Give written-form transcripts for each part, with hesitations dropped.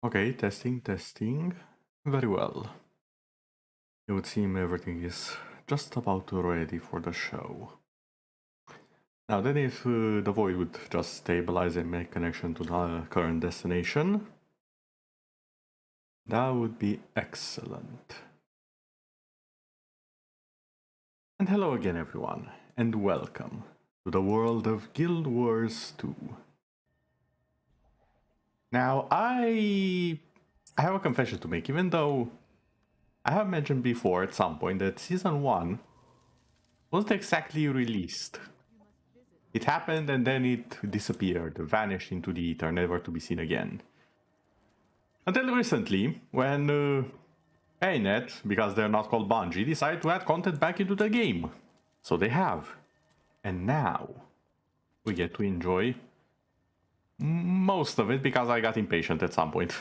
Okay, testing, testing. Very well. It would seem everything is just about ready for the show. Now then, if the void would just stabilize and make connection to the current destination, that would be excellent. And hello again everyone, and welcome to the world of Guildwars 2. Now, I have a confession to make, even though I have mentioned before at some point that Season 1 wasn't exactly released. It happened and then it disappeared, vanished into the ether, never to be seen again. Until recently, when Paynet, because they're not called Bungie, decided to add content back into the game. So they have. And now, we get to enjoy most of it because I got impatient at some point.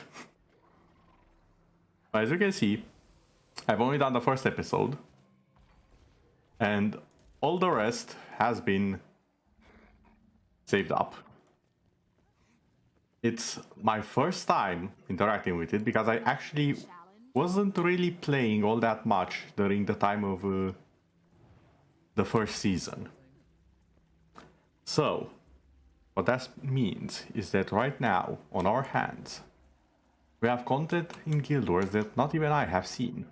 But as you can see, I've only done the first episode. And all the rest has been saved up. It's my first time interacting with it because I actually wasn't really playing all that much during the time of the first season. So, what that means is that right now, on our hands, we have content in Guildwars that not even I have seen.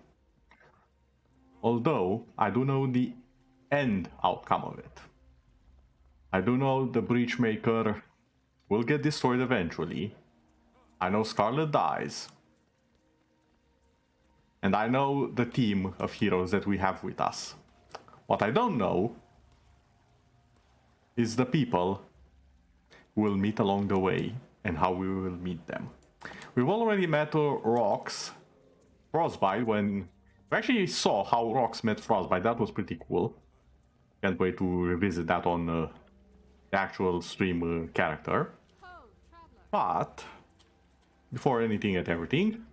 Although, I do know the end outcome of it. I do know the Breachmaker will get destroyed eventually. I know Scarlet dies. And I know the team of heroes that we have with us. What I don't know is the people who will meet along the way and how we will meet them. We've already met Rox, Frostbite, when we actually saw how Rox met Frostbite. That was pretty cool. Can't wait to revisit that on the actual stream character. But before anything and everything,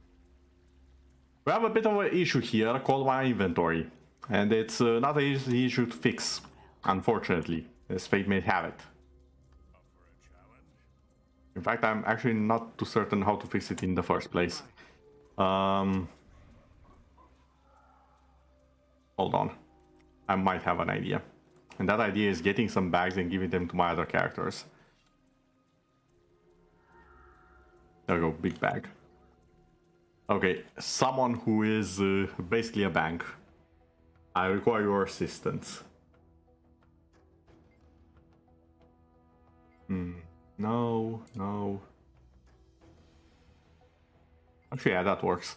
we have a bit of an issue here called my inventory. And it's not an easy issue to fix, unfortunately, as fate may have it. In fact, I'm actually not too certain how to fix it in the first place. Hold on. I might have an idea. And that idea is getting some bags and giving them to my other characters. There we go, big bag. Okay, someone who is basically a bank. I require your assistance. No, no. Actually, yeah, that works.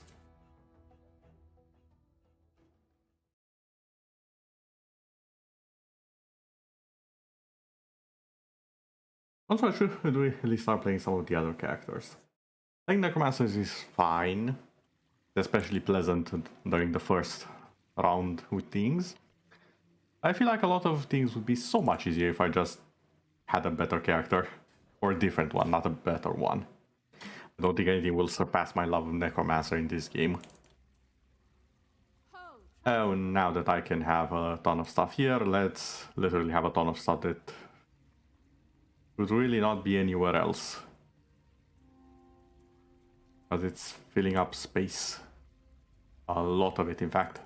Also, should we really start playing some of the other characters? I think Necromancers is fine. Especially pleasant during the first round with things. I feel like a lot of things would be so much easier if I just had a better character. Or a different one, not a better one. I don't think anything will surpass my love of Necromancer in this game. Oh, now that I can have a ton of stuff here, let's literally have a ton of stuff that would really not be anywhere else. Because it's filling up space. A lot of it, in fact.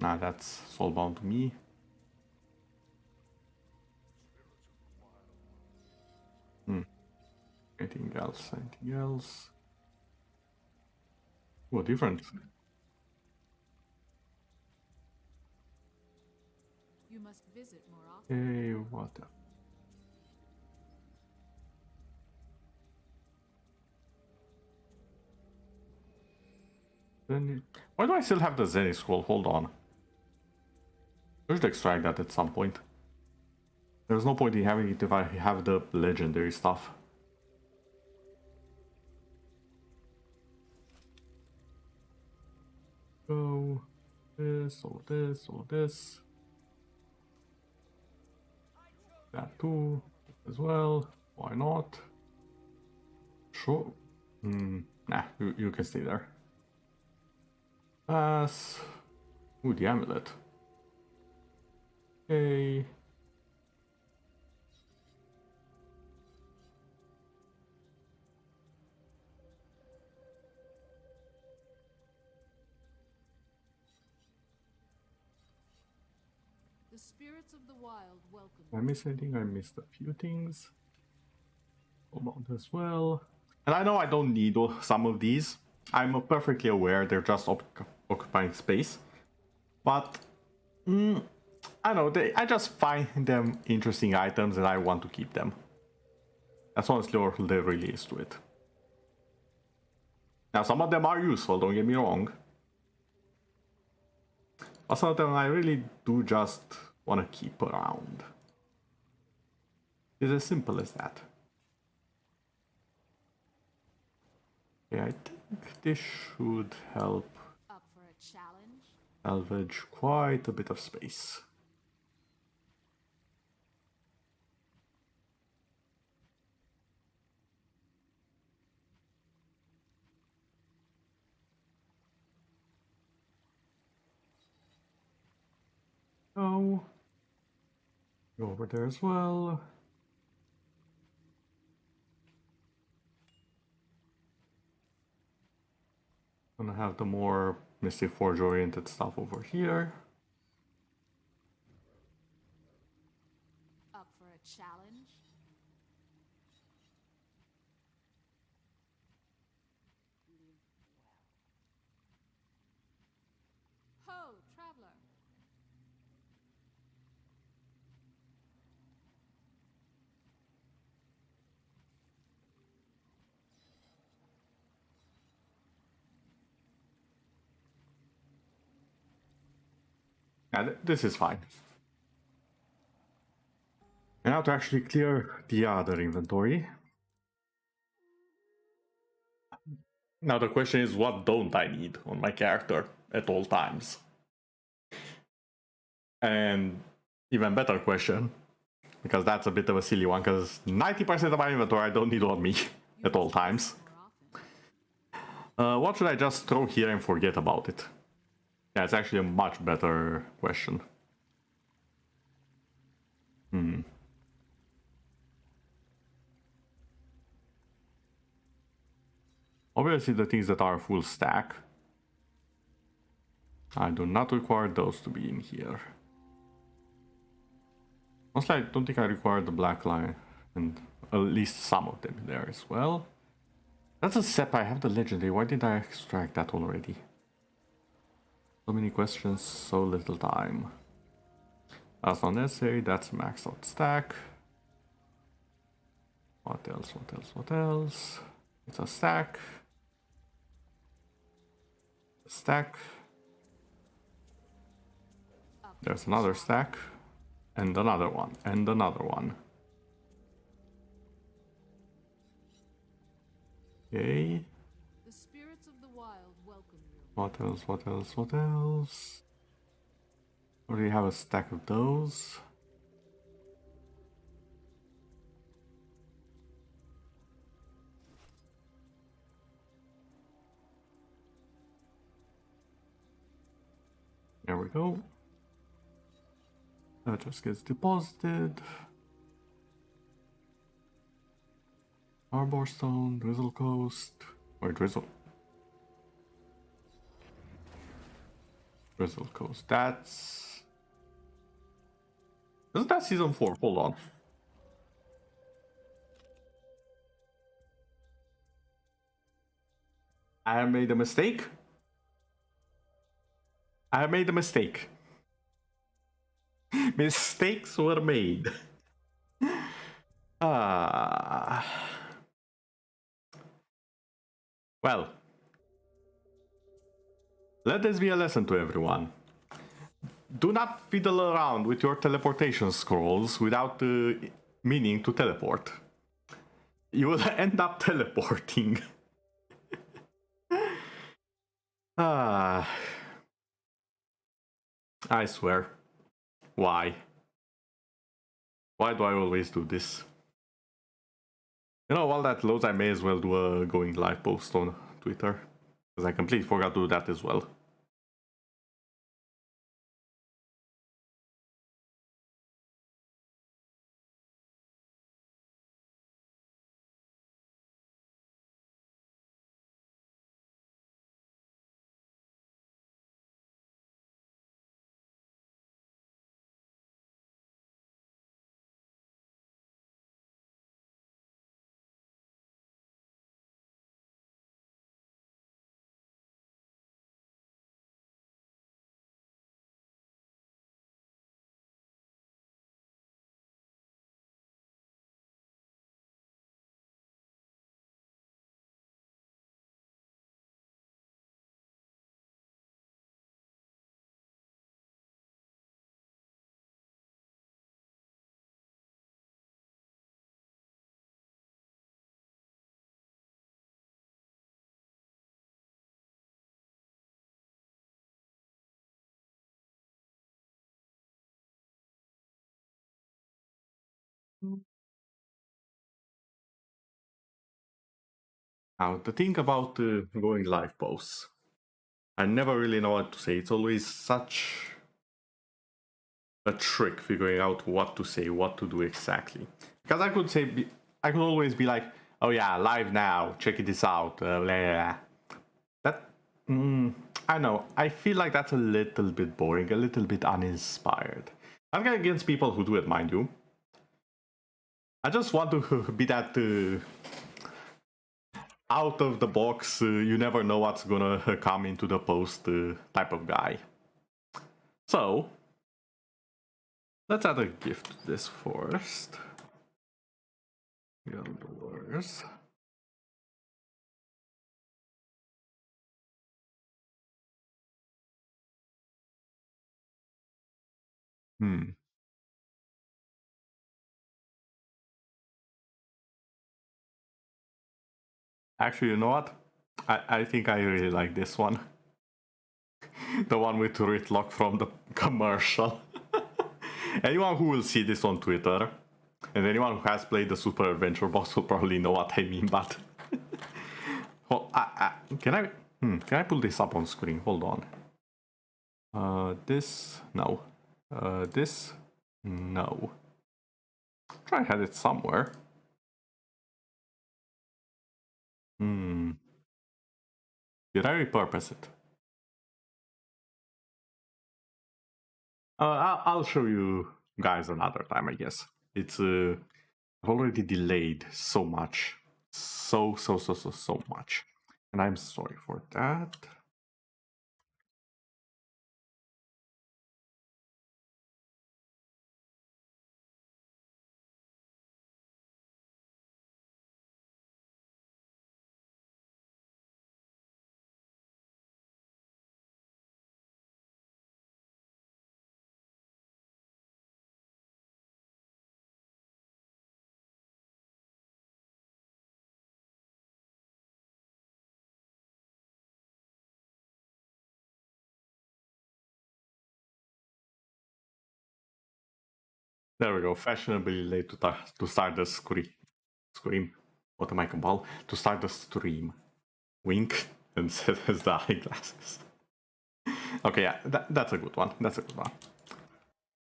Nah, that's soulbound to me. Anything else? Anything else? Oh, different. You must visit more often. Hey, what? Then why do I still have the Zenith scroll? Hold on. I should extract that at some point. There's no point in having it if I have the legendary stuff. So this, or this, or this. That too, as well. Why not? Sure. Nah, you can stay there. Pass. Ooh, the amulet. Okay. The spirits of the wild welcome I you. missed anything? I missed a few things. About as well. And I know I don't need some of these. I'm perfectly aware they're just occupying space. But I know I just find them interesting items and I want to keep them. That's honestly all there really is to it. Now some of them are useful, don't get me wrong. But some of them I really do just want to keep around. It's as simple as that. Yeah, I think this should help Up for a challenge? salvage quite a bit of space. Oh, go over there as well. Gonna have the more Mystic Forge oriented stuff over here. Up for a challenge? Ho, traveler! Yeah, this is fine. And now to actually clear the other inventory. Now the question is, what don't I need on my character at all times? And even better question, because that's a bit of a silly one, because 90% of my inventory I don't need on me at all times. More often. What should I just throw here and forget about it? Yeah, it's actually a much better question. Obviously the things that are full stack, I do not require those to be in here. Mostly I don't think I require the black line, and at least some of them there as well. That's a sep, I have the legendary, why didn't I extract that already? So many questions, so little time. That's not necessary, that's maxed out stack. What else, what else, what else? It's a stack. Stack. Up for There's a another challenge? stack. And another one, and another one. Okay. The spirits of the wild welcome you. What else, what else, what else? Already have a stack of those. There we go. That just gets deposited. Arbor Stone, Drizzle Coast. Or Drizzle. Drizzle Coast. That's... Isn't that season 4? Hold on. I have made a mistake. I have made a mistake. Mistakes were made. Well, let this be a lesson to everyone. Do not fiddle around with your teleportation scrolls without meaning to teleport. You will end up teleporting. I swear. Why? Why do I always do this? You know, while that loads, I may as well do a going live post on Twitter. Because I completely forgot to do that as well. Now, the thing about going live posts, I never really know what to say. It's always such a trick figuring out what to say, what to do exactly. Because I could say, I could always be like, oh yeah, live now, check this out, blah, blah, blah. That, I know, I feel like that's a little bit boring, a little bit uninspired. I'm not against people who do it, mind you. I just want to be that out of the box, you never know what's gonna come into the post type of guy. So, let's add a gift to this first. Guildwars. Actually, you know what? I think I really like this one. The one with Ritlock from the commercial. Anyone who will see this on Twitter, and anyone who has played the Super Adventure Box will probably know what I mean, but... Well, can I pull this up on screen? Hold on. This... No. This... No. Try and have it somewhere. Did I repurpose it? I'll show you guys another time, I guess. It's I've already delayed so much, so much, and I'm sorry for that. There we go. Fashionably late to start the scream. What am I called? To start the stream. Wink and says the eyeglasses. Okay, yeah, that's a good one. That's a good one.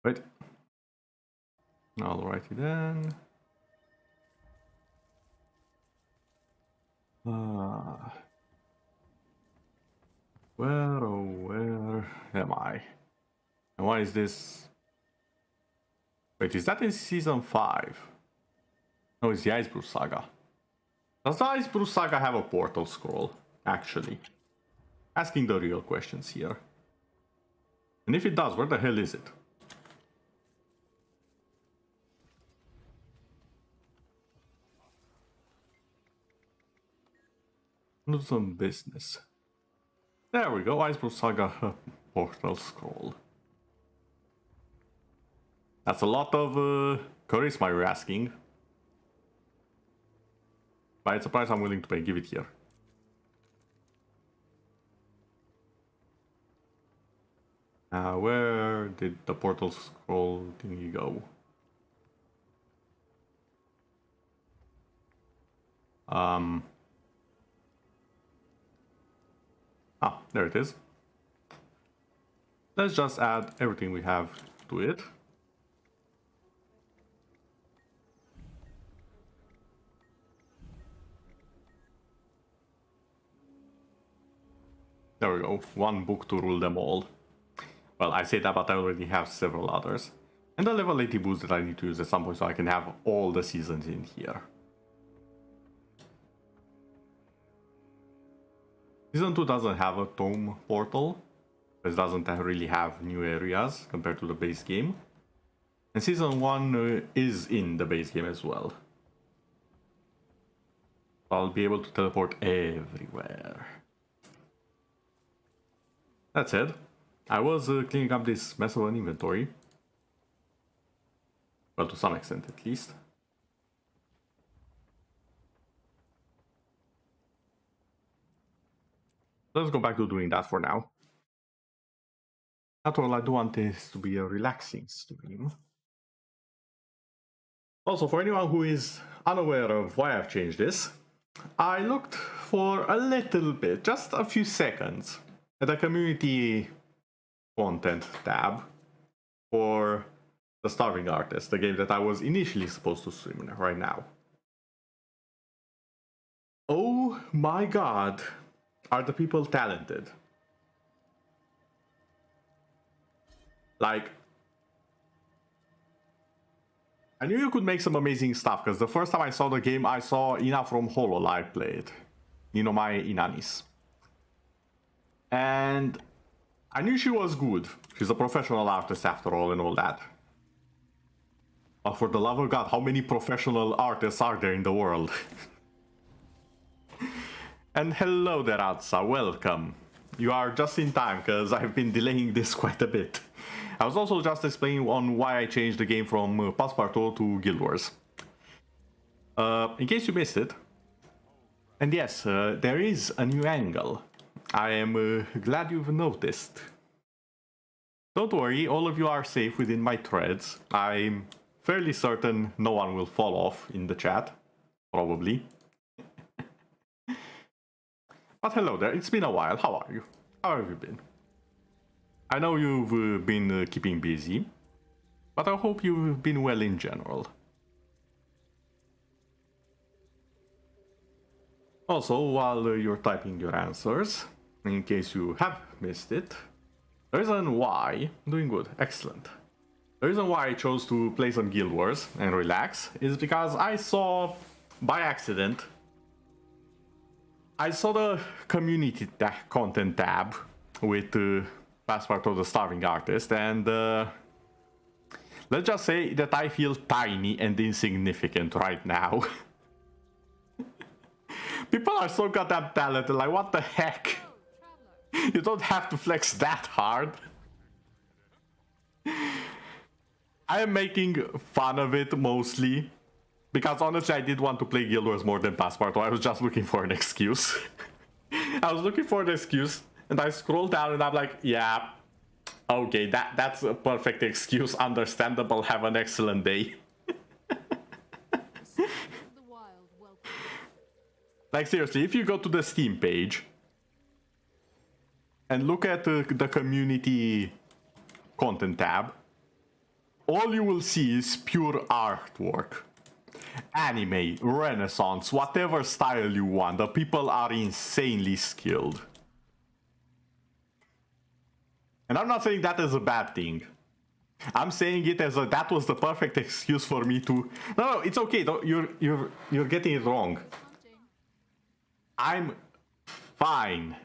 Wait. Alrighty then. Where, oh, where am I? And why is this? Wait, is that in season 5? No, it's the Icebrew Saga. Does the Icebrew Saga have a portal scroll, actually? Asking the real questions here. And if it does, where the hell is it? Do some business. There we go, Icebrew Saga portal scroll. That's a lot of charisma you're asking. But it's a price I'm willing to pay. Give it here. Where did the portal scroll thingy go? There it is. Let's just add everything we have to it. There we go, one book to rule them all. Well, I say that, but I already have several others. And the level 80 boost that I need to use at some point so I can have all the seasons in here. Season 2 doesn't have a tome portal, it doesn't really have new areas compared to the base game. And Season 1 is in the base game as well. I'll be able to teleport everywhere. That said, I was cleaning up this mess of an inventory. Well, to some extent at least. Let's go back to doing that for now. After all, I do want this to be a relaxing stream. Also, for anyone who is unaware of why I've changed this, I looked for a little bit, just a few seconds, at the community content tab for The Starving Artist, the game that I was initially supposed to stream right now. Oh my god, are the people talented? Like, I knew you could make some amazing stuff, because the first time I saw the game, I saw Ina from Hololive play it. Ninomai Inanis. And I knew she was good. She's a professional artist after all and all that. But for the love of God, how many professional artists are there in the world? And hello there, Atsa, welcome. You are just in time, because I've been delaying this quite a bit. I was also just explaining on why I changed the game from Passepartout to Guildwars. In case you missed it. And yes, there is a new angle. I am glad you've noticed. Don't worry, all of you are safe within my threads. I'm fairly certain no one will fall off in the chat. Probably. But hello there, it's been a while. How are you? How have you been? I know you've been keeping busy, but I hope you've been well in general. Also, while you're typing your answers, in case you have missed it, the reason why... Doing good, excellent. The reason why I chose to play some Guild Wars and relax is because I saw, by accident, I saw the community content tab with Passepartout the Starving Artist, and let's just say that I feel tiny and insignificant right now. People are so goddamn talented, like what the heck? Oh, traveler. You don't have to flex that hard. I am making fun of it mostly, because honestly I did want to play Guild Wars more than Passepartout. I was just looking for an excuse. I was looking for an excuse, and I scrolled down and I'm like, yeah, okay, that's a perfect excuse, understandable, have an excellent day. The spirits of the wild welcome you. Like seriously, if you go to the Steam page and look at the community content tab, all you will see is pure artwork. Anime, Renaissance, whatever style you want, the people are insanely skilled. And I'm not saying that is a bad thing. I'm saying it as a that was the perfect excuse for me to... No, it's okay, you're getting it wrong. Hunting. I'm fine.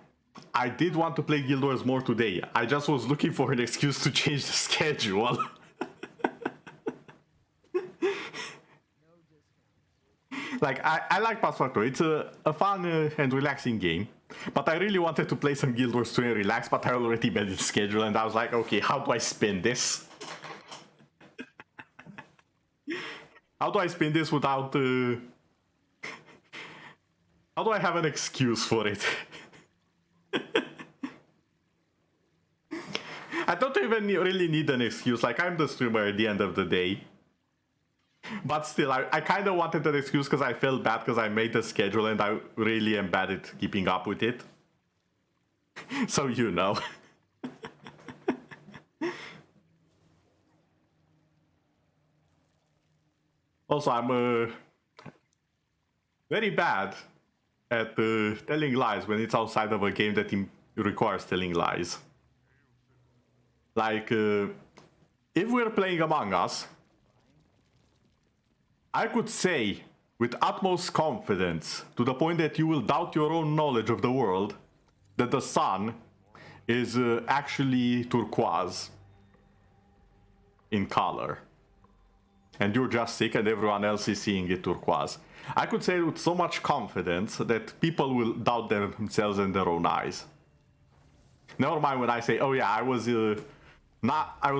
I did want to play Guild Wars more today. I just was looking for an excuse to change the schedule. Like, I like Passepartout. It's a fun and relaxing game. But I really wanted to play some Guild Wars 2 and relax, but I already made the schedule, and I was like, okay, how do I spin this? How do I spin this without... How do I have an excuse for it? I don't even really need an excuse. Like, I'm the streamer at the end of the day. But still, I kind of wanted an excuse because I felt bad because I made the schedule and I really am bad at keeping up with it. So you know. Also, I'm very bad at telling lies when it's outside of a game that requires telling lies. Like, if we're playing Among Us, I could say with utmost confidence, to the point that you will doubt your own knowledge of the world, that the sun is actually turquoise in color. And you're just sick and everyone else is seeing it turquoise. I could say it with so much confidence that people will doubt themselves and their own eyes. Never mind when I say, oh yeah, I was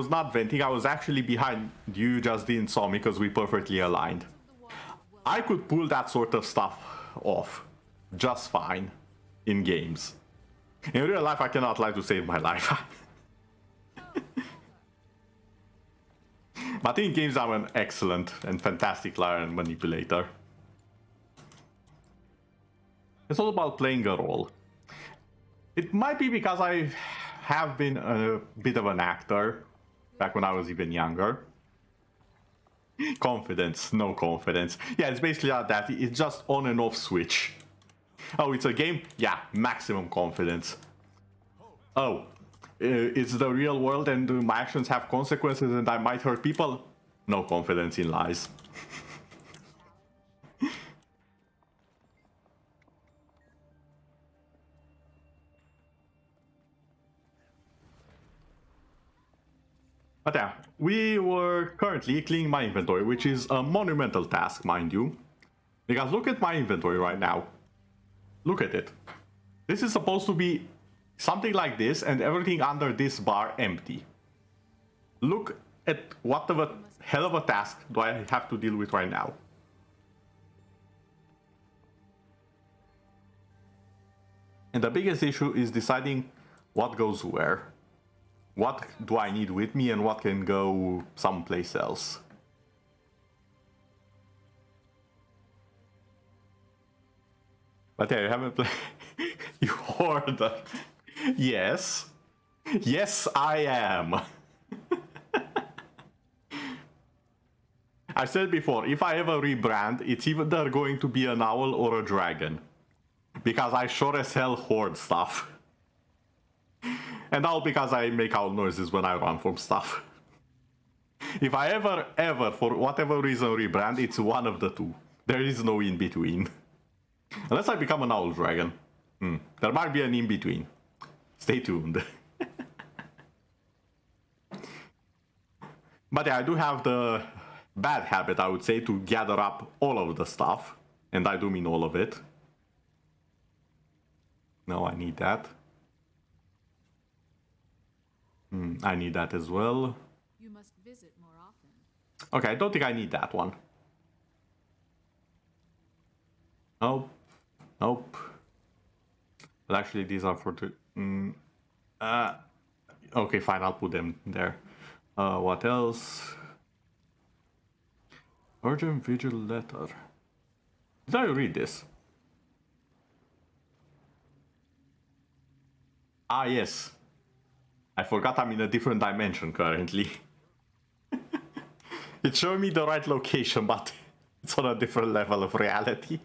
not venting, I was actually behind you, you just didn't saw me because we perfectly aligned. I could pull that sort of stuff off just fine in games. In real life, I cannot lie to save my life. But in games, I'm an excellent and fantastic liar and manipulator. It's all about playing a role. It might be because I have been a bit of an actor back when I was even younger. Confidence, no confidence. Yeah, it's basically not that. It's just on and off switch. Oh, it's a game? Yeah, maximum confidence. Oh, it's the real world and my actions have consequences and I might hurt people? No confidence in lies. But yeah, we were currently cleaning my inventory, which is a monumental task, mind you. Because look at my inventory right now. Look at it. This is supposed to be something like this and everything under this bar empty. Look at what of a hell of a task do I have to deal with right now. And the biggest issue is deciding what goes where. What do I need with me and what can go someplace else? But yeah, you haven't played... You hoarder. Yes. Yes, I am. I said before, if I ever rebrand, it's either going to be an owl or a dragon. Because I sure as hell hoard stuff. And all because I make owl noises when I run from stuff. If I ever, for whatever reason, rebrand, it's one of the two. There is no in between. Unless I become an owl dragon. There might be an in between. Stay tuned. But yeah, I do have the bad habit, I would say, to gather up all of the stuff. And I do mean all of it. No, I need that. I need that as well. You must visit more often. Okay, I don't think I need that one. Nope. Nope. But actually, these are for the... okay, fine, I'll put them there. What else? Urgent vigil letter. Did I read this? Ah, yes. I forgot I'm in a different dimension currently. It's showing me the right location, but it's on a different level of reality.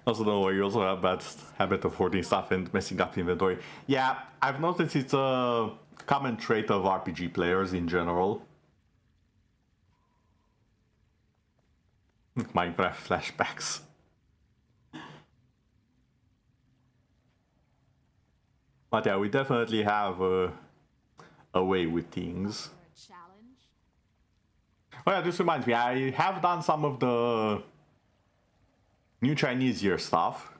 Also, don't worry, you also have a bad habit of hoarding stuff and messing up inventory. Yeah, I've noticed it's a common trait of RPG players in general. Minecraft flashbacks. But yeah, we definitely have a way with things. For a challenge? Oh yeah, this reminds me, I have done some of the new Chinese Year stuff,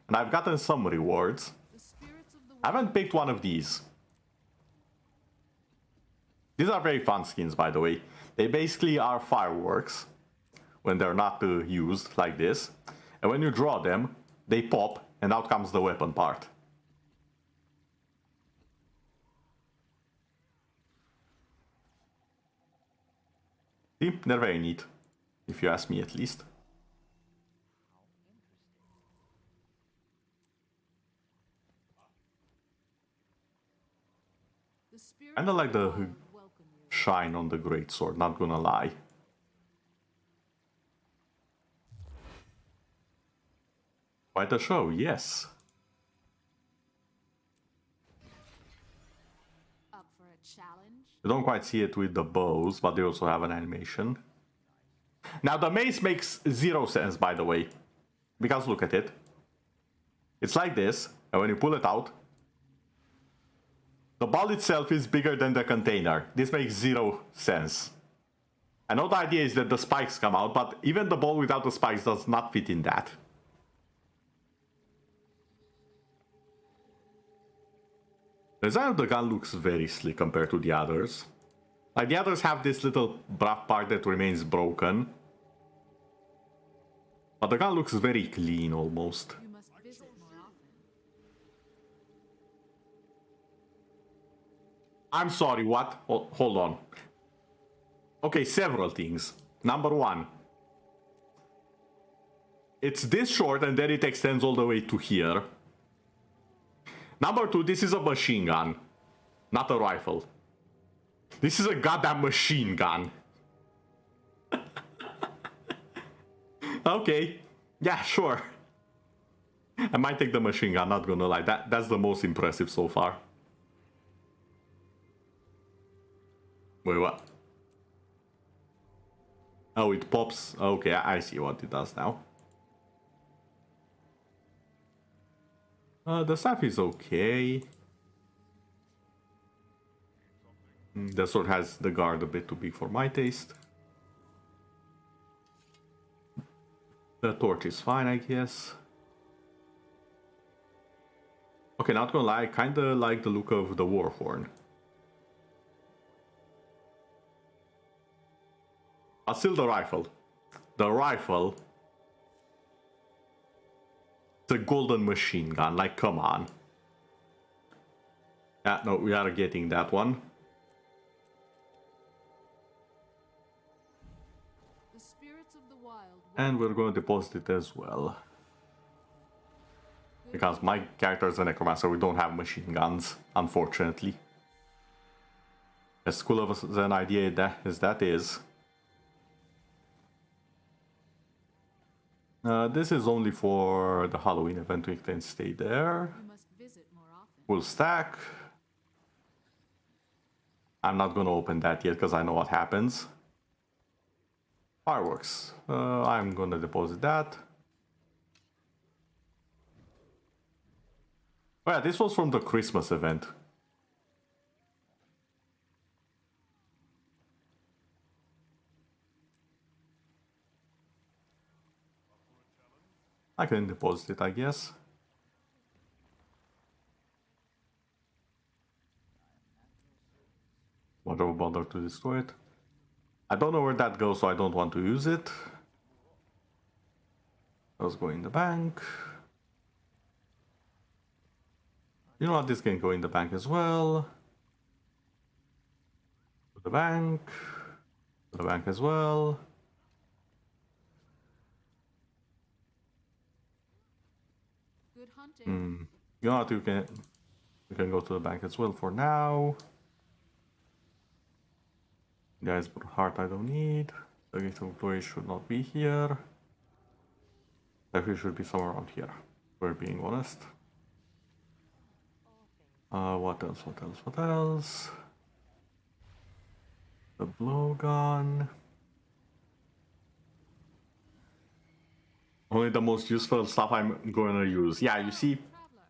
and I've gotten some rewards. The spirits of the I haven't picked one of these. These are very fun skins, by the way. They basically are fireworks when they're not used, like this. And when you draw them, they pop, and out comes the weapon part. See? They're very neat, if you ask me at least. The spirits Kinda like of the the wild welcome you. shine on the greatsword, not gonna lie. Quite a show, yes. Up for a challenge? You don't quite see it with the bows, but they also have an animation. Now the mace makes zero sense, by the way. Because look at it. It's like this, and when you pull it out, the ball itself is bigger than the container. This makes zero sense. I know the idea is that the spikes come out, but even the ball without the spikes does not fit in that. The design of the gun looks very slick compared to the others. Like, the others have this little rough part that remains broken. But the gun looks very clean, almost. You must visit more often. I'm sorry, what? Hold on. Okay, several things. Number one. it's this short and then it extends all the way to here. Number 2, this is a machine gun, not a rifle. This is a goddamn machine gun. Okay, yeah, sure. I might take the machine gun, not gonna lie. That's the most impressive so far. Wait, what? Oh, it pops. Okay, I see what it does now. The staff is okay. The sword has the guard a bit too big for my taste. The torch is fine, I guess. Okay, not gonna lie, I kinda like the look of the warhorn. But still the rifle. The rifle. It's a golden machine gun, like come on. Yeah, no, we are getting that one. The spirits of the wild. And we're going to deposit it as well. Because my character is a necromancer, we don't have machine guns, unfortunately. As cool of an idea as that is. This is only for the Halloween event, we can stay there. You must visit more often. Full stack. I'm not gonna open that yet because I know what happens. Fireworks. I'm gonna deposit that. Oh yeah, this was from the Christmas event. I can deposit it, I guess. Whatever, bother to destroy it. I don't know where that goes, so I don't want to use it. Let's go in the bank. You know what, this can go in the bank as well. To the bank. To the bank as well. Good hunting. You know what, we can go to the bank as well for now. Guys, heart I don't need. The gate of glory should not be here. Actually should be somewhere around here. We're being honest. What else? What else? What else? The blowgun. Only the most useful stuff I'm gonna use. Yeah, you see, Traveler.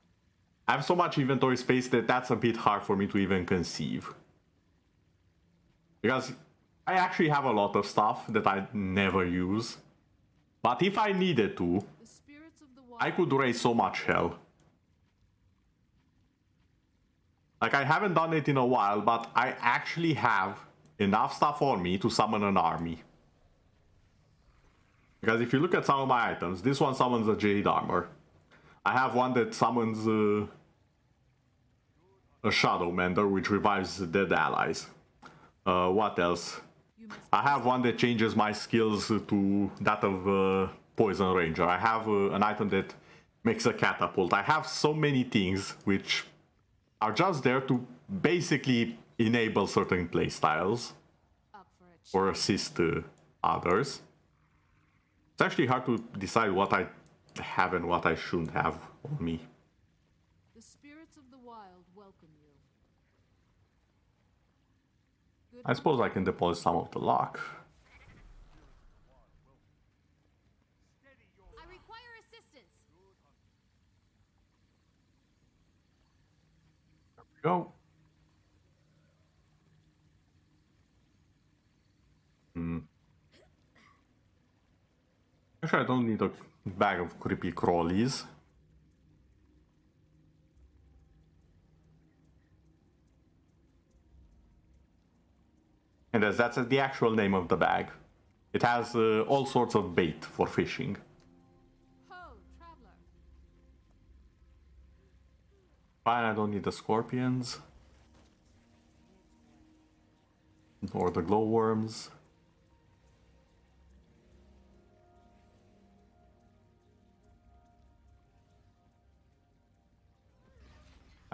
I have so much inventory space that that's a bit hard for me to even conceive. Because I actually have a lot of stuff that I never use. But if I needed to, The spirits of the wild. I could raise so much hell. Like, I haven't done it in a while, but I actually have enough stuff on me to summon an army. Because if you look at some of my items, this one summons a Jade Armor. I have one that summons a Shadow Mender, which revives dead allies. What else? You must I have one that changes my skills to that of Poison Ranger. I have an item that makes a catapult. I have so many things which are just there to basically enable certain playstyles up for a or assist others. It's actually hard to decide what I have and what I shouldn't have on me. The spirits of the wild welcome you. Good I suppose I can deposit some of the luck. I require assistance. There we go. Actually, I don't need a bag of creepy crawlies. And that's the actual name of the bag. It has all sorts of bait for fishing. Ho, traveler. Fine, I don't need the scorpions. Or the glowworms.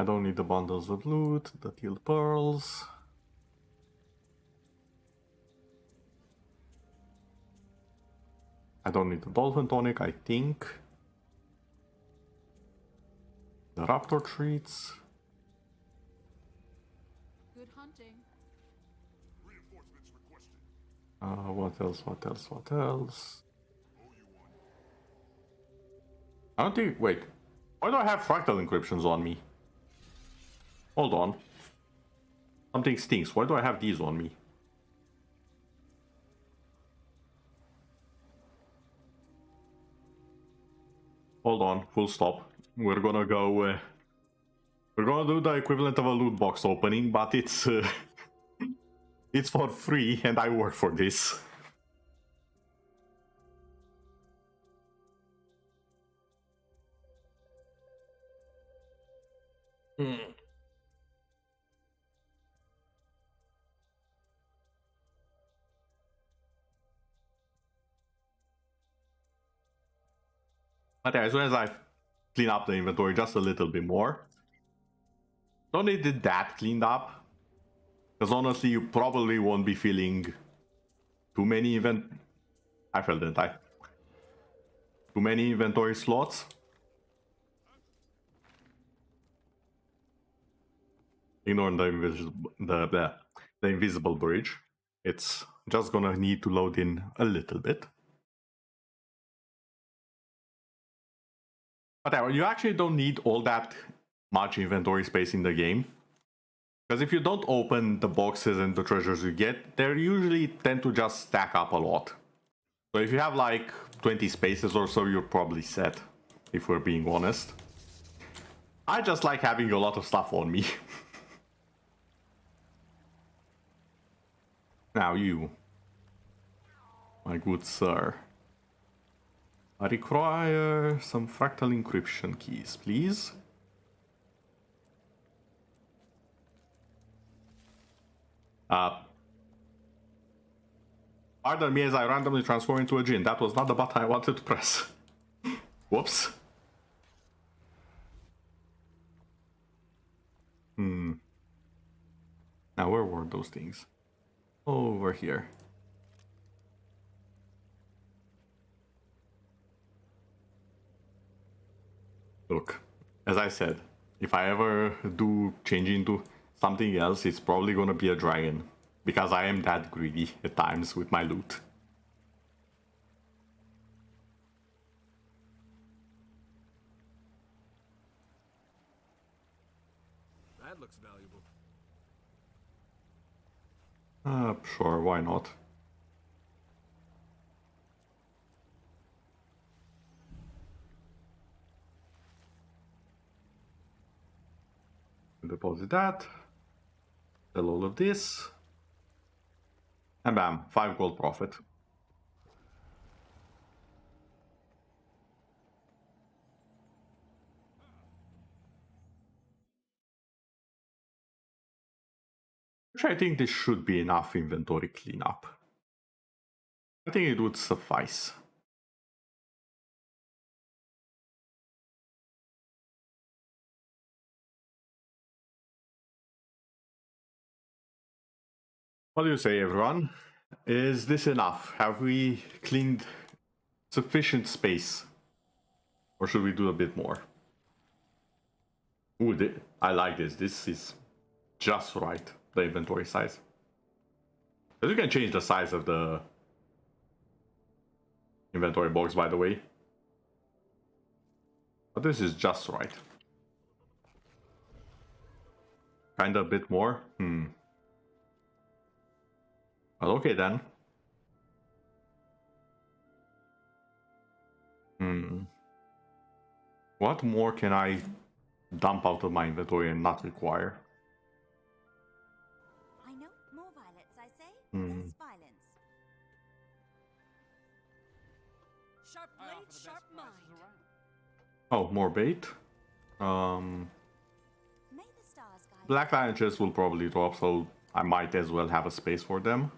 I don't need the bundles of loot, the teal pearls. I don't need the dolphin tonic, I think. The raptor treats. Good hunting. Reinforcements requested. What else? I don't think, wait. Why do I have fractal encryptions on me? Hold on. Something stinks. Why do I have these on me? Hold on, full stop. We're gonna go... we're gonna do the equivalent of a loot box opening, but it's... it's for free, and I work for this. But yeah, as soon as I clean up the inventory just a little bit more. Don't need it that cleaned up. Because honestly, you probably won't be feeling too many I felt that I... Too many inventory slots. Ignore the invisible bridge. It's just gonna need to load in a little bit. But you actually don't need all that much inventory space in the game. Because if you don't open the boxes and the treasures you get, they usually tend to just stack up a lot. So if you have like 20 spaces or so, you're probably set, if we're being honest. I just like having a lot of stuff on me. Now you, my good sir. I require some fractal encryption keys, please. Pardon me as I randomly transform into a djinn. That was not the button I wanted to press. Whoops. Now where were those things? Over here. Look, as I said, if I ever do change into something else, it's probably gonna be a dragon. Because I am that greedy at times with my loot. That looks valuable. Sure, why not? Deposit that. Sell all of this. And bam, 5 gold profit. Which I think this should be enough inventory cleanup. I think it would suffice. What do you say, everyone? Is this enough? Have we cleaned sufficient space? Or should we do a bit more? Ooh, I like this. This is just right, the inventory size. Because you can change the size of the inventory box, by the way. But this is just right. Kinda a bit more? Well, okay then. What more can I dump out of my inventory and not require? I know. More violets, I say. Less violence. Sharp blade, sharp mind. Oh, more bait. May the stars guide Black lion chests will probably drop, so I might as well have a space for them.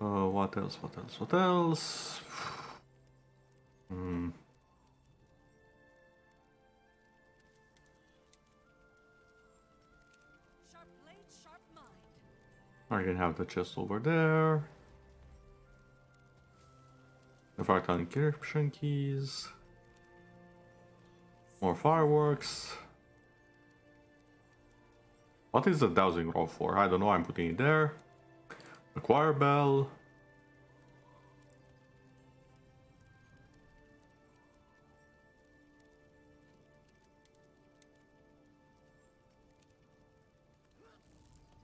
What else? I can have the chest over there. The fractal encryption keys. More fireworks. What is the dowsing rod for? I don't know, I'm putting it there. The choir bell.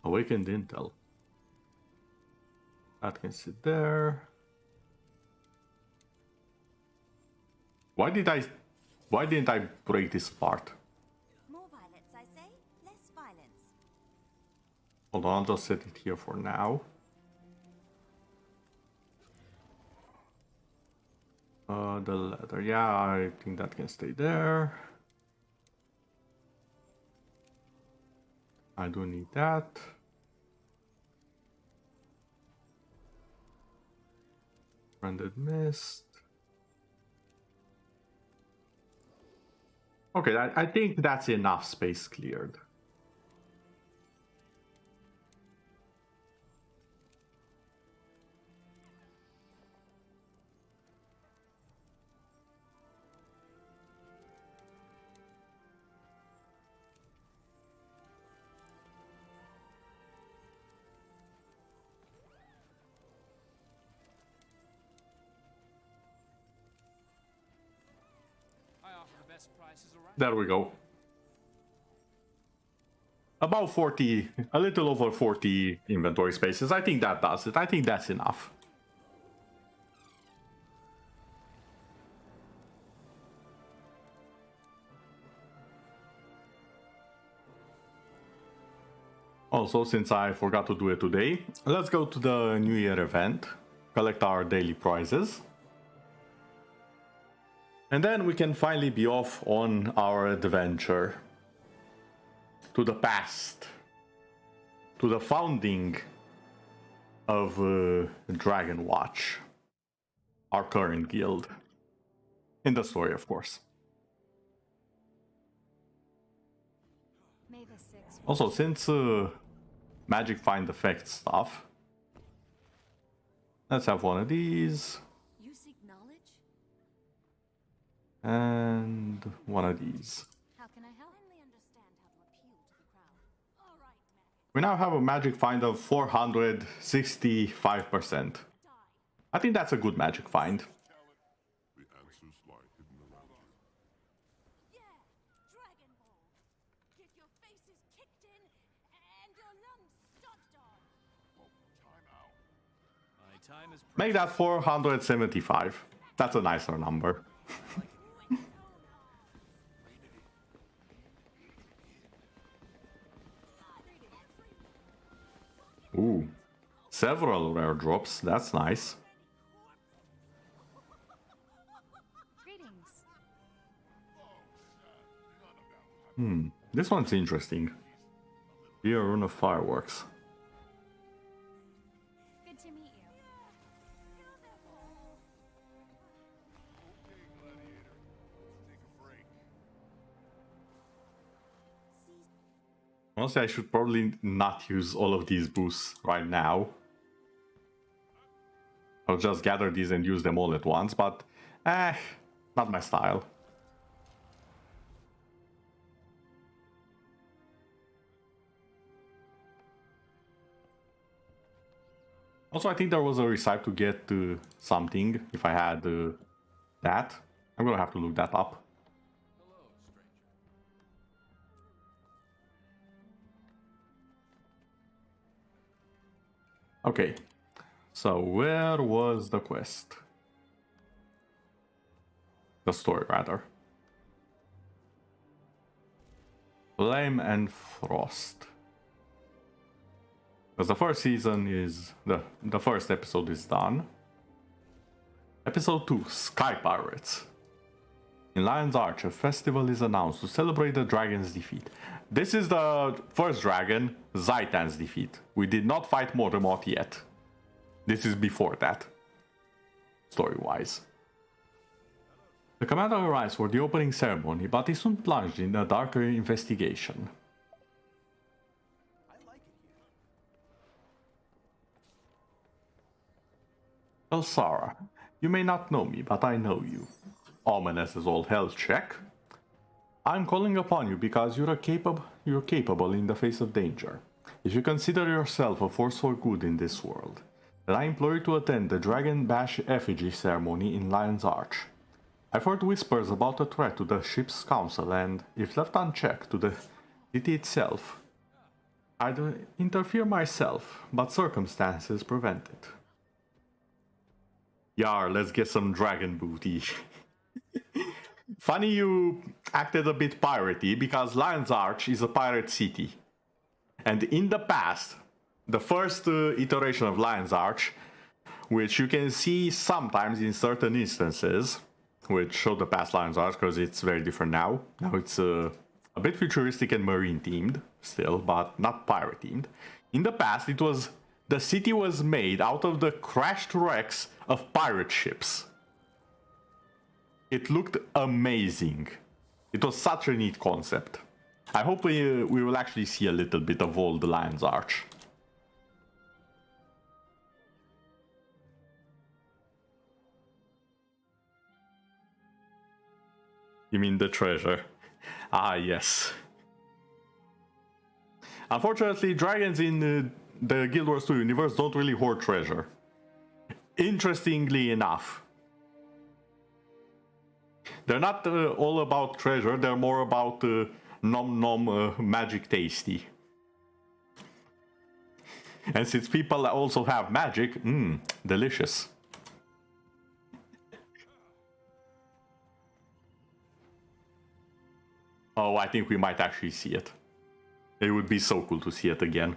Awakened intel. That can sit there. Why didn't I break this apart? More violets, I say. Less violence. Hold on, I'll just set it here for now. The leather, yeah, I think that can stay there. I do need that. Branded mist. Okay, I think that's enough space cleared. There we go. About 40, a little over 40 inventory spaces. I think that does it. I think that's enough. Also, since I forgot to do it today, let's go to the New Year event, collect our daily prizes. And then we can finally be off on our adventure to the past, to the founding of Dragon Watch, our current guild, in the story, of course. May the 6th. Also, since magic find effect stuff, let's have one of these. You seek knowledge? And one of these. How can I help? Finally understand how to appeal to the crowd. All right, man. We now have a magic find of 465%. I think that's a good magic find. The answers lie hidden around you. Yeah, Dragon Ball. Get your faces kicked in and your lungs stomped on. Oh, time out. My time is Make that 475. That's a nicer number. Ooh, several rare drops. That's nice. Greetings. This one's interesting. Here, rune of fireworks. Good to meet you. Okay, gladiator. Let's take a break. Honestly, I should probably not use all of these boosts right now. I'll just gather these and use them all at once, but not my style. Also, I think there was a recipe to get something if I had that. I'm gonna have to look that up. Okay, so where was the quest? The story, rather. Flame and Frost. Because the first season is... the first episode is done. Episode 2, Sky Pirates. In Lion's Arch, a festival is announced to celebrate the dragon's defeat. This is the first dragon, Zaitan's defeat. We did not fight Mortemont yet. This is before that, story-wise. The commander arrives for the opening ceremony, but is soon plunged in a darker investigation. Well, Sarah, you may not know me, but I know you. Ominous as all hell check. I'm calling upon you because you're capable in the face of danger. If you consider yourself a force for good in this world, then I implore you to attend the Dragon Bash effigy ceremony in Lion's Arch. I've heard whispers about a threat to the ship's council, and if left unchecked to the city itself, I'd interfere myself, but circumstances prevent it. Yar, let's get some dragon booty. Funny you acted a bit piratey because Lion's Arch is a pirate city. And in the past, the first iteration of Lion's Arch, which you can see sometimes in certain instances, which show the past Lion's Arch because it's very different now. Now it's a bit futuristic and marine themed still, but not pirate themed. In the past, the city was made out of the crashed wrecks of pirate ships. It looked amazing. It was such a neat concept. I hope we will actually see a little bit of old Lion's Arch. You mean the treasure? Ah, yes. Unfortunately, dragons in the Guild Wars 2 universe don't really hoard treasure. Interestingly enough. They're not all about treasure, they're more about nom nom magic tasty. And since people also have magic, delicious. Oh, I think we might actually see it. It would be so cool to see it again.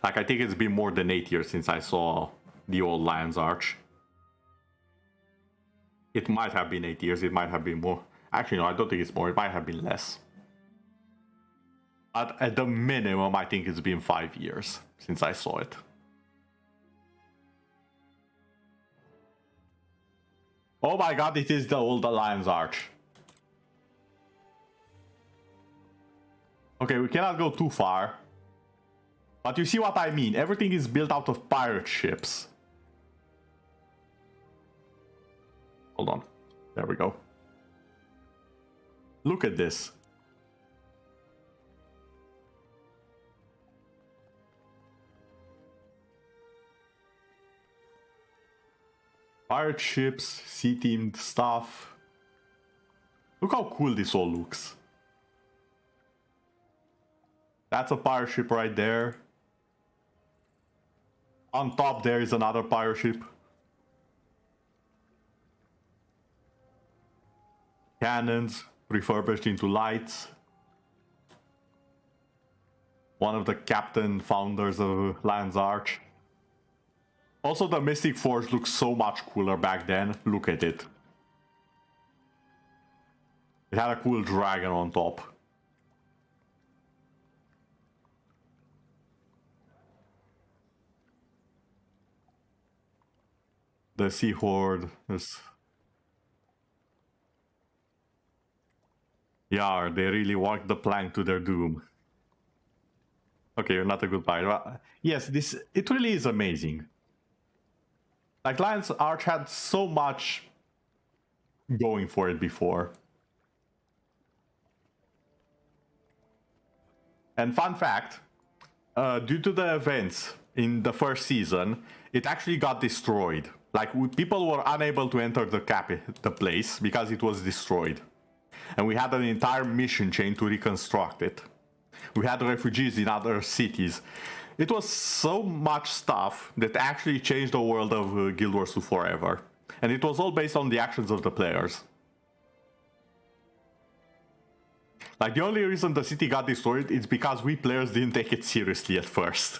Like, I think it's been more than 8 years since I saw the old Lion's Arch. It might have been 8 years, it might have been more. Actually, no, I don't think it's more, it might have been less. But at the minimum, I think it's been 5 years since I saw it. Oh my god, it is the old Lion's Arch. Okay, we cannot go too far. But you see what I mean, everything is built out of pirate ships. Hold on. There we go. Look at this. Pirate ships, sea-themed stuff. Look how cool this all looks. That's a pirate ship right there. On top there is another pirate ship. Cannons refurbished into lights. One of the captain founders of Lion's Arch. Also, the Mystic Forge looks so much cooler back then. Look at it. It had a cool dragon on top. The Sea Horde is... Yeah, they really walked the plank to their doom. Okay, you're not a good pirate. Yes, it really is amazing. Like, Lion's Arch had so much going for it before. And fun fact, due to the events in the first season, it actually got destroyed. Like, people were unable to enter the place because it was destroyed. And we had an entire mission chain to reconstruct it. We had refugees in other cities. It was so much stuff that actually changed the world of Guild Wars 2 forever. And it was all based on the actions of the players. Like, the only reason the city got destroyed is because we players didn't take it seriously at first.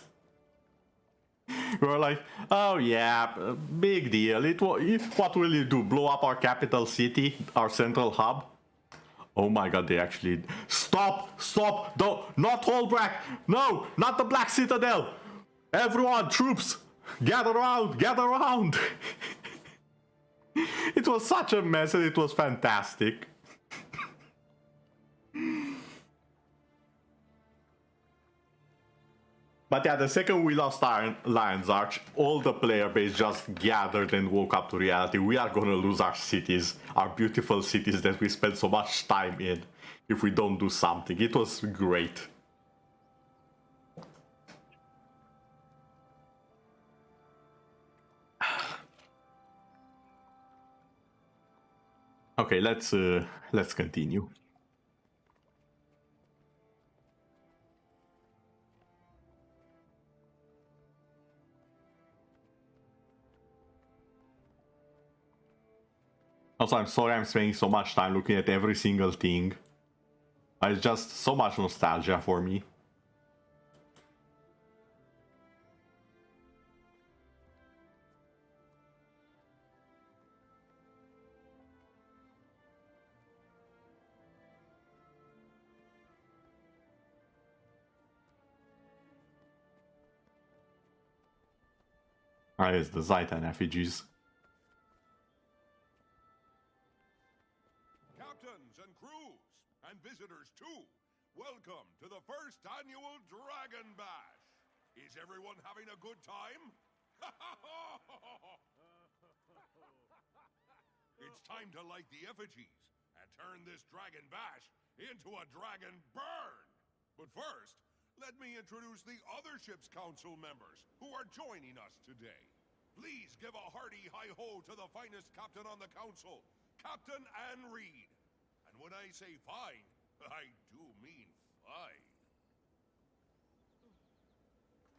We were like, oh yeah, big deal. What will you do? Blow up our capital city, our central hub? Oh my god, they actually... Stop! Stop! Don't... Not Holbrack! No! Not the Black Citadel! Everyone, troops! Gather around! Gather around! It was such a mess and it was fantastic. But yeah, the second we lost Lion's Arch, all the player base just gathered and woke up to reality. We are gonna lose our cities, our beautiful cities that we spent so much time in, if we don't do something. It was great. Okay, let's continue. Also, I'm sorry I'm spending so much time looking at every single thing. It's just so much nostalgia for me. Ah, it's the Zaitan effigies. Captains and crews, and visitors too, welcome to the first annual Dragon Bash. Is everyone having a good time? It's time to light the effigies and turn this Dragon Bash into a Dragon Burn. But first, let me introduce the other ship's council members who are joining us today. Please give a hearty hi-ho to the finest captain on the council, Captain Anne Reed. And when I say fine, I do mean fine.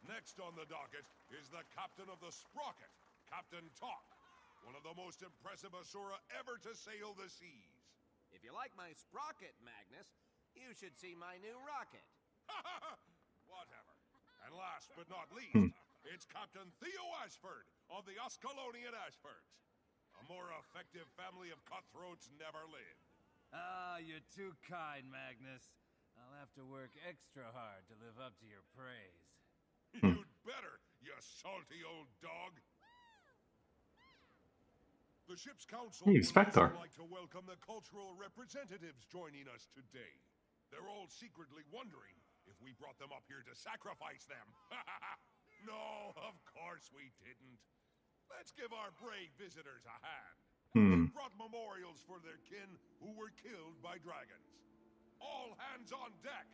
Next on the docket is the captain of the Sprocket, Captain Talk, one of the most impressive Asura ever to sail the seas. If you like my sprocket, Magnus, you should see my new rocket. Whatever. And last but not least, it's Captain Theo Ashford of the Ascalonian Ashfords. A more effective family of cutthroats never lived. Ah, you're too kind, Magnus. I'll have to work extra hard to live up to your praise. You'd better, you salty old dog. The ship's council Hey, would Inspector. also like to welcome the cultural representatives joining us today. They're all secretly wondering if we brought them up here to sacrifice them. No, of course we didn't. Let's give our brave visitors a hand. They brought memorials for their kin who were killed by dragons. All hands on deck.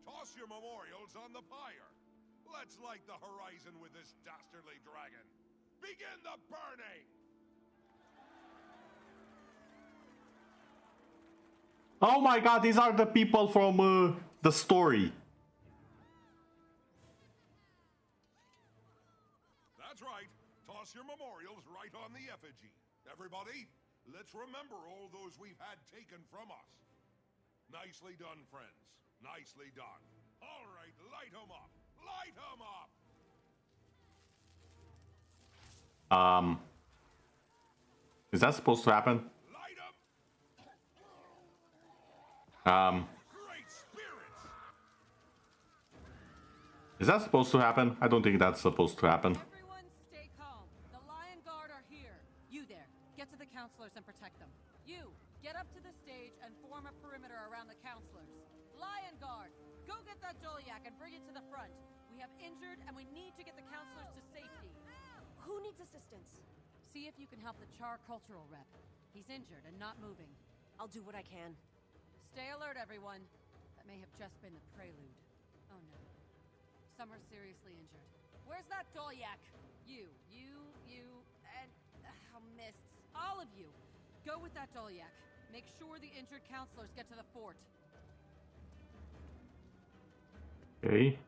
Toss your memorials on the pyre. Let's light the horizon with this dastardly dragon. Begin the burning! Oh my god, these are the people from the story. That's right. Toss your memorials right on the effigy. Everybody, let's remember all those we've had taken from us. Nicely done, friends. Nicely done. All right, light 'em up. Light 'em up. Is that supposed to happen? Light 'em. Great spirits. Is that supposed to happen? I don't think that's supposed to happen. Everyone stay calm. The Lion Guard are here. You there. Get to the counselors and protect them. You, get up to the stage and form a perimeter around the counselors. Lion Guard, go get that Joliak and bring it to the front. We have injured and we need to get the counselors to safety. Who needs assistance? See if you can help the Char cultural rep. He's injured and not moving. I'll do what I can. Stay alert, everyone. That may have just been the prelude. Oh no. Some are seriously injured. Where's that Dolyak? You, and... mists. All of you. Go with that Dolyak. Make sure the injured counselors get to the fort. Okay.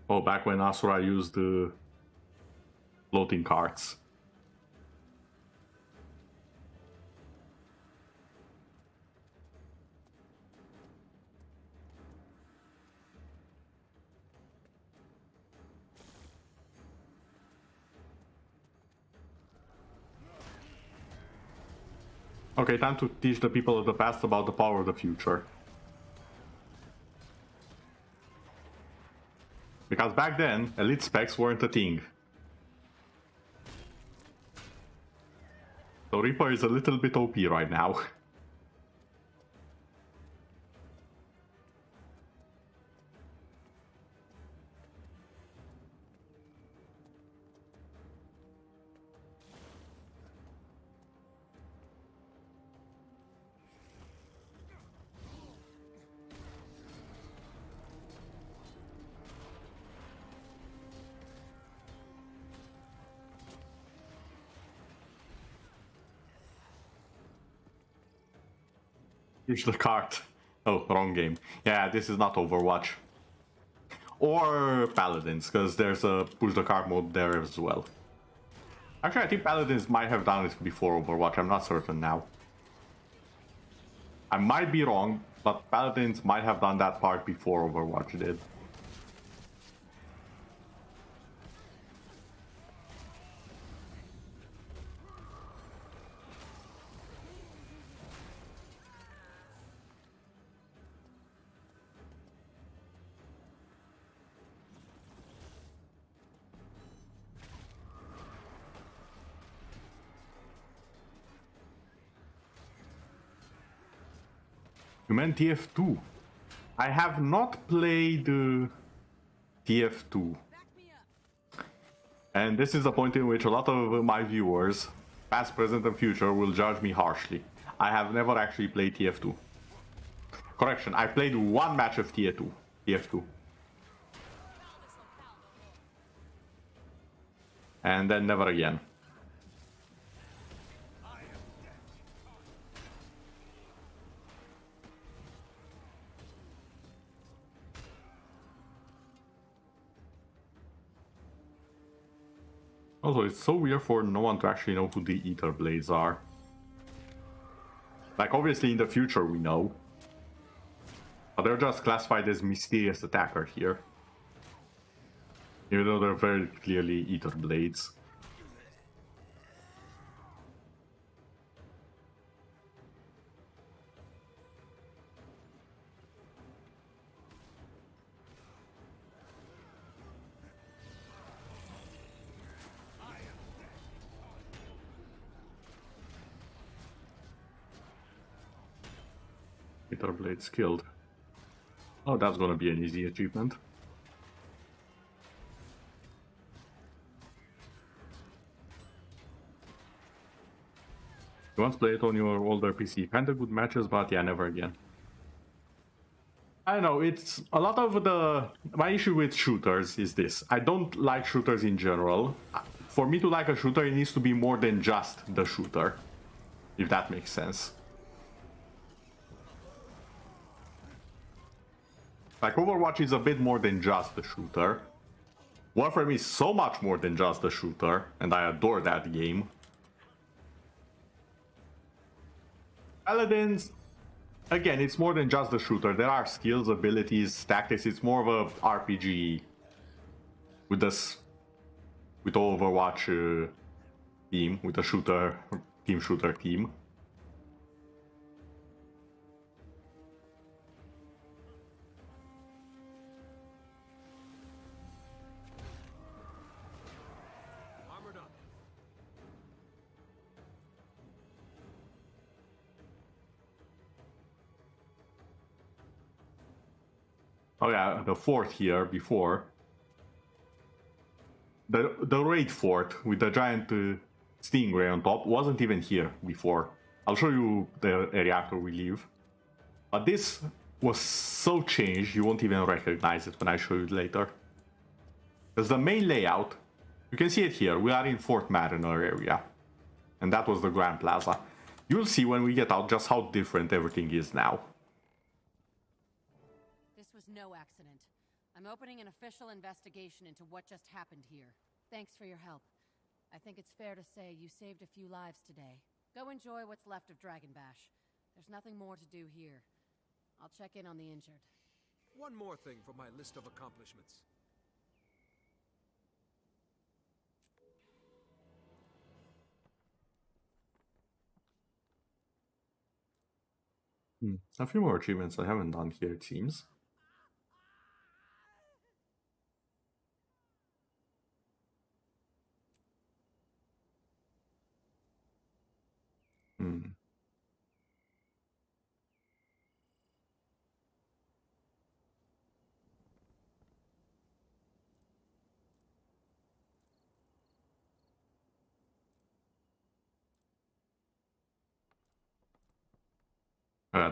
Oh, back when Asura used the floating carts. Okay, time to teach the people of the past about the power of the future. Because back then, elite specs weren't a thing. So Reaper is a little bit OP right now. Push the cart. Oh, wrong game. Yeah, this is not Overwatch. Or Paladins, because there's a push the cart mode there as well. Actually, I think Paladins might have done it before Overwatch. I'm not certain now. I might be wrong, but Paladins might have done that part before Overwatch did. You meant TF2. I have not played TF2. And this is the point in which a lot of my viewers, past, present, and future, will judge me harshly. I have never actually played TF2. Correction, I played one match of TF2. TF2. And then never again. Also, it's so weird for no one to actually know who the Ether Blades are. Like, obviously in the future we know. But they're just classified as mysterious attacker here. Even though they're very clearly Ether Blades. Ether Blades killed. Oh, that's gonna be an easy achievement. You once played on your older PC. Kinda good matches, but yeah, never again. I know, it's a lot of my issue with shooters is this. I don't like shooters in general. For me to like a shooter, it needs to be more than just the shooter. If that makes sense. Like, Overwatch is a bit more than just a shooter. Warframe is so much more than just a shooter, and I adore that game. Paladins, again, it's more than just a shooter. There are skills, abilities, tactics. It's more of a RPG with this, with Overwatch team, with a shooter, team shooter team. Oh yeah, the fort here before. The raid fort with the giant stingray on top wasn't even here before. I'll show you the area after we leave. But this was so changed you won't even recognize it when I show you later. There's the main layout. You can see it here. We are in Fort Mariner area. And that was the Grand Plaza. You'll see when we get out just how different everything is now. No accident. I'm opening an official investigation into what just happened here. Thanks for your help. I think it's fair to say you saved a few lives today. Go enjoy what's left of Dragon Bash. There's nothing more to do here. I'll check in on the injured. One more thing from my list of accomplishments. A few more achievements I haven't done here, it seems.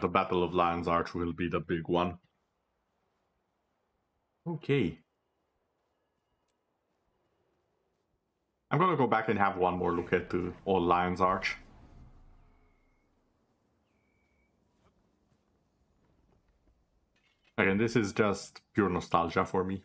The Battle of Lion's Arch will be the big one. Okay. I'm gonna go back and have one more look at all Lion's Arch. Again, this is just pure nostalgia for me.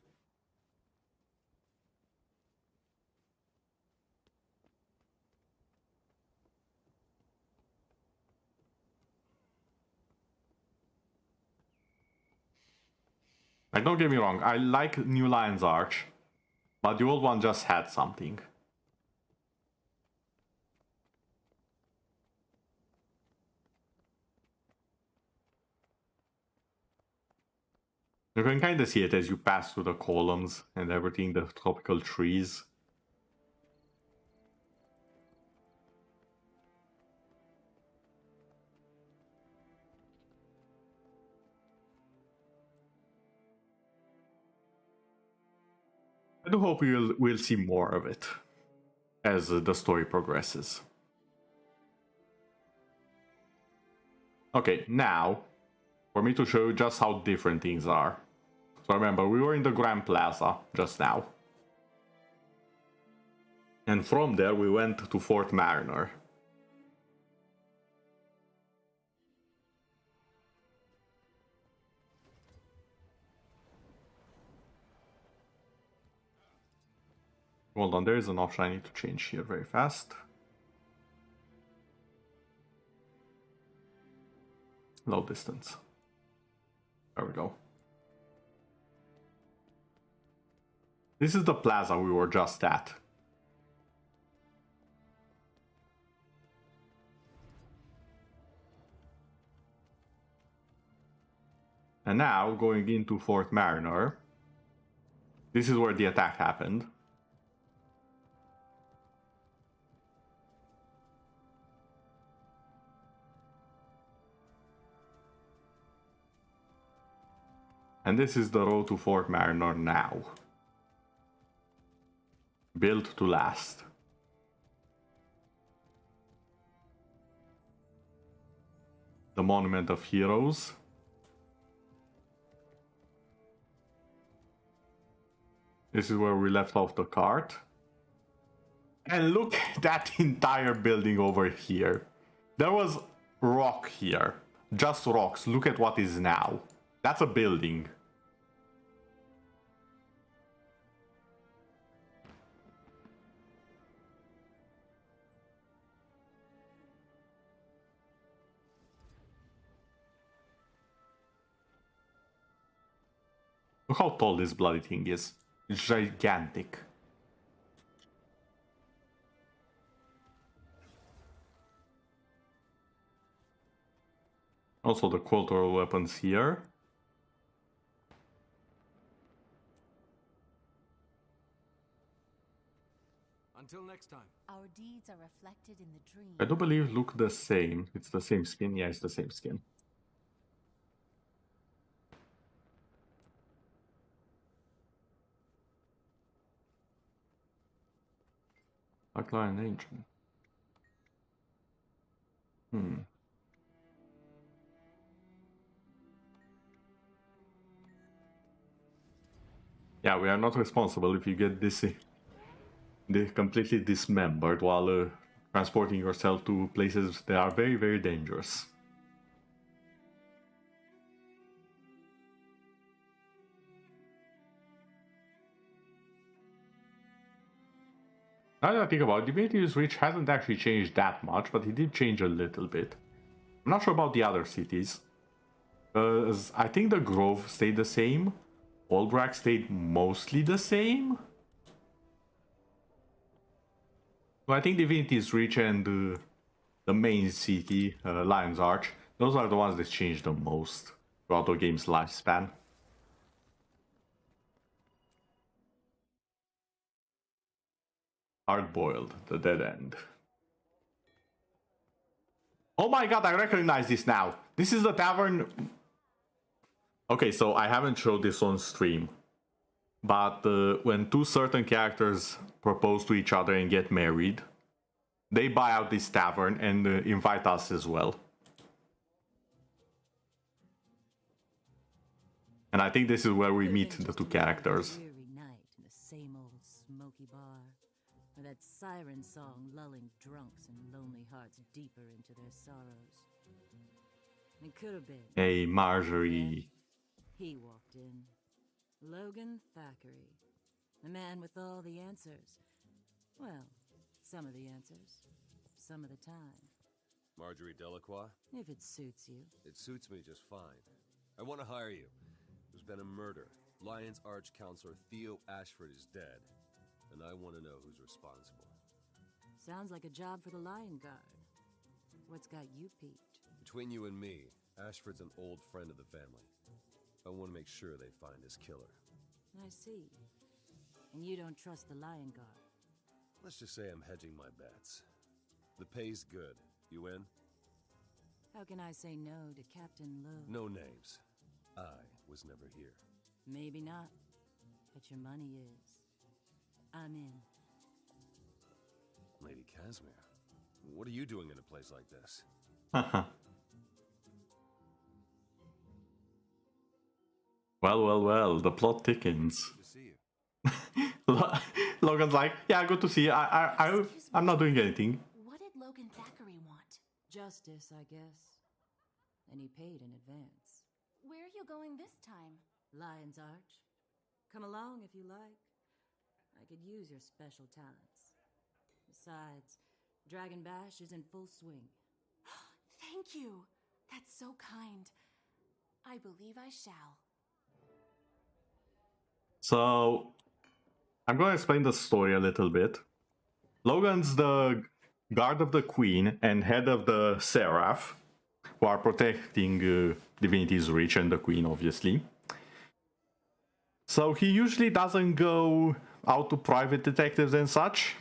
Like, don't get me wrong, I like New Lion's Arch, but the old one just had something. You can kind of see it as you pass through the columns and everything, the tropical trees. I do hope we'll see more of it as the story progresses. Okay, now, for me to show you just how different things are. So remember, we were in the Grand Plaza just now. And from there we went to Fort Mariner. Hold on, there is an option I need to change here very fast. Low distance. There we go. This is the plaza we were just at. And now, going into Fort Mariner, this is where the attack happened. And this is the road to Fort Mariner now. Built to last. The Monument of Heroes. This is where we left off the cart. And look at that entire building over here. There was rock here. Just rocks. Look at what is now. That's a building. Look how tall this bloody thing is. It's gigantic. Also the cultural weapons here. Until next time. Our deeds are reflected in the dream. I do believe look the same. It's the same skin. Yeah, it's the same skin. Black Lion Ancient. Yeah, we are not responsible if you get this completely dismembered while transporting yourself to places that are very, very dangerous. Now that I think about it, Divinity's Reach hasn't actually changed that much, but it did change a little bit. I'm not sure about the other cities. I think the Grove stayed the same. Olbrak stayed mostly the same. So I think Divinity's Reach and the main city, Lion's Arch, those are the ones that changed the most throughout the game's lifespan. Hard-boiled, the dead end. Oh my god, I recognize this now. This is the tavern. Okay, so I haven't showed this on stream. But when two certain characters propose to each other and get married, they buy out this tavern and invite us as well. And I think this is where we meet the two characters. Night in the same old smoky bar, with that siren song lulling drunks and lonely hearts deeper into their sorrows. It could have been. Hey, Marjorie. He walked in. Logan Thackeray. The man with all the answers. Well, some of the answers. Some of the time. Marjorie Delacroix? If it suits you. It suits me just fine. I want to hire you. There's been a murder. Lion's Arch Counselor Theo Ashford is dead. And I want to know who's responsible. Sounds like a job for the Lion Guard. What's got you peaked? Between you and me, Ashford's an old friend of the family. I want to make sure they find his killer. I see. And you don't trust the Lion Guard? Let's just say I'm hedging my bets. The pay's good. You in? How can I say no to Captain Lowe? No names. I was never here. Maybe not, but your money is. I'm in. Lady Casimir, what are you doing in a place like this? Well, the plot thickens. Good to see you. Logan's like, yeah, good to see you. I'm not doing anything. What did Logan Thackeray want? Justice, I guess. And he paid in advance. Where are you going this time? Lion's Arch. Come along if you like. I could use your special talents. Besides, Dragon Bash is in full swing. Thank you. That's so kind. I believe I shall. So, I'm going to explain the story a little bit. Logan's the guard of the queen and head of the Seraph, who are protecting Divinity's Reach and the queen, obviously. So he usually doesn't go out to private detectives and such.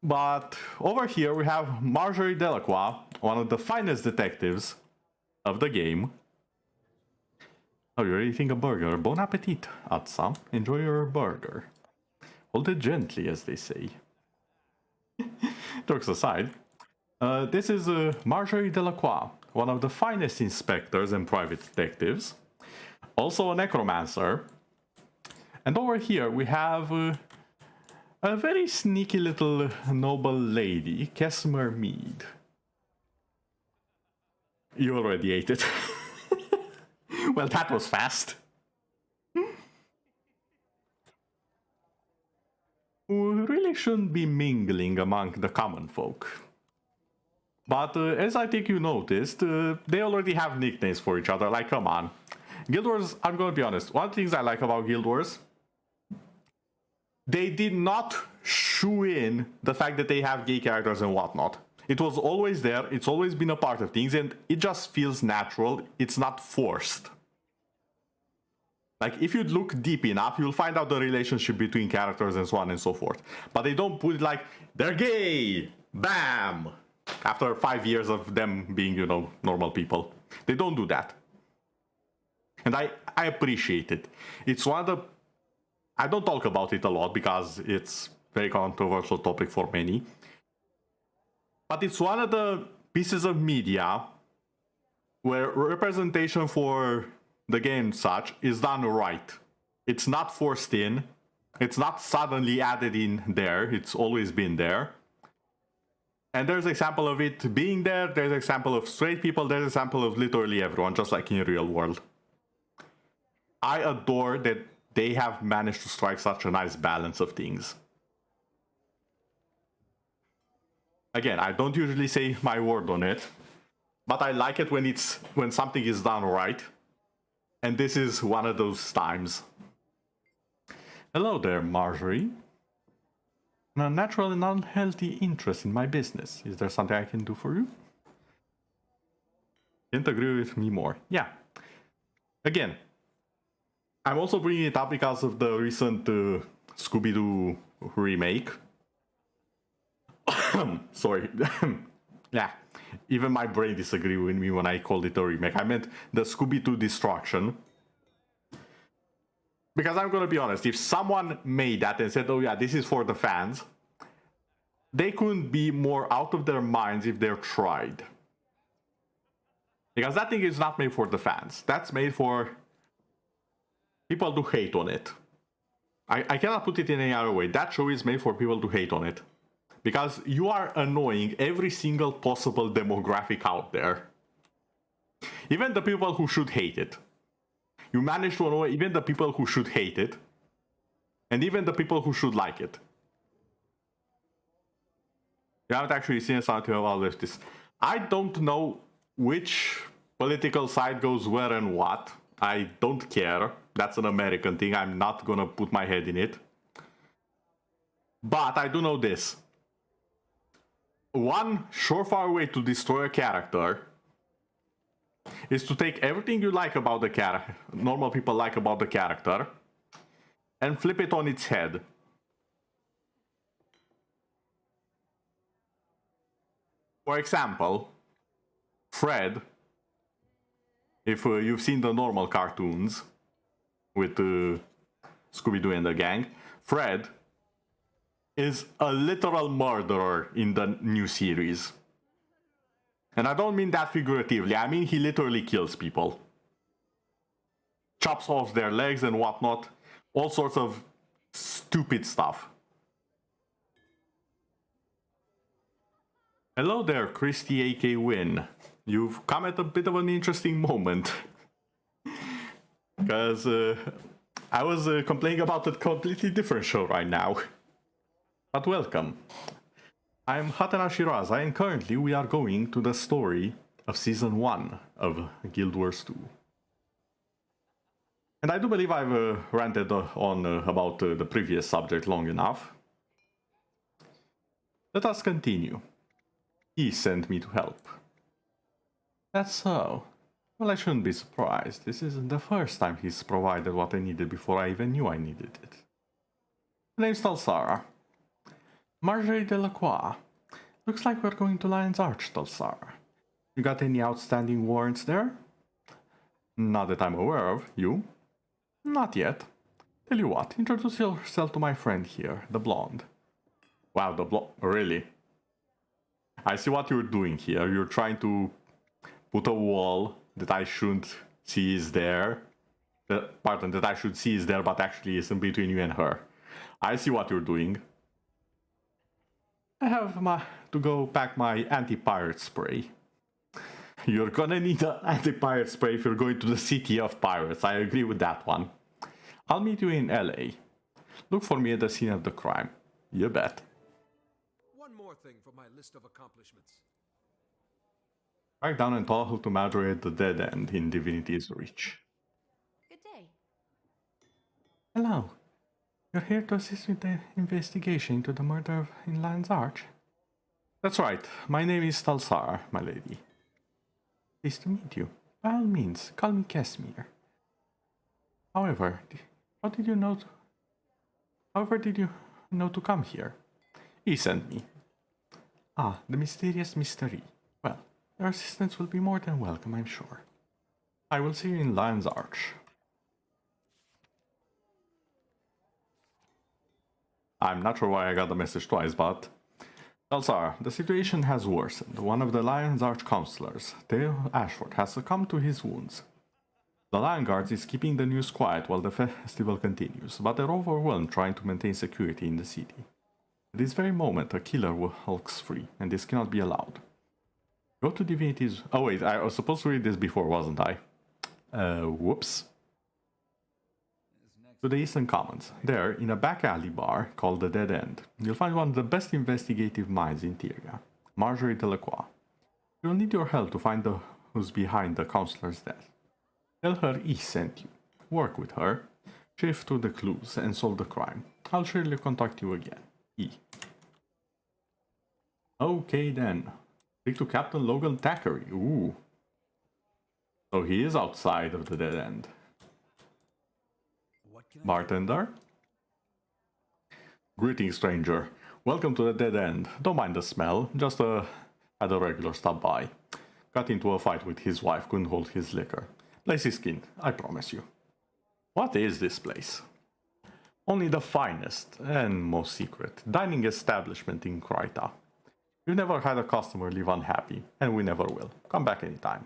But over here we have Marjorie Delacroix, one of the finest detectives of the game. Oh, you're eating a burger. Bon appetit, Atsa. Enjoy your burger. Hold it gently, as they say. Jokes aside, this is Marjorie Delacroix, one of the finest inspectors and private detectives. Also a necromancer. And over here we have a very sneaky little noble lady, Casimir Mead. You already ate it. Well, that was fast. Who really shouldn't be mingling among the common folk. But as I think you noticed, they already have nicknames for each other, like, come on. Guildwars, I'm gonna be honest, one of the things I like about Guildwars, they did not shoe in the fact that they have gay characters and whatnot. It was always there, it's always been a part of things, and it just feels natural, it's not forced. Like, if you look deep enough, you'll find out the relationship between characters and so on and so forth. But they don't put it like, they're gay! Bam! After 5 years of them being, you know, normal people. They don't do that. And I appreciate it. It's one of the... I don't talk about it a lot because it's a very controversial topic for many. But it's one of the pieces of media where representation for the game and such is done right. It's not forced in. It's not suddenly added in there. It's always been there. And there's an example of it being there. There's an example of straight people. There's an example of literally everyone, just like in real world. I adore that they have managed to strike such a nice balance of things. Again, I don't usually say my word on it, but I like it when something is done right. And this is one of those times. Hello there, Marjorie. An unnatural and unhealthy interest in my business. Is there something I can do for you? Can't agree with me more. Yeah. Again, I'm also bringing it up because of the recent Scooby-Doo remake. Sorry. Yeah. Even my brain disagreed with me when I called it a remake. I meant the Scooby-Doo Destruction. Because I'm gonna be honest, if someone made that and said, oh yeah, this is for the fans, they couldn't be more out of their minds if they're tried. Because that thing is not made for the fans. That's made for people to hate on it. I cannot put it in any other way. That show is made for people to hate on it. Because you are annoying every single possible demographic out there. Even the people who should hate it. You manage to annoy even the people who should hate it, and even the people who should like it. You haven't actually seen something about this. I don't know which political side goes where and what. I don't care. That's an American thing. I'm not gonna put my head in it. But I do know this. One surefire way to destroy a character is to take everything you like about the character, normal people like about the character, and flip it on its head. For example, Fred, if you've seen the normal cartoons with Scooby-Doo and the gang, Fred is a literal murderer in the new series. And I don't mean that figuratively, I mean he literally kills people. Chops off their legs and whatnot, all sorts of stupid stuff. Hello there, Christy A.K. Win. You've come at a bit of an interesting moment. Because I was complaining about a completely different show right now. But welcome. I'm Hatena Shiraza, and currently we are going to the story of Season 1 of Guildwars 2. And I do believe I've ranted on about the previous subject long enough. Let us continue. He sent me to help. That's so. Well, I shouldn't be surprised. This isn't the first time he's provided what I needed before I even knew I needed it. My name's Talsara. Marjorie Delacroix. Looks like we're going to Lion's Arch, Talsara. You got any outstanding warrants there? Not that I'm aware of. You? Not yet. Tell you what, introduce yourself to my friend here, the blonde. Wow, the blonde. Really? I see what you're doing here. You're trying to put a wall that I shouldn't see is there. Pardon, that I should see is there, but actually is in between you and her. I see what you're doing. I have to go pack my anti-pirate spray. You're gonna need an anti-pirate spray if you're going to the city of pirates. I agree with that one. I'll meet you in LA. Look for me at the scene of the crime. You bet. One more thing for my list of accomplishments. Track down and talk to Marjorie at the dead end in Divinity's Reach. Good day. Hello. You're here to assist with the investigation into the murder in Lion's Arch? That's right. My name is Talsara, my lady. Pleased to meet you. By all means, call me Casimir. However, how did you know to come here? He sent me. Ah, the mysterious mystery. Well, your assistance will be more than welcome, I'm sure. I will see you in Lion's Arch. I'm not sure why I got the message twice, but... Talsara, the situation has worsened. One of the Lion's Arch counselors, Theo Ashford, has succumbed to his wounds. The Lion Guards is keeping the news quiet while the festival continues, but they're overwhelmed trying to maintain security in the city. At this very moment, a killer hulks free, and this cannot be allowed. Go to Divinity's... Oh wait, I was supposed to read this before, wasn't I? Whoops. To the Eastern Commons. There, in a back alley bar called the Dead End, you'll find one of the best investigative minds in Tyria, Marjorie Delacroix. You'll need your help to find who's behind the counselor's death. Tell her E sent you. Work with her, shift through the clues, and solve the crime. I'll surely contact you again. E. Okay then. Speak to Captain Logan Thackeray. Ooh. So he is outside of the Dead End. Bartender? Greetings, stranger. Welcome to the Dead End. Don't mind the smell, just had a regular stop by. Got into a fight with his wife, couldn't hold his liquor. Place is clean, I promise you. What is this place? Only the finest and most secret dining establishment in Kryta. We've never had a customer leave unhappy, and we never will. Come back anytime.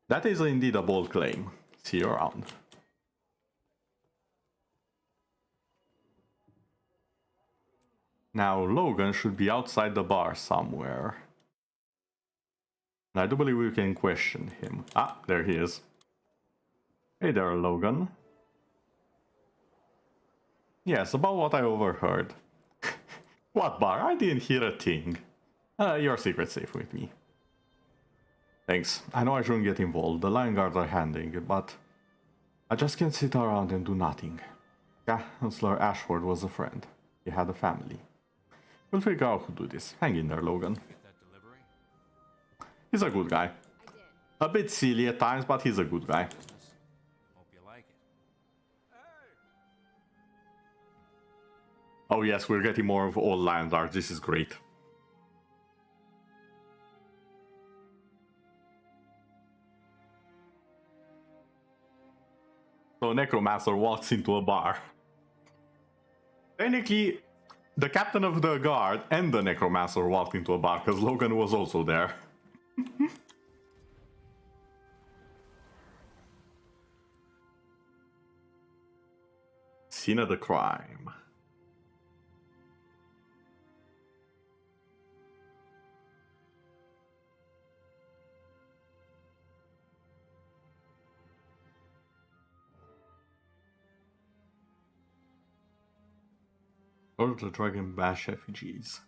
That is indeed a bold claim. See you around. Now, Logan should be outside the bar somewhere. And I do believe we can question him. Ah, there he is. Hey there, Logan. Yes, about what I overheard. What bar? I didn't hear a thing. Your secret's safe with me. Thanks. I know I shouldn't get involved. The Lion Guards are handling it, but I just can't sit around and do nothing. Chancellor Ashford was a friend. He had a family. We'll figure out who do this. Hang in there, Logan. Get that delivery? He's a good guy. A bit silly at times, but he's a good guy. Hope you like it. Oh yes, we're getting more of all Lion Guards. This is great. So Necromancer walks into a bar. Technically, the captain of the guard and the Necromancer walked into a bar because Logan was also there. Scene of the crime. Or the Dragon Bash effigies.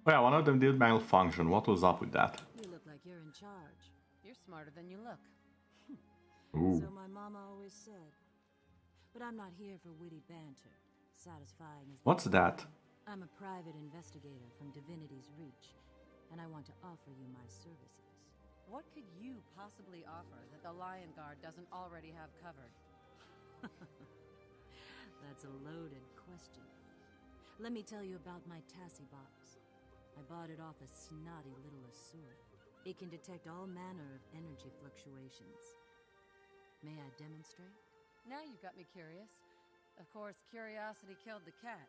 Oh yeah, one of them did malfunction. What was up with that? You look like you're in charge. You're smarter than you look. Ooh. So my mama always said. But I'm not here for witty banter. Satisfying as What's that? I'm a private investigator from Divinity's Reach, and I want to offer you my services. What could you possibly offer that the Lion Guard doesn't already have covered? That's a loaded question. Let me tell you about my Tassie box. I bought it off a snotty little Asur. It can detect all manner of energy fluctuations. May I demonstrate? Now you've got me curious. Of course, curiosity killed the cat.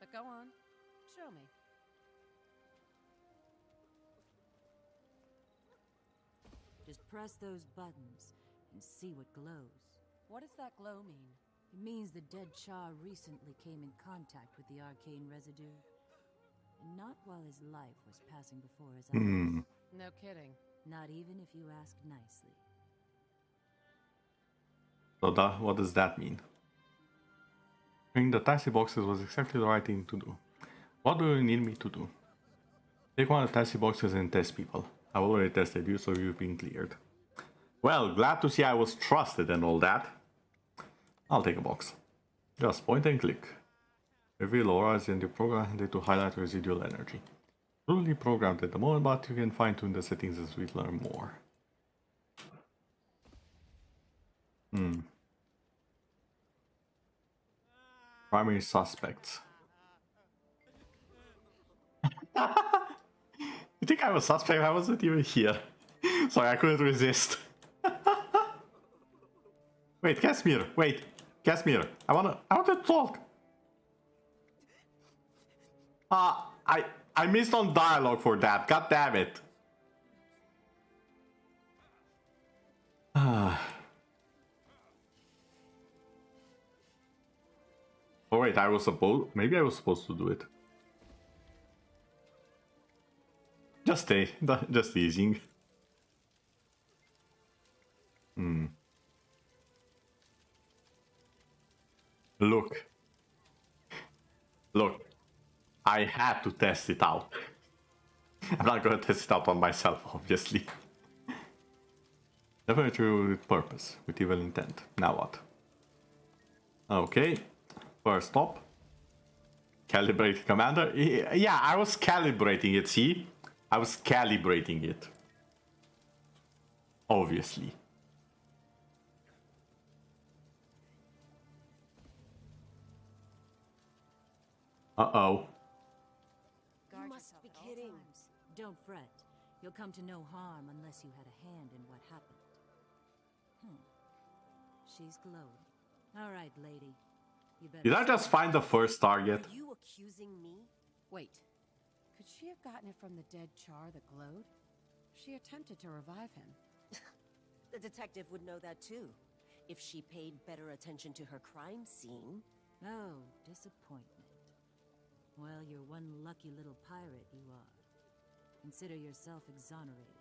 But go on. Show me. Just press those buttons and see what glows. What does that glow mean? It means the dead Char recently came in contact with the arcane residue. And not while his life was passing before his eyes. No kidding. Not even if you ask nicely. So what does that mean? Bring the taxi boxes was exactly the right thing to do. What do you need me to do? Take one of the taxi boxes and test people. I've already tested you, so you've been cleared. Well, glad to see I was trusted and all that. I'll take a box. Just point and click. Reveal auras in the program handed to highlight residual energy. Truly programmed at the moment, but you can fine-tune the settings as we learn more. Primary suspects. You think I'm a suspect? I wasn't even here. Sorry, I couldn't resist. Wait, Casimir, wait. Casimir, I want to talk. I missed on dialogue for that. God damn it. Oh wait, maybe I was supposed to do it. Just teasing. Look, I had to test it out. I'm not gonna test it out on myself, obviously. Definitely with purpose, with evil intent. Now what? Okay, first stop. Calibrate commander. Yeah, I was calibrating it, see? I was calibrating it. Obviously. Uh-oh. You must be kidding. Don't fret. You'll come to no harm unless you had a hand in what happened. She's glowing. All right, lady. You better. Did I just find the first target? Are you accusing me? Wait. Could she have gotten it from the dead Char that glowed? She attempted to revive him. The detective would know that too, if she paid better attention to her crime scene. Oh, disappointment. Well, you're one lucky little pirate, you are. Consider yourself exonerated.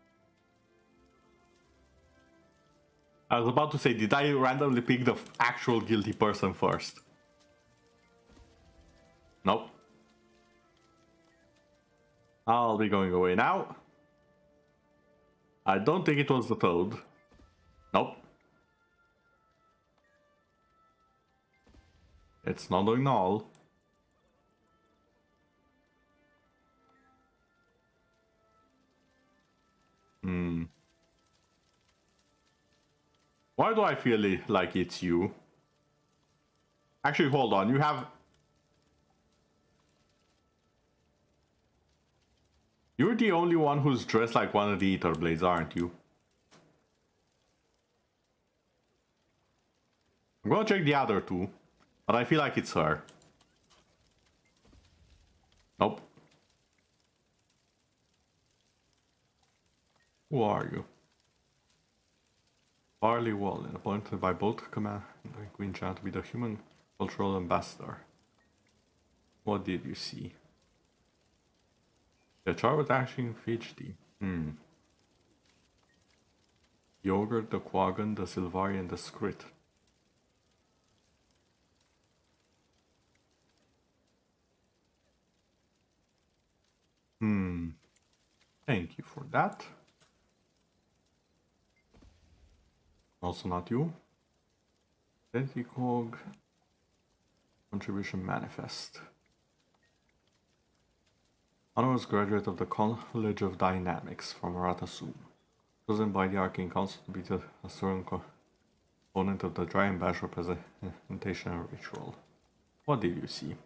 I was about to say, did I randomly pick the actual guilty person first? Nope. I'll be going away now. I don't think it was the toad. Nope. It's not doing null. Why do I feel like it's you? Actually, hold on. You have... You're the only one who's dressed like one of the Ether Blades, aren't you? I'm gonna check the other two, but I feel like it's her. Nope. Who are you? Barley Wallen, appointed by both Commander and Queen Chan to be the human cultural ambassador. What did you see? The char was actually in PhD. Yogurt, the Quaggan, the Sylvari, and the Skrit. Thank you for that. Also not you. Denticog. Contribution Manifest. Honor's graduate of the College of Dynamics from Ratasum. Chosen by the Arcane Council to be a certain component of the Giant Bash representation ritual. What did you see?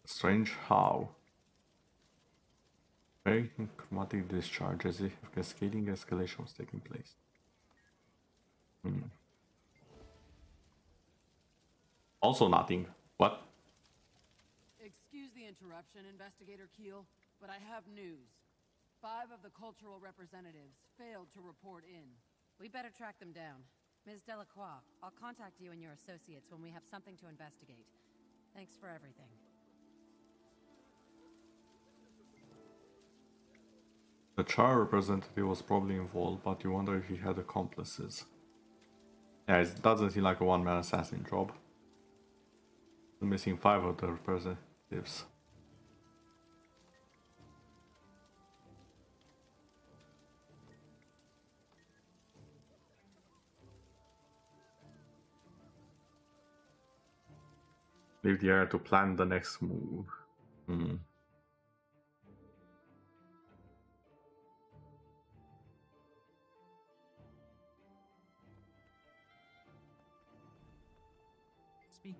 Strange how? Very chromatic discharge as if cascading escalation was taking place. Also nothing. What? Excuse the interruption, Investigator Keel, but I have news. 5 of the cultural representatives failed to report in. We better track them down. Ms. Delacroix, I'll contact you and your associates when we have something to investigate. Thanks for everything. The Char representative was probably involved, but you wonder if he had accomplices. Yeah, it doesn't seem like a one-man assassin job. We're missing 5 of the representatives. Leave the area to plan the next move. Speak.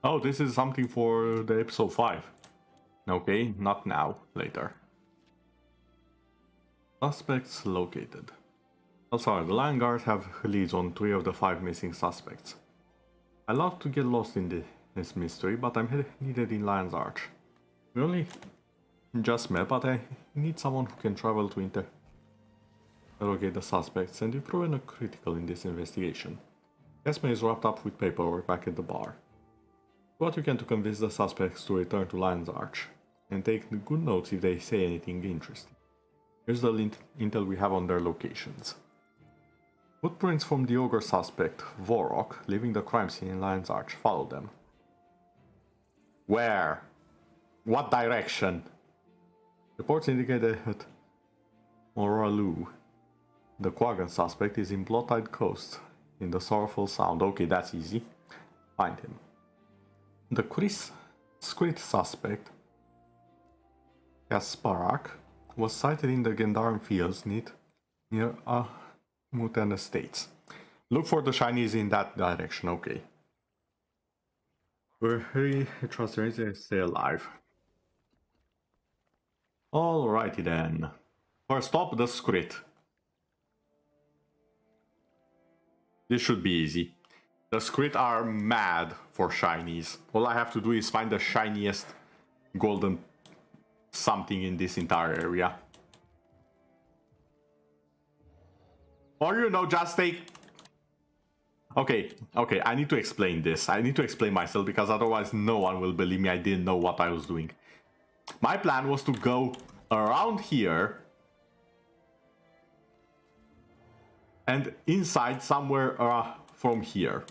Oh, this is something for the episode 5. Okay, not now, later. Suspects located. Also, the Lion Guard have leads on 3 of the 5 missing suspects. I love to get lost in this mystery, but I'm needed in Lion's Arch. We only just met, but I need someone who can travel to interrogate the suspects, and you've proven critical in this investigation. Esme is wrapped up with paperwork back at the bar. Do what you can to convince the suspects to return to Lion's Arch, and take good notes if they say anything interesting. Here's the intel we have on their locations. Footprints from the ogre suspect, Vorok, leaving the crime scene in Lion's Arch. Follow them. Where? What direction? Reports indicate that Moralu, the Quaggan suspect, is in Blotted Coast, in the Sorrowful Sound. Okay, that's easy. Find him. The Skrit suspect, Kasparak, was sighted in the Gendarme fields near Mutan Estates. Look for the shinies in that direction, okay. Hurry, trust and stay alive. Alrighty then. First stop, the Skrit. This should be easy. The Skrit are mad for shinies. All I have to do is find the shiniest golden something in this entire area. Or, you know, just take Okay, okay, I need to explain this. I need to explain myself because otherwise no one will believe me I didn't know what I was doing. My plan was to go around here and inside somewhere from here.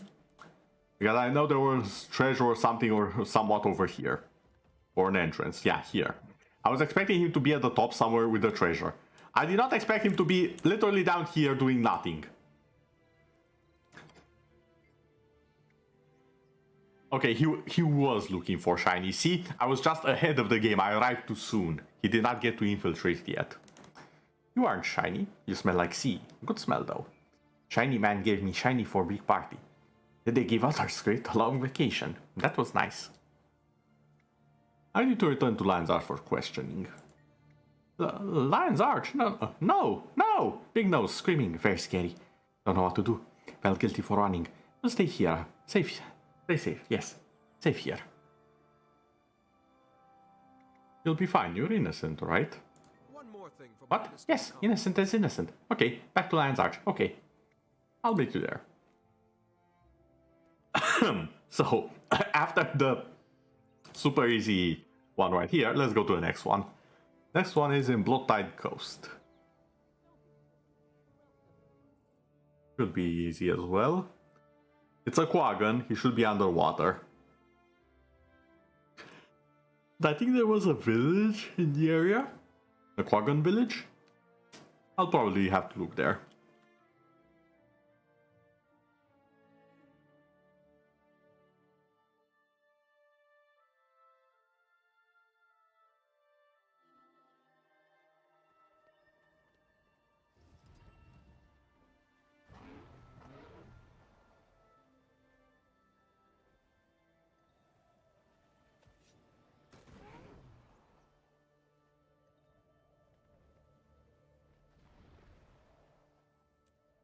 Because I know there was treasure or something or somewhat over here. Or an entrance, yeah, here. I was expecting him to be at the top somewhere with the treasure. I did not expect him to be literally down here doing nothing. Okay, he was looking for shiny. See, I was just ahead of the game. I arrived too soon. He did not get to infiltrate yet. You aren't shiny. You smell like sea. Good smell though. Shiny man gave me shiny for big party. Then they gave others great a long vacation. That was nice. I need to return to Lion's Arch for questioning. Lion's Arch? No, no, no! Big nose, screaming, very scary. Don't know what to do. Felt guilty for running. We'll stay here. Safe. Stay safe, yes. Safe here. You'll be fine. You're innocent, right? One more thing for What? Yes, innocent is innocent. Okay, back to Lion's Arch. Okay. I'll meet you there. So, after the super easy one right here, let's go to the next one. Next one is in Bloodtide Coast. Should be easy as well. It's a Quaggan, he should be underwater. I think there was a village in the area. A Quaggan village? I'll probably have to look there.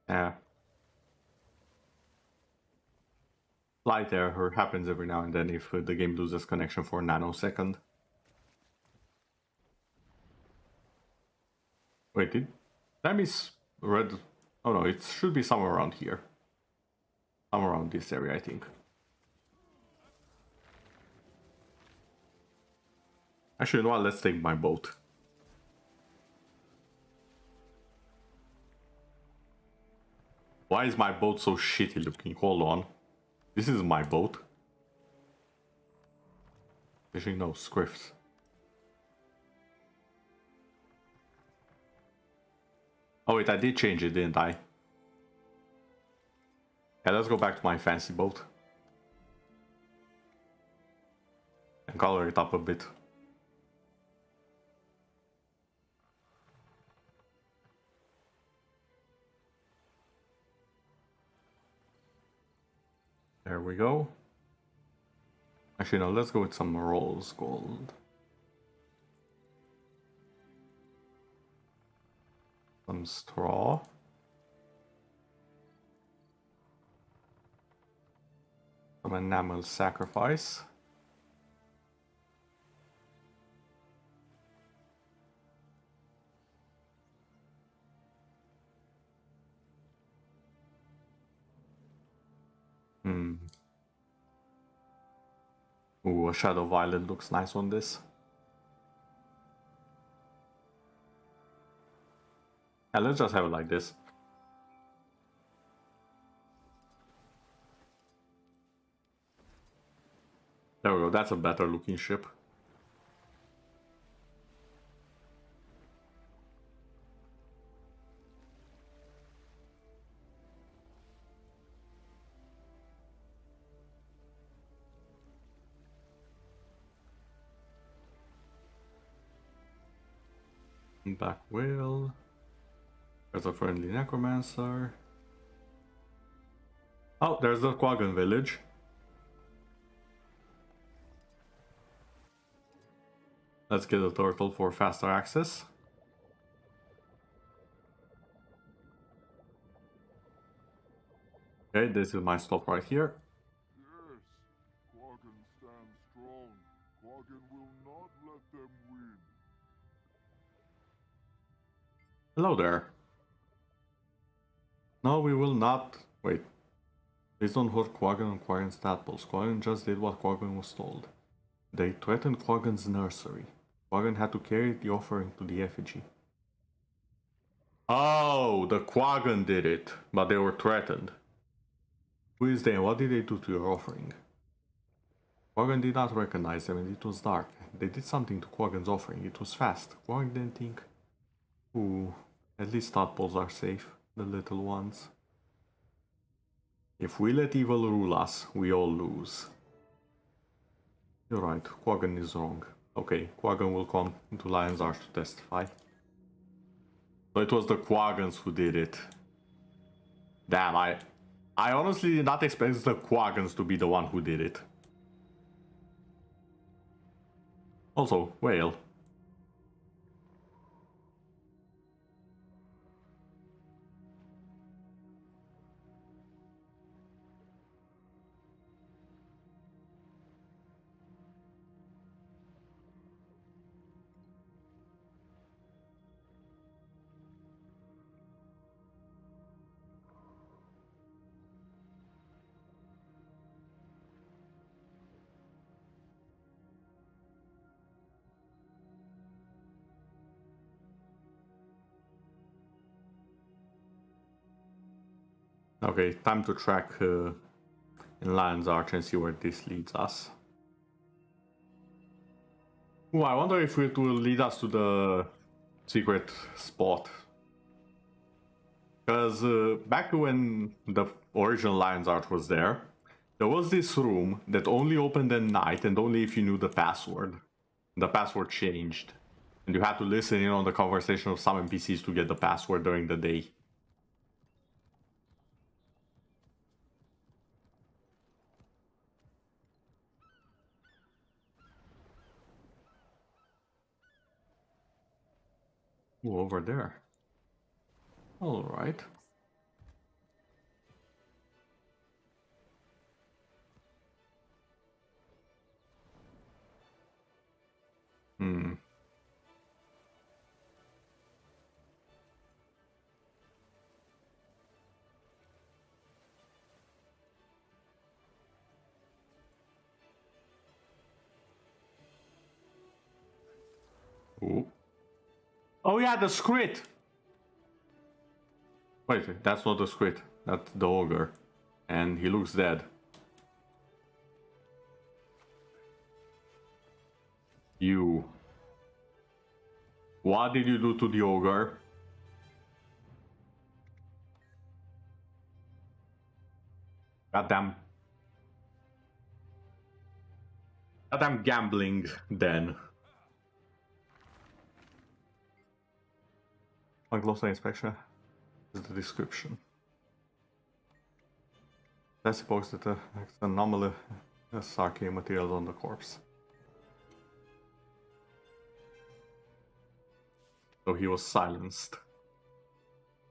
Yeah. Light error happens every now and then if the game loses connection for a nanosecond. Wait, did that miss red? Oh no, it should be somewhere around here. Somewhere around this area, I think. Actually, you know what? Let's take my boat. Why is my boat so shitty looking? Hold on. This is my boat. Fishing, no, scripts. Oh wait, I did change it, didn't I? Yeah, let's go back to my fancy boat. And color it up a bit. There we go. Actually, no, let's go with some rose gold. Some straw. Some enamel sacrifice. Ooh, a shadow violet looks nice on this. Yeah, let's just have it like this. There we go, that's a better looking ship. Back whale. There's a friendly necromancer. Oh, there's the Quaggan village. Let's get a turtle for faster access. Okay, this is my stop right here. Yes, Quaggan stands strong. Quaggan will not let them win. Hello there. No, we will not. Wait. Please don't hurt Quaggan and Quaggan's tadpoles. Quaggan just did what Quaggan was told. They threatened Quaggan's nursery. Quaggan had to carry the offering to the effigy. Oh, the Quaggan did it, but they were threatened. Who is they and what did they do to your offering? Quaggan did not recognize them and it was dark. They did something to Quaggan's offering. It was fast. Quaggan didn't think... Ooh, at least tadpoles are safe, the little ones. If we let evil rule us, we all lose. You're right, Quaggan is wrong. Okay, Quaggan will come to Lion's Arch to testify. So it was the Quaggans who did it. Damn, I honestly did not expect the Quaggans to be the one who did it. Also, whale. Okay, time to track in Lion's Arch and see where this leads us. Ooh, I wonder if it will lead us to the secret spot. Because back when the original Lion's Arch was there was this room that only opened at night and only if you knew the password. The password changed. And you had to listen in on the conversation of some NPCs to get the password during the day. Ooh, over there. Alright. Ooh. Oh yeah, the squid! Wait, that's not the squid. That's the ogre. And he looks dead. You. What did you do to the ogre? Goddamn. Goddamn gambling, then. On closer inspection is the description. That's supposed that the anomaly arcane materials on the corpse. So he was silenced.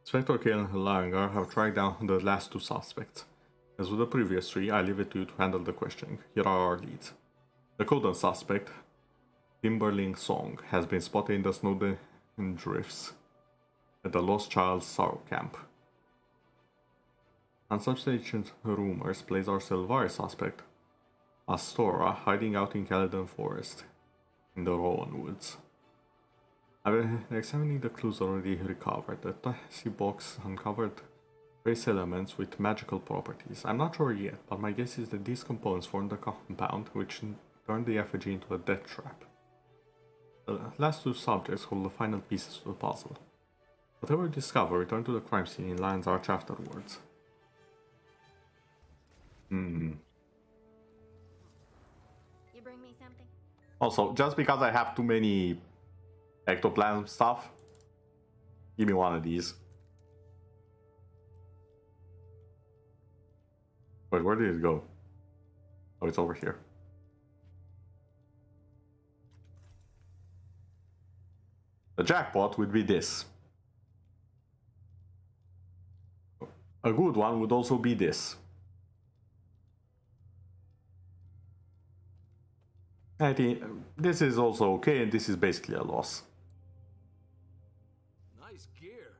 Inspector Kale and Langer have tracked down the last two suspects. As with the previous three, I leave it to you to handle the questioning. Here are our leads. The Coden suspect, Timberling Song, has been spotted in the Snowden drifts at the Lost Child Sorrow Camp. Unsubstantiated rumors place our Silvari suspect, Astora, hiding out in Caledon Forest, in the Rowan Woods. I've been examining the clues already recovered. The Tassie box uncovered trace elements with magical properties. I'm not sure yet, but my guess is that these components form the compound which turned the effigy into a death trap. The last two subjects hold the final pieces to the puzzle. Whatever we discover, return to the crime scene in Lion's Arch afterwards. You bring me something? Also, just because I have too many ectoplasm stuff, give me one of these. Wait, where did it go? Oh, it's over here. The jackpot would be this. A good one would also be this. I think this is also okay, and this is basically a loss. Nice gear.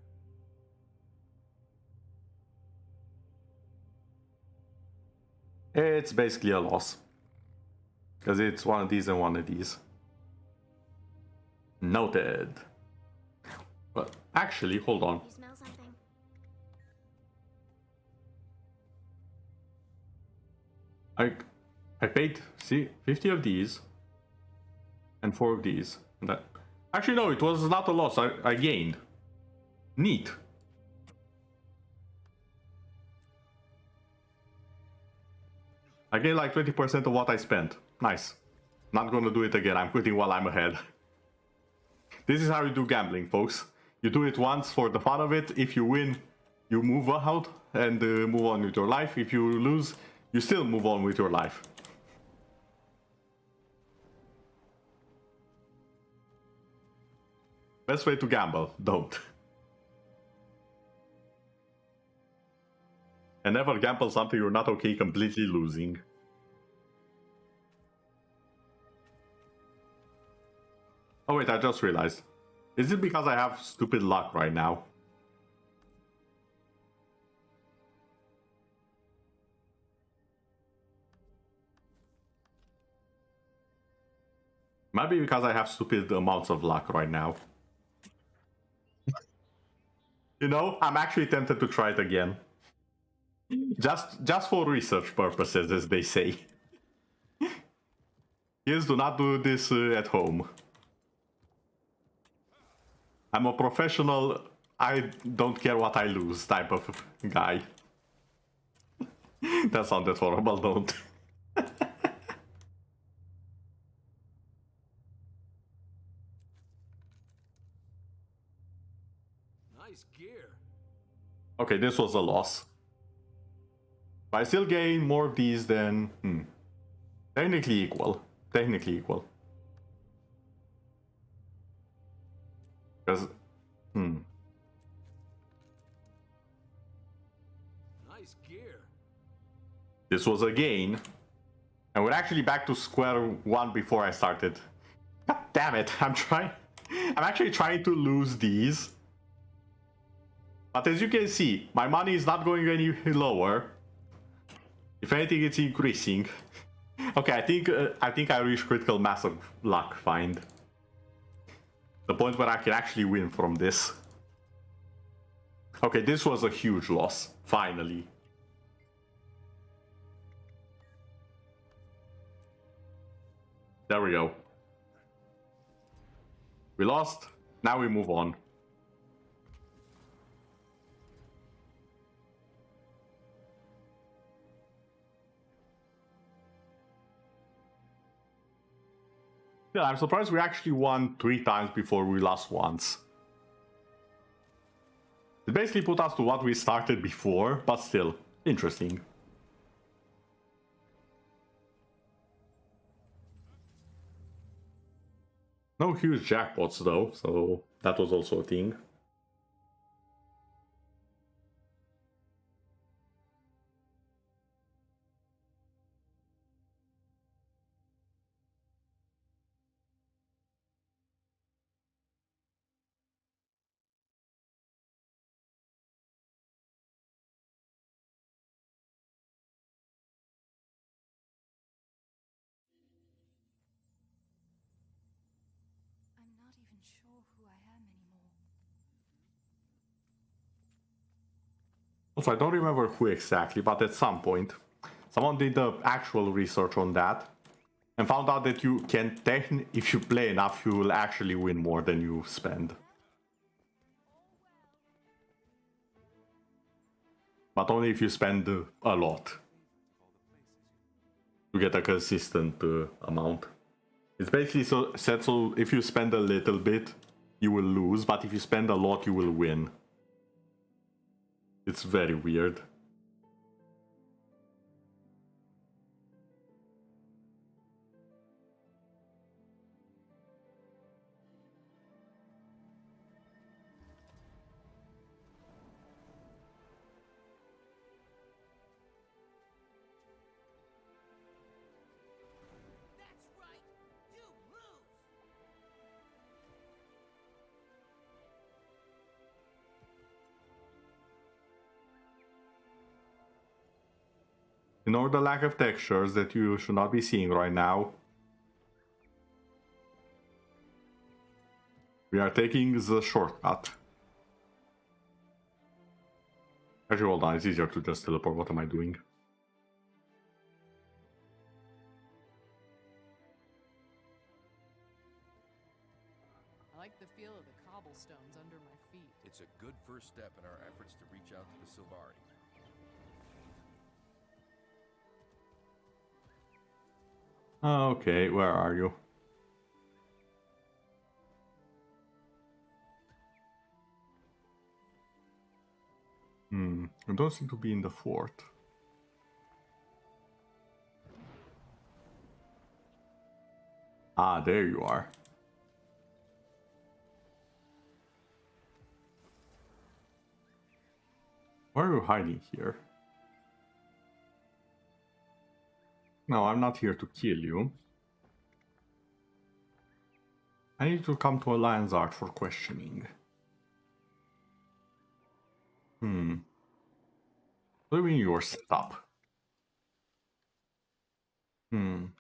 It's basically a loss. Because it's one of these and one of these. Noted. But actually, hold on. You smell something? I paid, see, 50 of these and 4 of these. And that, actually, no, it was not a loss. I gained. Neat. I gained like 20% of what I spent. Nice. Not gonna do it again. I'm quitting while I'm ahead. This is how you do gambling, folks. You do it once for the fun of it. If you win, you move out and move on with your life. If you lose, you still move on with your life. Best way to gamble, don't. And never gamble something you're not okay completely losing. Oh wait, I just realized. Is it because I have stupid luck right now? Might be because I have stupid amounts of luck right now. You know, I'm actually tempted to try it again. Just for research purposes, as they say. Yes, do not do this at home. I'm a professional, I don't care what I lose type of guy. That sounded horrible, don't. Nice gear. Okay, this was a loss. But I still gain more of these than... Technically equal. Technically equal. Because... Nice gear. This was a gain. And we're actually back to square one before I started. God damn it, I'm actually trying to lose these. But as you can see, my money is not going any lower. If anything, it's increasing. Okay, I think I reached critical mass of luck find. The point where I can actually win from this. Okay, this was a huge loss. Finally. There we go. We lost. Now we move on. Yeah, I'm surprised we actually won 3 times before we lost once. It basically put us to what we started before, but still, interesting. No huge jackpots though, so that was also a thing. I'm not even sure who I am anymore. Also, I don't remember who exactly, but at some point, someone did the actual research on that and found out that you can, if you play enough, you will actually win more than you spend. But only if you spend a lot to get a consistent amount. It's basically said so if you spend a little bit, you will lose, but if you spend a lot, you will win. It's very weird. That's right! You lose! Ignore the lack of textures that you should not be seeing right now. We are taking the shortcut. Actually, hold on, it's easier to just teleport. What am I doing? I like the feel of the cobblestones under my feet. It's a good first step in our efforts to reach out to the Silvari. Okay, where are you? I don't seem to be in the fort. Ah, there you are. Why are you hiding here? No, I'm not here to kill you. I need to come to Alliance Art for questioning. What do you mean you're set up? Stand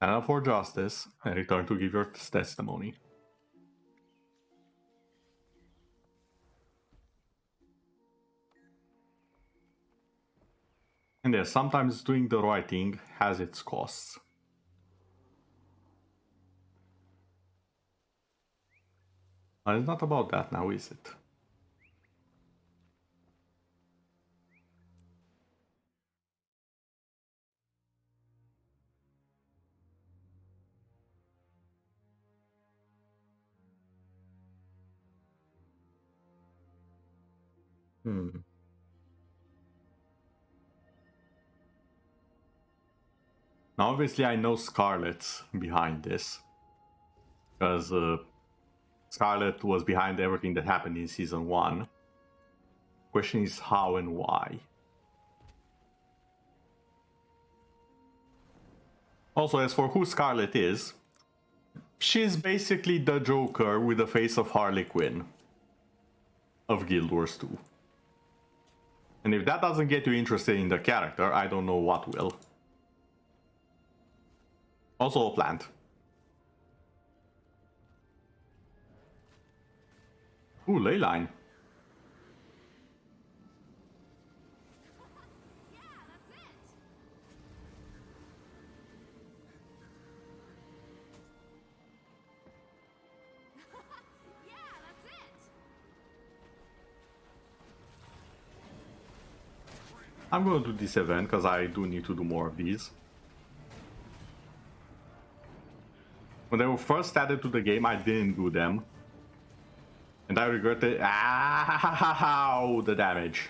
up for justice and return to give your testimony. And yes, sometimes doing the right thing has its costs. But it's not about that now, is it? Now, obviously, I know Scarlet's behind this. Because Scarlet was behind everything that happened in Season 1. Question is how and why. Also, as for who Scarlet is, she's basically the Joker with the face of Harley Quinn of Guildwars 2. And if that doesn't get you interested in the character, I don't know what will. Also a plant. Ooh, leyline. I'm going to do this event because I do need to do more of these. When they were first added to the game, I didn't do them. And I regret it. Ow, the damage.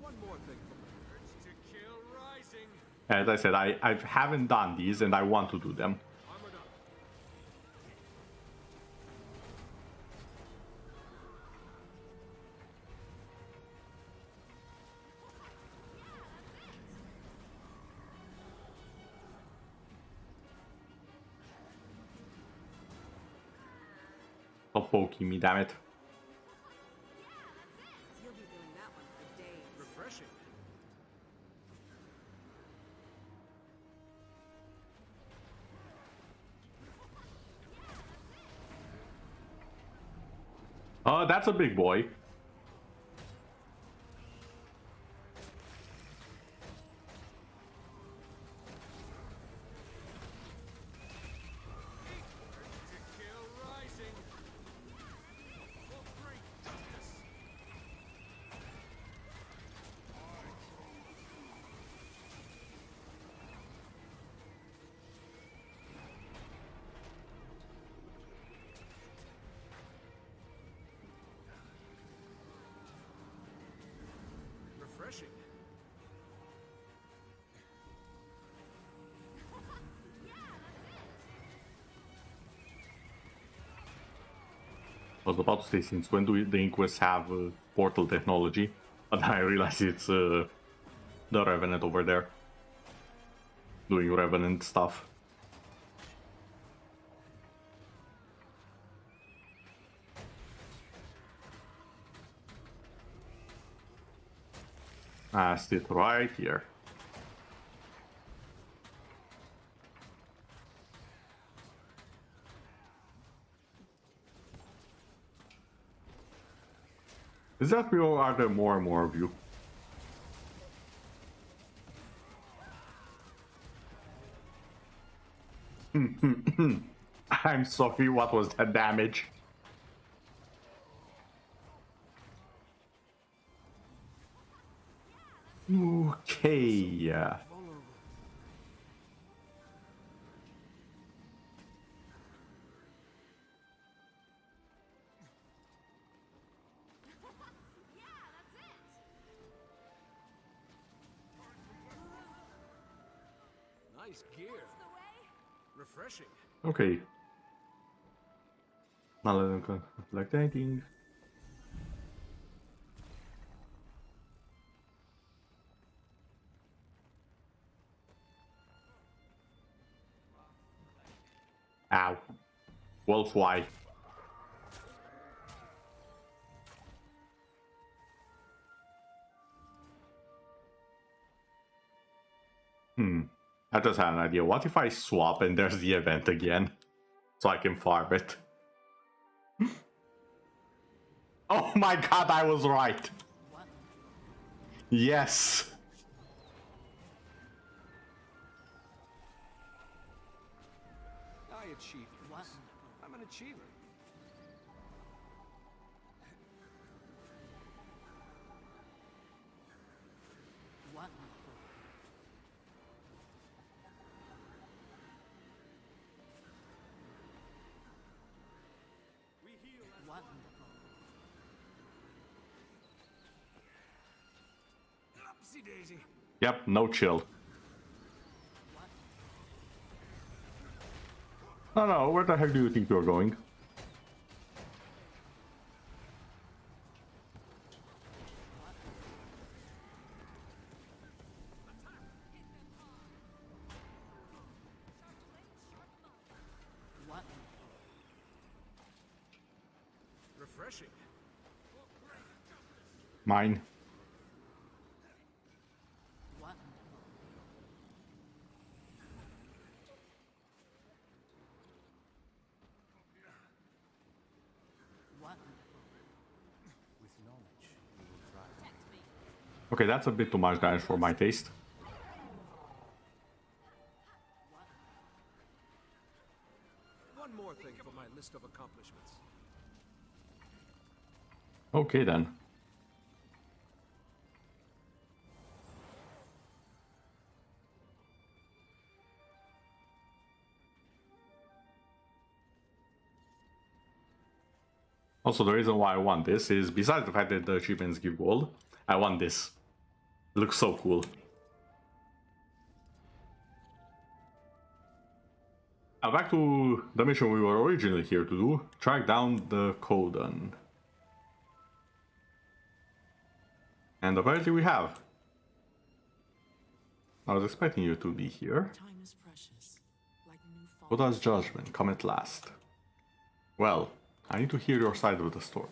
One more thing from Urge to kill rising. As I said, I haven't done these and I want to do them. armored up. Stop poking me, damn it. You'll be doing that one for days. Refreshing. That's a big boy. To kill rising. Will bring darkness. I was about to say, since when do the Inquests have portal technology? But I realize it's the Revenant over there. Doing Revenant stuff. I sit right here. Is that real, or are there more and more of you? I'm sorry, what was that damage? Okay. Nice gear. Refreshing. Okay. Now let them collect anything. Ow. Wolf, why? I just had an idea. What if I swap and there's the event again? So I can farm it. Oh my god, I was right! Yes! I achieved this. I'm an achiever. Upsie daisy. Yep, no chill. Oh no, where the heck do you think you're going? Refreshing. Mine. Okay, that's a bit too much damage for my taste. One more thing for my list of accomplishments. Okay then. Also, the reason why I want this is, besides the fact that the achievements give gold, I want this. It looks so cool. Now back to the mission we were originally here to do. Track down the Codan. And apparently we have. I was expecting you to be here. Time is precious. Like new fall. Coda's judgment come at last. Well, I need to hear your side of the story.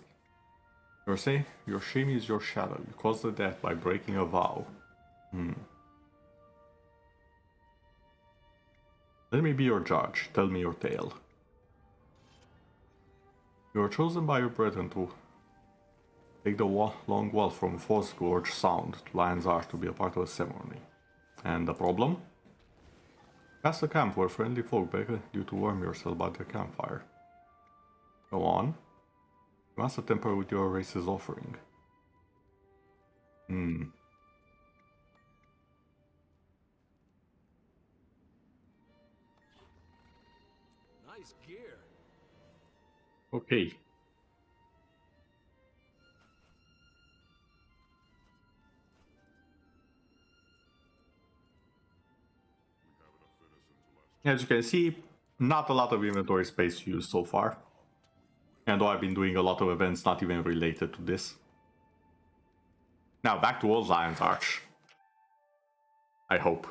Your shame is your shadow. You caused the death by breaking a vow. Let me be your judge. Tell me your tale. You were chosen by your brethren to take the long walk from Foss Gorge Sound to Lion's Arch to be a part of a ceremony. And the problem? Past a camp where friendly folk begged you to warm yourself by their campfire. Go on. You must tamper with your race's offering. Nice gear. Okay. As you can see, not a lot of inventory space used so far. And though I've been doing a lot of events not even related to this. Now back to Old Lion's Arch. I hope.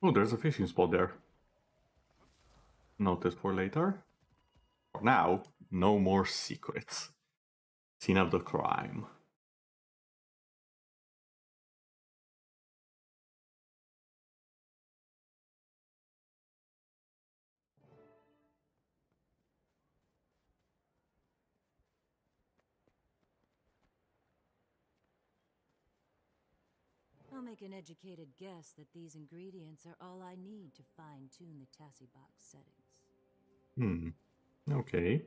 Oh, there's a fishing spot there. Notice for later. For now, no more secrets. Scene of the crime. I'll make an educated guess that these ingredients are all I need to fine-tune the Tassie box settings. Okay.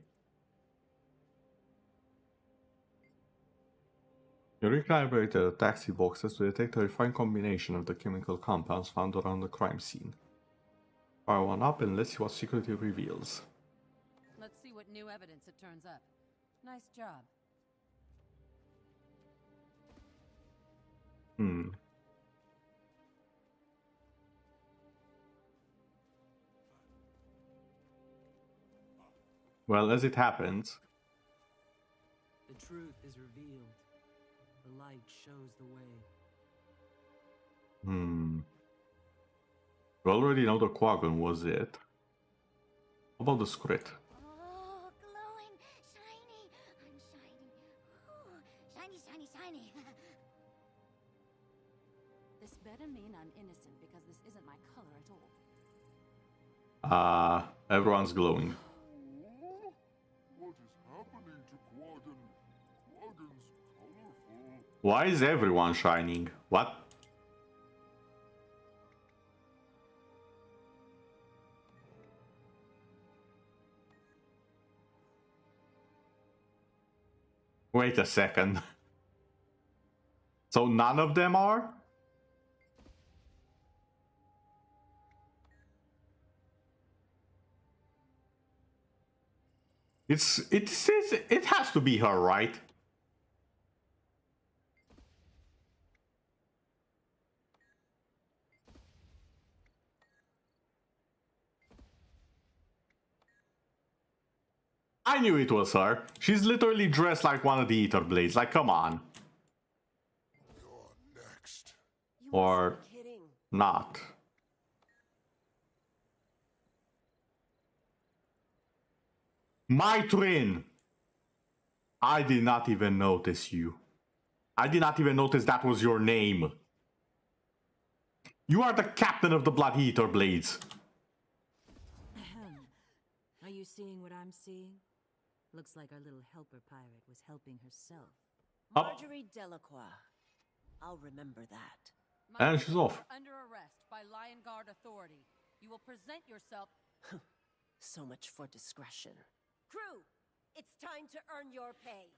You recalibrate the taxi boxes to detect a refined combination of the chemical compounds found around the crime scene. Fire one up and let's see what secret it reveals. Let's see what new evidence it turns up. Nice job. Well, as it happens... The truth is revealed. The light shows the way. We already know the Quagon was it. How about the script? Oh, glowing, shiny. I'm shiny. Ooh, shiny, shiny, shiny. This better mean I'm innocent, because this isn't my color at all. Everyone's glowing. What is happening to Quagon? Quagon's colorful. Why is everyone shining? What? Wait a second. So none of them are? It says it has to be her, right? I knew it was her. She's literally dressed like one of the Ether Blades. Like, come on. You're next. Or not. My twin! I did not even notice you. I did not even notice that was your name. You are the captain of the Blood Eater Blades. Are you seeing what I'm seeing? Looks like our little helper pirate was helping herself. Marjorie Delacroix. I'll remember that. And she's off. Under arrest by Lion Guard authority. You will present yourself. So much for discretion. Crew, it's time to earn your pay.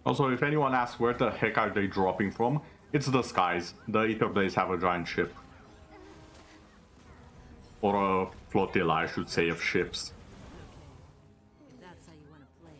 Also, if anyone asks where the heck are they dropping from, it's the skies. The Ether Blades have a giant ship. Or a flotilla, I should say, of ships. If that's how you want to play it.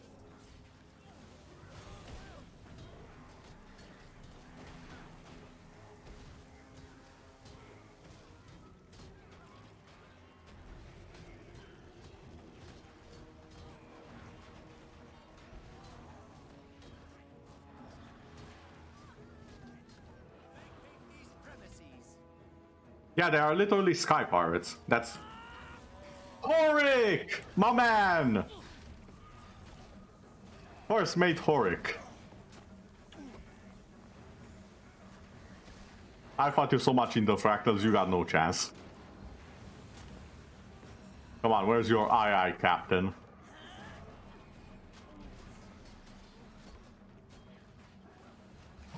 Yeah, they are literally sky pirates. That's... Horik! My man! First mate Horik. I fought you so much in the fractals, you got no chance. Come on, where's your aye, Captain?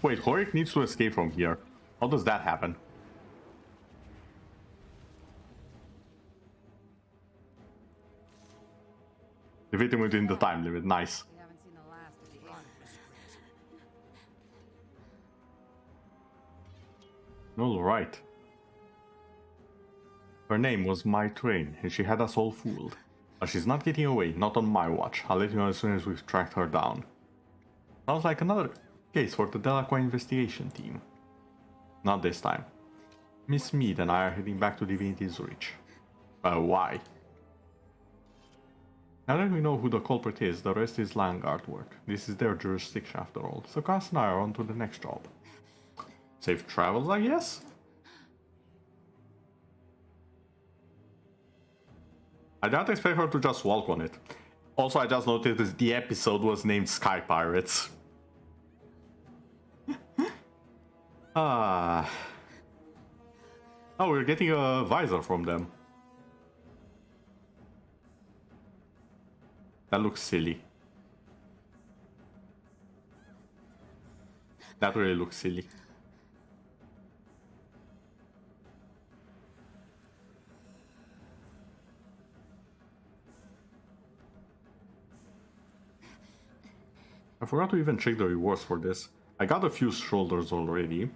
Wait, Horik needs to escape from here. How does that happen? Defeat him within the time limit. Nice. We haven't seen the last of the aliens. All right. Her name was My Train, and she had us all fooled. But she's not getting away, not on my watch. I'll let you know as soon as we've tracked her down. Sounds like another case for the Delacroix investigation team. Not this time. Miss Mead and I are heading back to Divinity's Reach. Why? Now that we know who the culprit is, the rest is Landguard work. This is their jurisdiction after all, so Cass and I are on to the next job. Safe travels, I guess? I don't expect her to just walk on it. Also, I just noticed that the episode was named Sky Pirates. Oh, we're getting a visor from them. That looks silly. That really looks silly. I forgot to even check the rewards for this. I got a fuse shoulders already.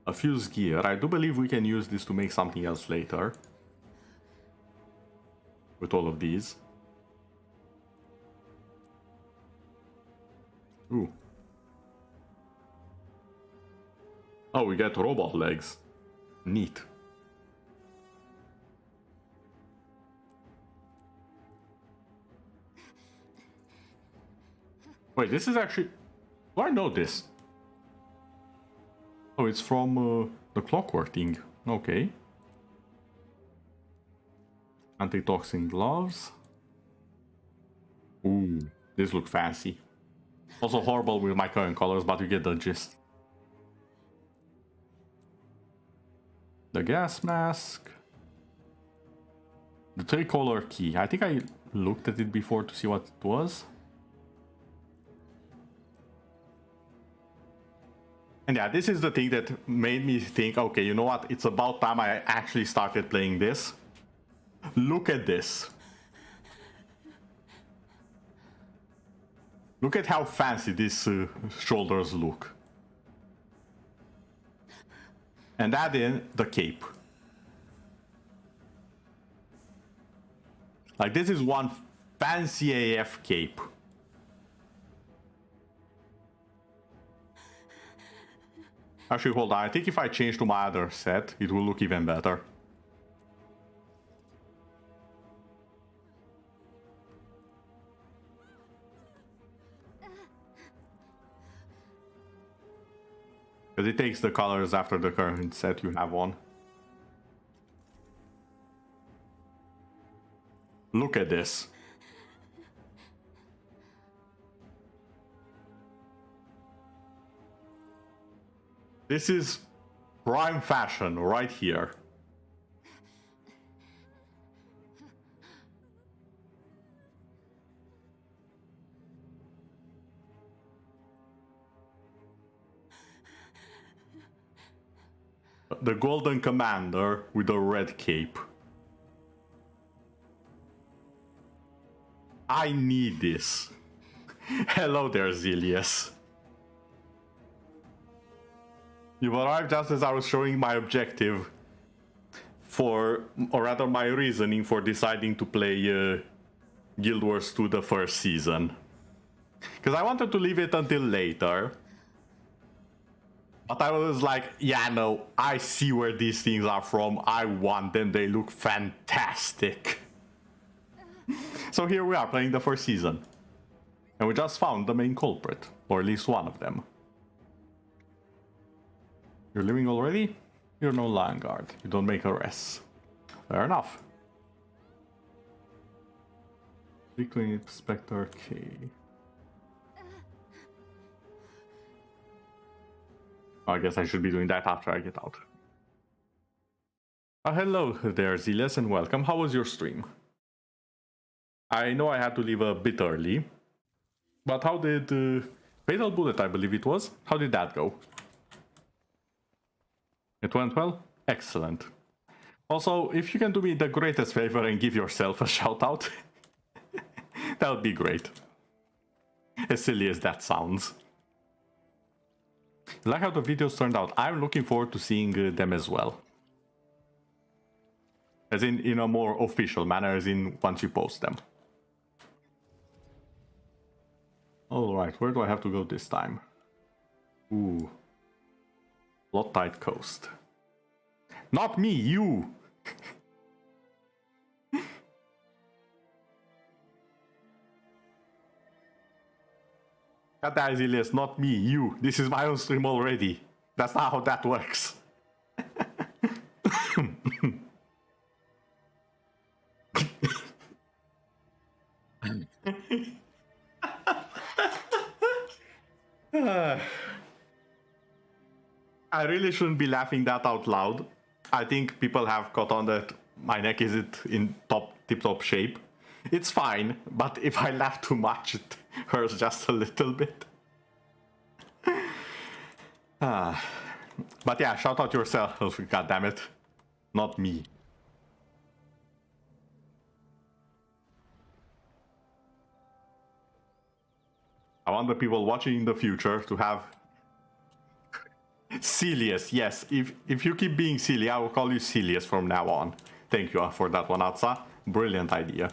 A fuse gear. I do believe we can use this to make something else later. With all of these. Ooh. Oh, we get robot legs. Neat. Wait, this is actually... Do I know this? Oh, it's from the clockwork thing. Okay. Antitoxin gloves. Ooh, this looks fancy. Also horrible with my current colors, but you get the gist. The gas mask. The tricolor key. I think I looked at it before to see what it was. And yeah, this is the thing that made me think, okay, you know what? It's about time I actually started playing this. Look at this. Look at how fancy these shoulders look. And add in the cape. Like, this is one fancy AF cape. Actually, hold on. I think if I change to my other set, it will look even better. Because it takes the colors after the current set you have on. Look at this. This is prime fashion right here. The Golden Commander with a red cape. I need this. Hello there, Zilius. You've arrived just as I was showing my objective for, or rather my reasoning for deciding to play Guild Wars 2 the first season. Because I wanted to leave it until later. But I was like, yeah, no, I see where these things are from. I want them. They look fantastic. So here we are playing the first season. And we just found the main culprit. Or at least one of them. You're leaving already? You're no Landguard. You don't make arrests. Fair enough. Weekly Inspector K. I guess I should be doing that after I get out. Hello there, Zilius, and welcome. How was your stream? I know I had to leave a bit early, but how did Fatal Bullet, I believe it was. How did that go? It went well? Excellent. Also, if you can do me the greatest favor and give yourself a shout out, that would be great. As silly as that sounds. Like how the videos turned out. I'm looking forward to seeing them as well. As in a more official manner, as in once you post them. Alright, where do I have to go this time? Ooh. Lottite Coast. Not me, you! That Azilius, not me, you. This is my own stream already. That's not how that works. I really shouldn't be laughing that out loud. I think people have caught on that my neck isn't in tip-top shape. It's fine, but if I laugh too much, it hurts just a little bit. But yeah, shout out yourself, goddammit. Not me. I want the people watching in the future to have Celius, yes. If you keep being silly, I will call you Celius from now on. Thank you for that one, Atsa. Brilliant idea.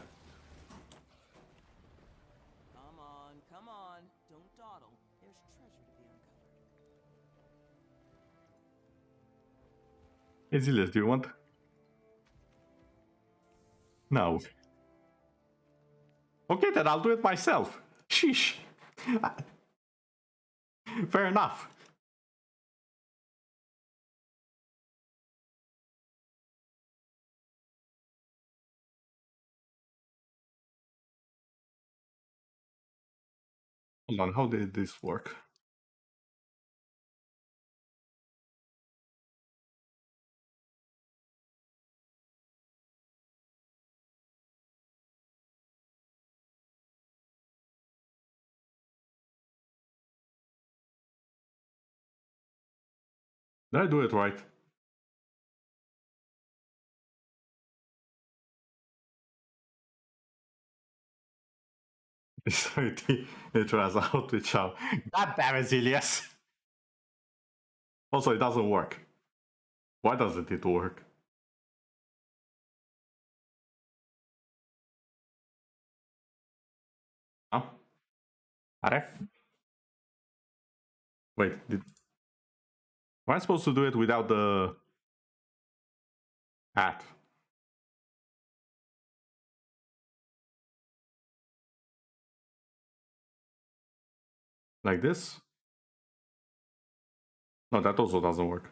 Come on. Don't dawdle. There's treasure to be uncovered. Celius, do you want? No. Okay, then I'll do it myself. Sheesh. Fair enough. Hold on, how did this work? Did I do it right? It was out to chow. God damn it, Zilius! Also, it doesn't work. Why doesn't it work? Huh? Are? Wait, am I supposed to do it without the hat? Like this? No, that also doesn't work.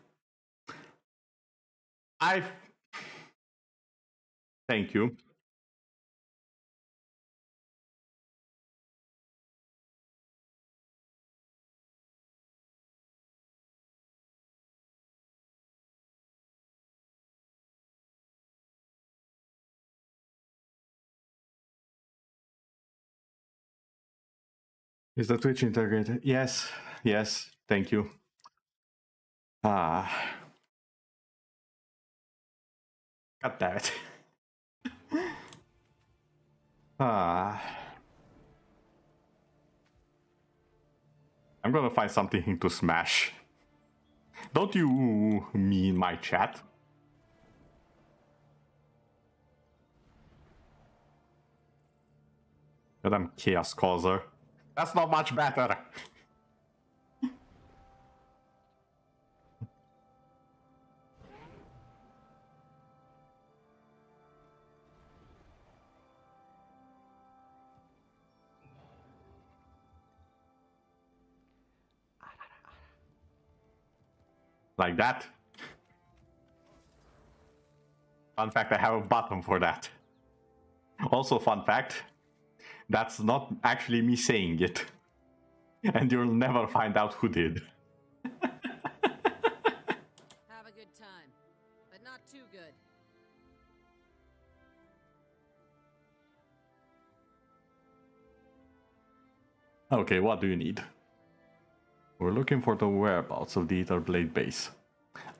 Thank you. Is the Twitch integrated? Yes, yes, thank you. God damn it. I'm gonna find something to smash. Don't you mean my chat? Goddamn chaos causer. That's not much better. Like that. Fun fact, I have a button for that. Also, fun fact, that's not actually me saying it. And you'll never find out who did. Have a good time, but not too good. Okay, what do you need? we're looking for the whereabouts of the Ether Blade base.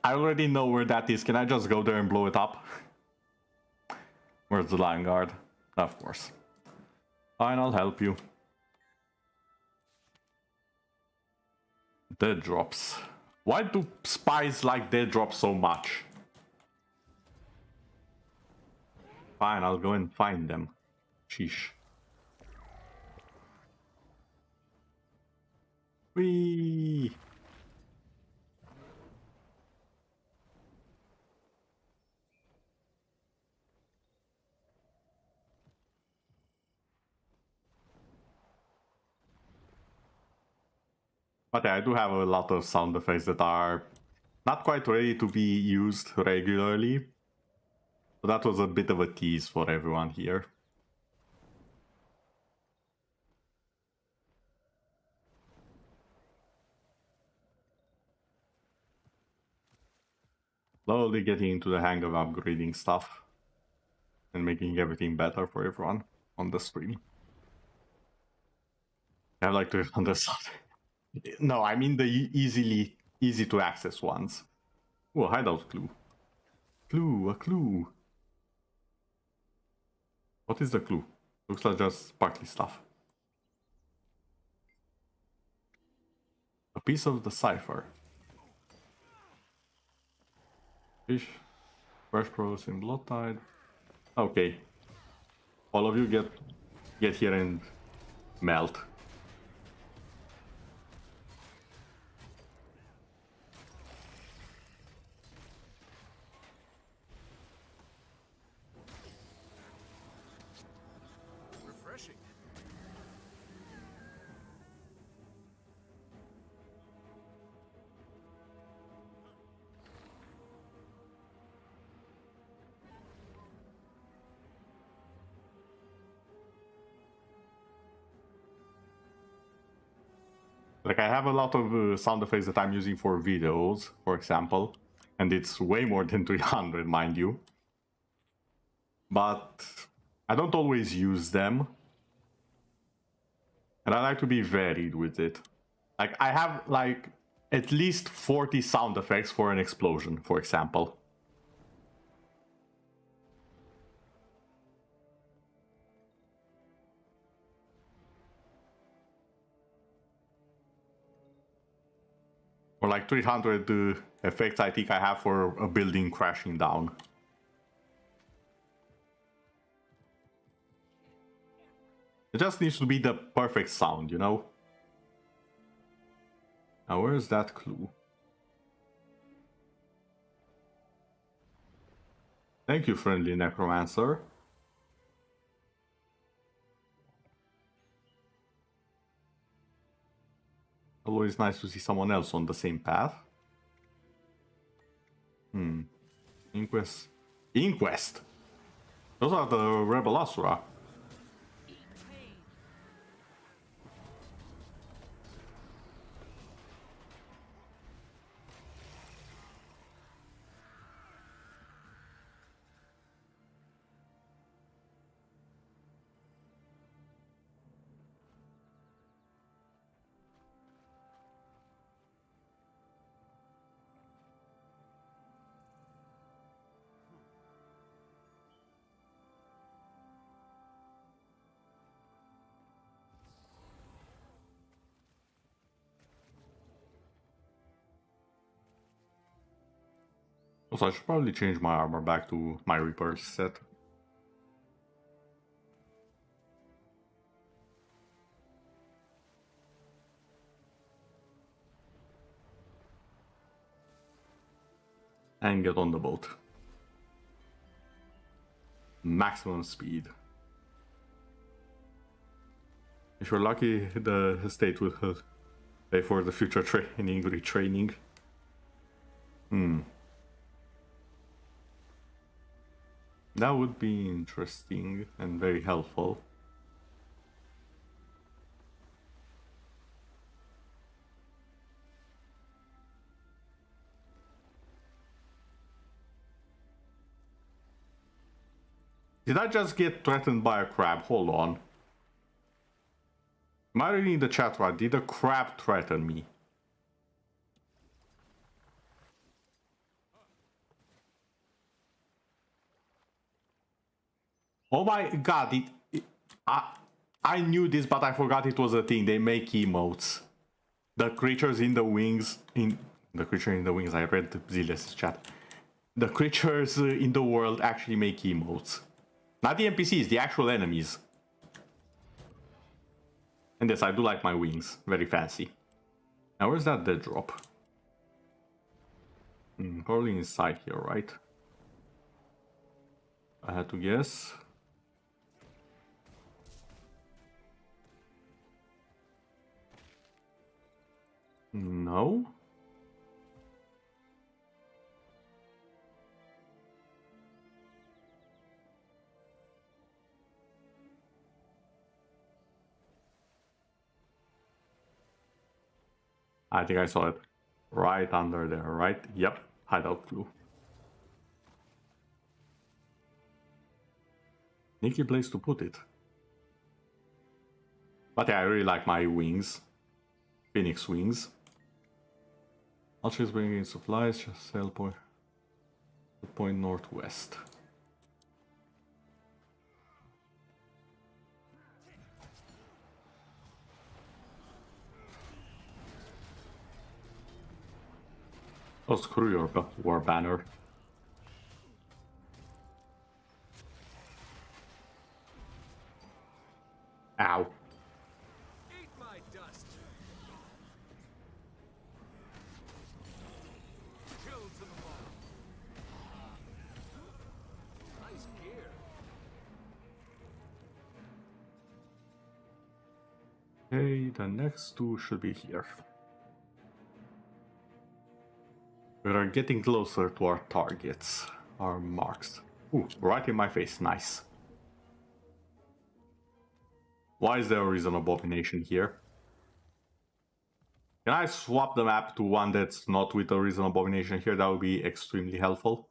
I already know where that is. Can I just go there and blow it up? Where's the Lion Guard? Of course. Fine, I'll help you. Dead drops. Why do spies like dead drops so much? Fine, I'll go and find them. Sheesh. Whee! But yeah, I do have a lot of sound effects that are not quite ready to be used regularly. So that was a bit of a tease for everyone here. Slowly getting into the hang of upgrading stuff and making everything better for everyone on the stream. I like to understand. No, I mean the easy to access ones. Oh, a hideout clue. A clue. What is the clue? Looks like just sparkly stuff. A piece of the cipher. Fish. Fresh produce in blood tide. Okay. All of you get here and melt. Refreshing. Like, I have a lot of sound effects that I'm using for videos, for example, and it's way more than 300, mind you. But I don't always use them, and I like to be varied with it. Like, I have, like, at least 40 sound effects for an explosion, for example. Or like 300 effects I think I have for a building crashing down. It just needs to be the perfect sound, you know? Now where's that clue? Thank you, friendly necromancer. Always nice to see someone else on the same path. Inquest. Inquest? Those are the Rebel Asura. Also, I should probably change my armor back to my Reaper set. And get on the boat. Maximum speed. If you're lucky, the estate will pay for the future training, retraining. That would be interesting and very helpful. Did I just get threatened by a crab? Hold on. Am I reading the chat right? Did a crab threaten me? Oh my god, I knew this, but I forgot it was a thing. They make emotes. The creatures in the wings, the creature in the wings, I read Ziles' chat. The creatures in the world actually make emotes. Not the NPCs, the actual enemies. And yes, I do like my wings. Very fancy. Now where's that dead drop? Probably inside here, right? I had to guess. No? I think I saw it. Right under there, right? Yep. Hideout clue. Sneaky place to put it. But yeah, I really like my wings. Phoenix wings. Archers bringing supplies, just sail point northwest. Oh, screw your war banner. Ow. Eat my dust. Kill to the ball. Nice gear. Okay, the next two should be here. We are getting closer to our targets, our marks. Ooh, right in my face, nice. Why is there a reason abomination here? Can I swap the map to one that's not with a reason abomination here? That would be extremely helpful.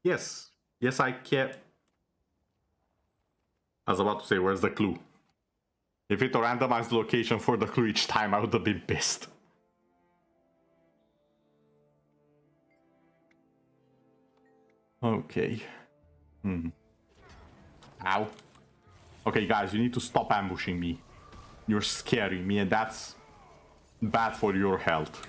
Yes. Yes, I can. I was about to say, where's the clue? If it randomized the location for the clue each time, I would have been pissed. Okay. Ow. Okay, guys, you need to stop ambushing me. You're scaring me, and that's bad for your health.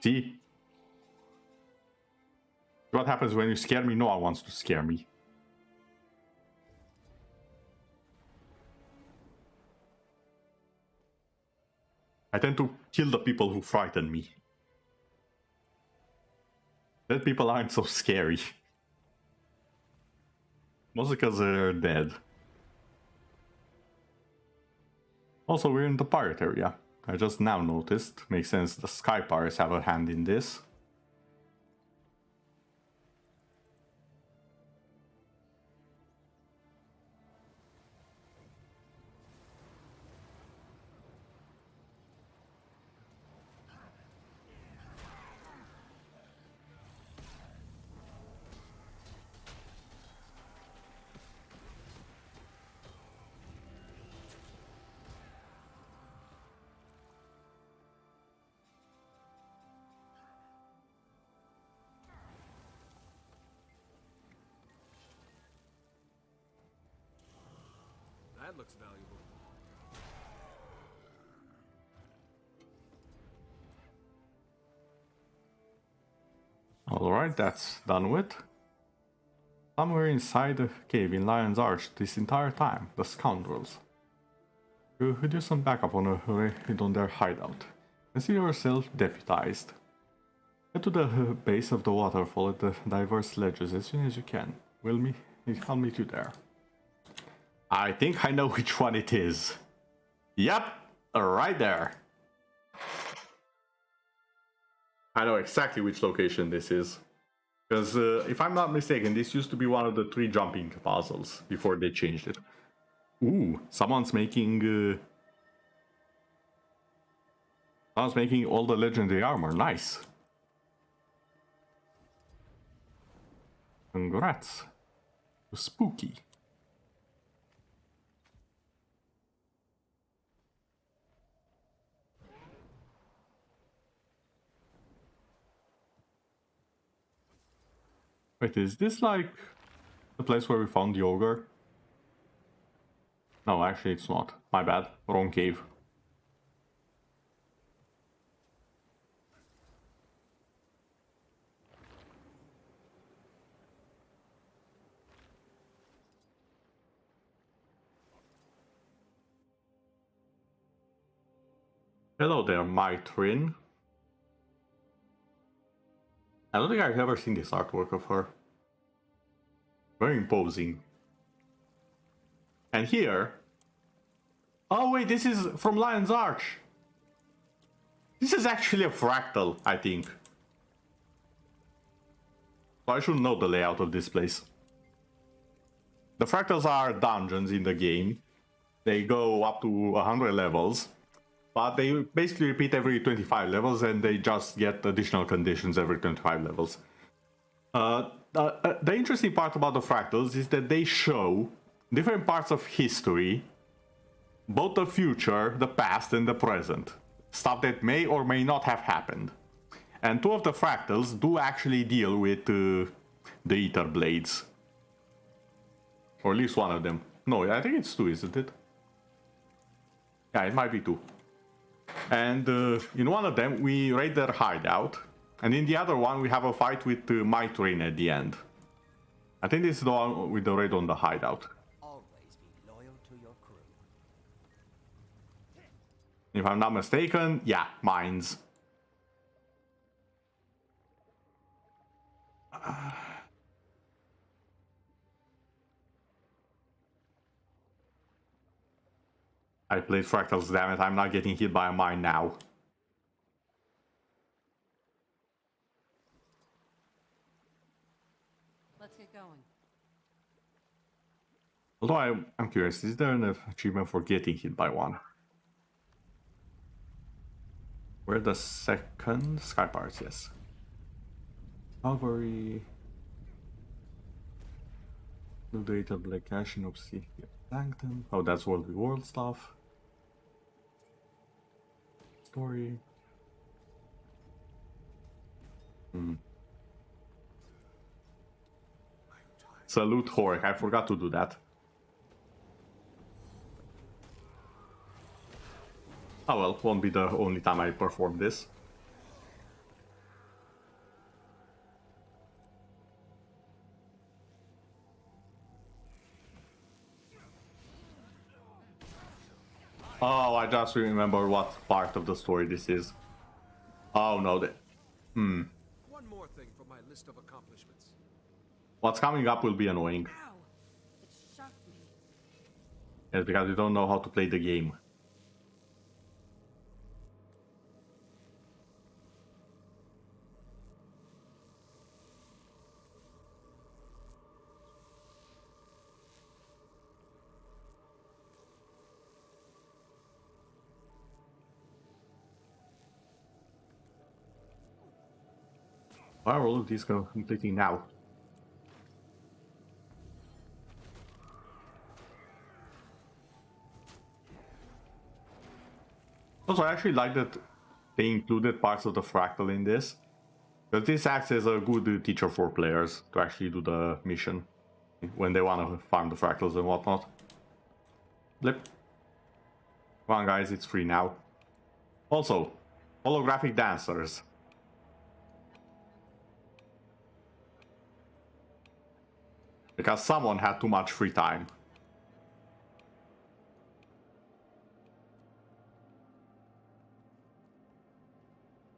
See? What happens when you scare me? No one wants to scare me. I tend to kill the people who frighten me. Dead people aren't so scary. Mostly because they're dead. Also, we're in the pirate area. I just now noticed. Makes sense, the Sky Pirates have a hand in this. That looks valuable. Alright, that's done with. Somewhere inside the cave in Lion's Arch this entire time, the scoundrels. You do some backup on a raid on their hideout. Consider yourself deputized. Get to the base of the waterfall at the diverse ledges as soon as you can. I'll meet you there. I think I know which one it is. Yep, right there. I know exactly which location this is. Because if I'm not mistaken, this used to be one of the 3 jumping puzzles before they changed it. Ooh, someone's making all the legendary armor. Nice. Congrats. Spooky. Wait, is this like the place where we found the ogre? No, actually it's not. My bad. Wrong cave. Hello there, Mytrin. I don't think I've ever seen this artwork of her. Very imposing. And here... Oh wait, this is from Lion's Arch! This is actually a fractal, I think. So I should know the layout of this place. The fractals are dungeons in the game. They go up to 100 levels. But they basically repeat every 25 levels and they just get additional conditions every 25 levels. The interesting part about the fractals is that they show different parts of history, both the future, the past, and the present. Stuff that may or may not have happened. And two of the fractals do actually deal with the Ether Blades. Or at least one of them. No, I think it's two, isn't it? Yeah, it might be two. And in one of them, we raid their hideout. And in the other one, we have a fight with Mytrin at the end. I think this is the one with the raid on the hideout. Always be loyal to your crew. If I'm not mistaken, yeah, mines. I played fractals, damn it, I'm not getting hit by a mine now. Let's get going. Although I'm curious, is there an achievement for getting hit by one? Where the second? Sky parts, yes. Cavalry. New data, Black Cash in Obsidian Plankton. Oh, that's World v World stuff. Story. Salute Horek. I forgot to do that. Oh well, won't be the only time I perform this. Oh, I just remember what part of the story this is. Oh no, One more thing for my list of accomplishments. What's coming up will be annoying. Ow! It shocked me. Yes, because you don't know how to play the game. Why are all of these completing now? Also, I actually like that they included parts of the fractal in this. But this acts as a good teacher for players to actually do the mission when they want to farm the fractals and whatnot. Blip. Come on guys, it's free now. Also, holographic dancers. Because someone had too much free time.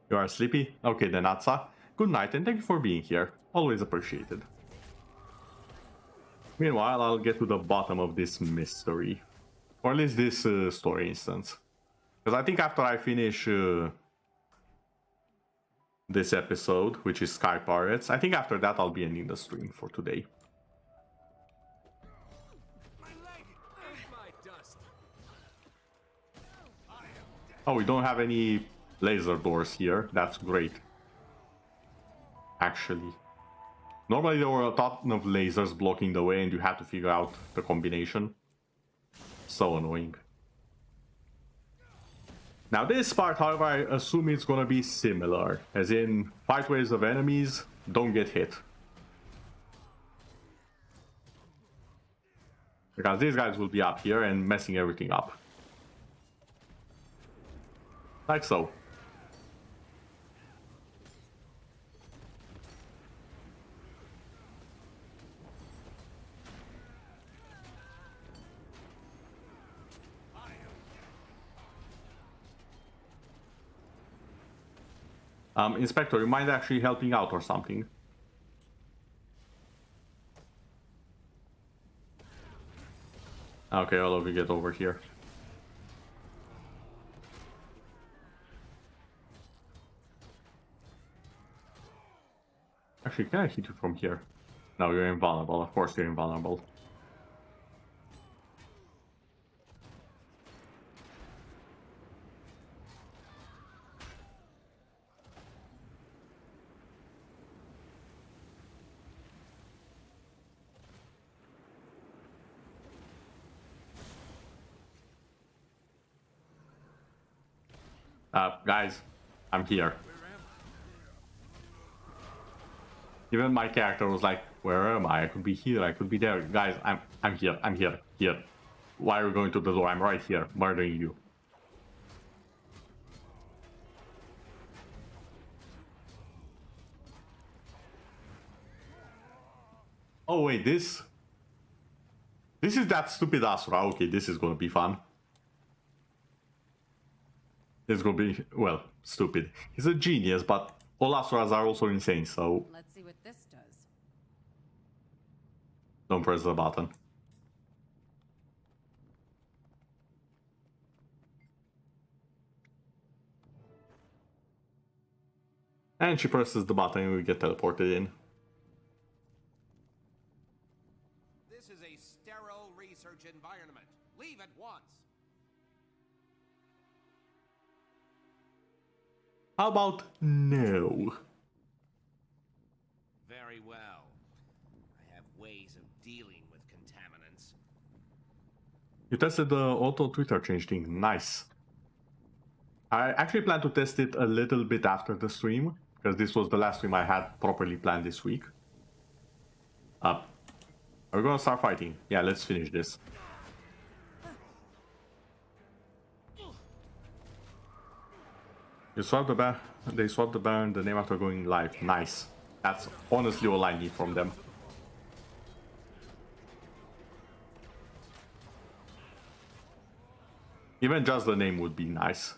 You are sleepy? Okay then, Atsa. Good night and thank you for being here. Always appreciated. Meanwhile, I'll get to the bottom of this mystery. Or at least this story instance. Because I think after I finish this episode, which is Sky Pirates, I think after that I'll be ending the stream for today. Oh, we don't have any laser doors here. That's great. Actually. Normally there were a ton of lasers blocking the way and you had to figure out the combination. So annoying. Now this part, however, I assume it's gonna be similar. As in, fight waves of enemies, don't get hit. Because these guys will be up here and messing everything up. Like so. Inspector, you mind actually helping out or something? Okay, all of you get over here. Actually, can I hit you from here? No, you're invulnerable. Of course you're invulnerable. Guys, I'm here. Even my character was like, where am I? I could be here, I could be there. Guys, I'm here, I'm here, here. Why are you going to the door? I'm right here, murdering you. Oh wait, this is that stupid Asura. Okay, this is gonna be fun. This is gonna be, well, stupid. He's a genius, but all Asuras are also insane, so... Let's see what this does. Don't press the button. And she presses the button and we get teleported in. This is a sterile research environment. Leave at once. How about no? Very well. I have ways of dealing with contaminants. You tested the auto Twitter change thing. Nice. I actually plan to test it a little bit after the stream, because this was the last stream I had properly planned this week. Are we gonna start fighting? Yeah, let's finish this. You swap the ban. They swap the ban the name after going live. Nice. That's honestly all I need from them. Even just the name would be nice.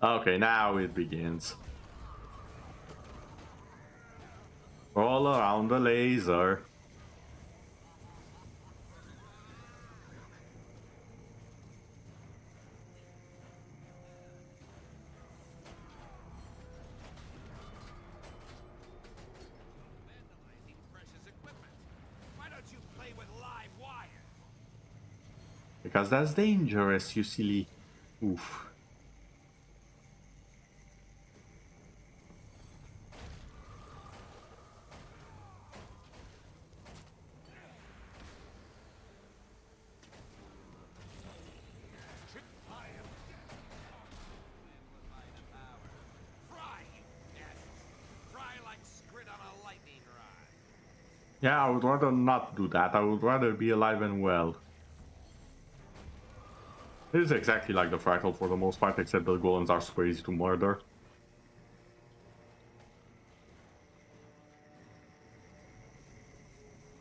Okay, now it begins. All around the laser. Because that's dangerous, you silly. Oof. Yeah, I would rather not do that. I would rather be alive and well. It is exactly like the Fractal for the most part, except the golems are super easy to murder.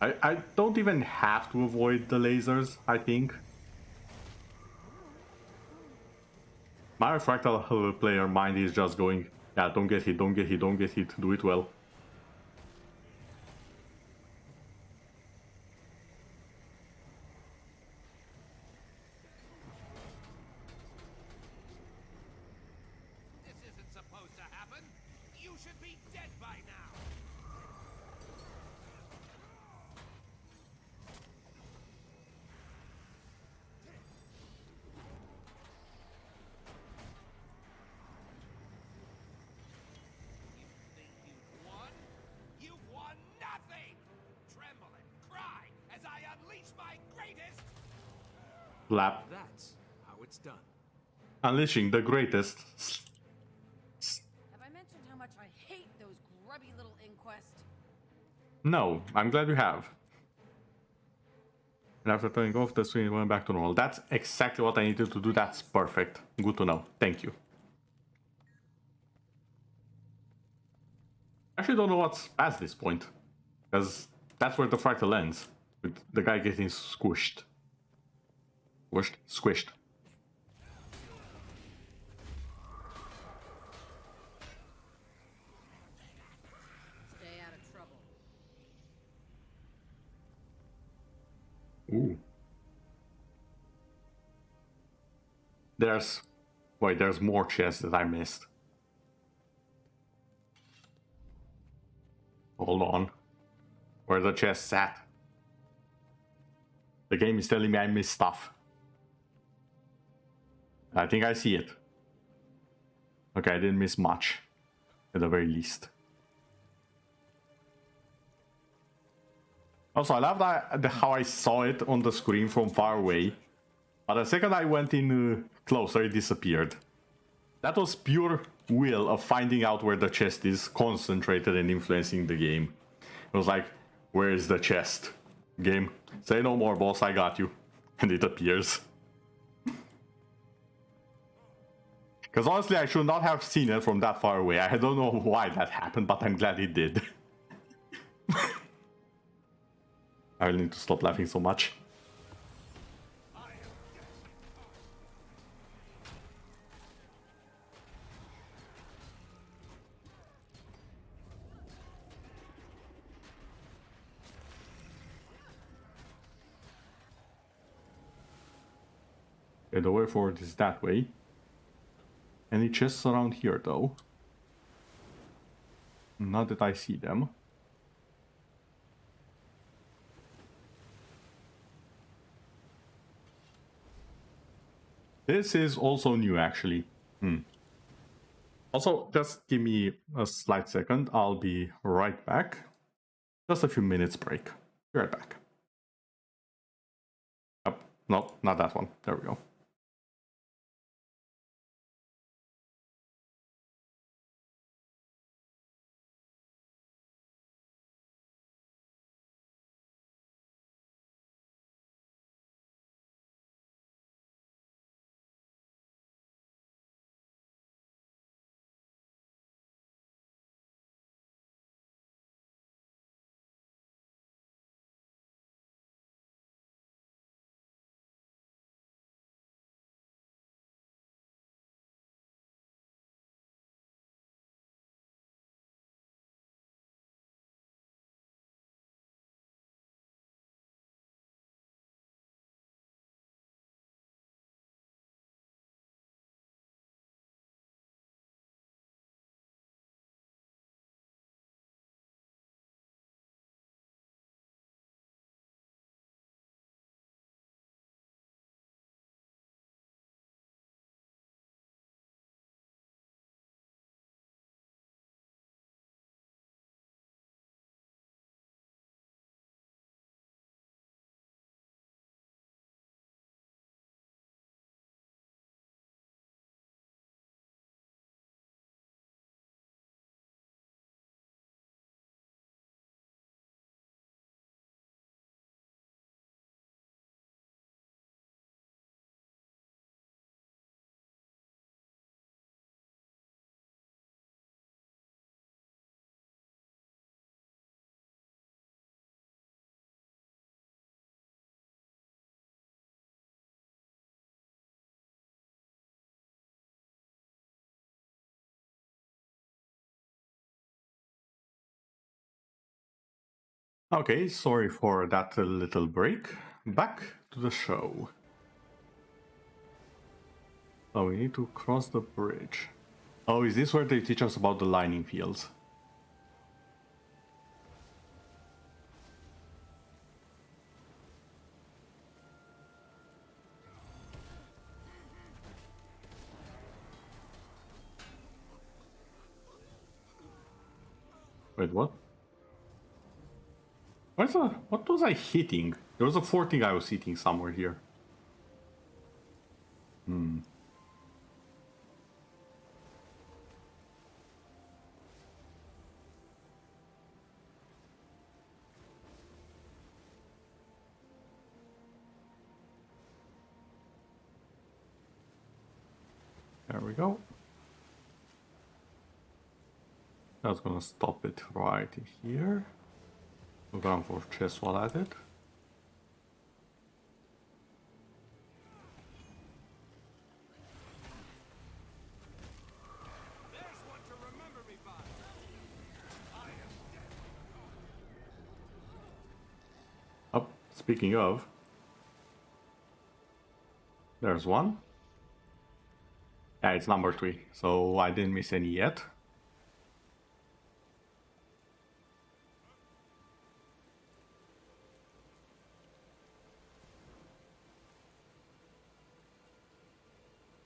I don't even have to avoid the lasers, I think. My Fractal player mind is just going, yeah, don't get hit, don't get hit, don't get hit, do it well. Lap. That's how it's done. Unleashing the greatest. Have I mentioned how much I hate those grubby little inquests? No, I'm glad you have. And after turning off the screen, it went back to normal. That's exactly what I needed to do. That's perfect. Good to know. Thank you. I actually don't know what's past this point. Because that's where the fractal ends. With the guy getting squished. Squished. Stay out of trouble. Ooh. There's more chests that I missed. Hold on. Where the chests at? The game is telling me I missed stuff. I think I see it. Okay, I didn't miss much. At the very least. Also, I love how I saw it on the screen from far away. But the second I went in closer, it disappeared. That was pure will of finding out where the chest is concentrated and influencing the game. It was like, where is the chest? Game, say no more, boss, I got you. And it appears. Because honestly, I should not have seen it from that far away. I don't know why that happened, but I'm glad it did. I need to stop laughing so much. Okay, the way forward is that way. Any chests around here, though? Not that I see them. This is also new, actually. Also, just give me a slight second. I'll be right back. Just a few minutes break. Be right back. Yep. No, not that one. There we go. Okay, sorry for that little break. Back to the show. Oh, we need to cross the bridge. Oh, is this where they teach us about the lining fields? Wait, what? What was I hitting? There was a 40 I was hitting somewhere here. There we go. That's gonna stop it right here. Look around for chests while at it. Oh, speaking of, there's one. Yeah, it's number 3, so I didn't miss any yet.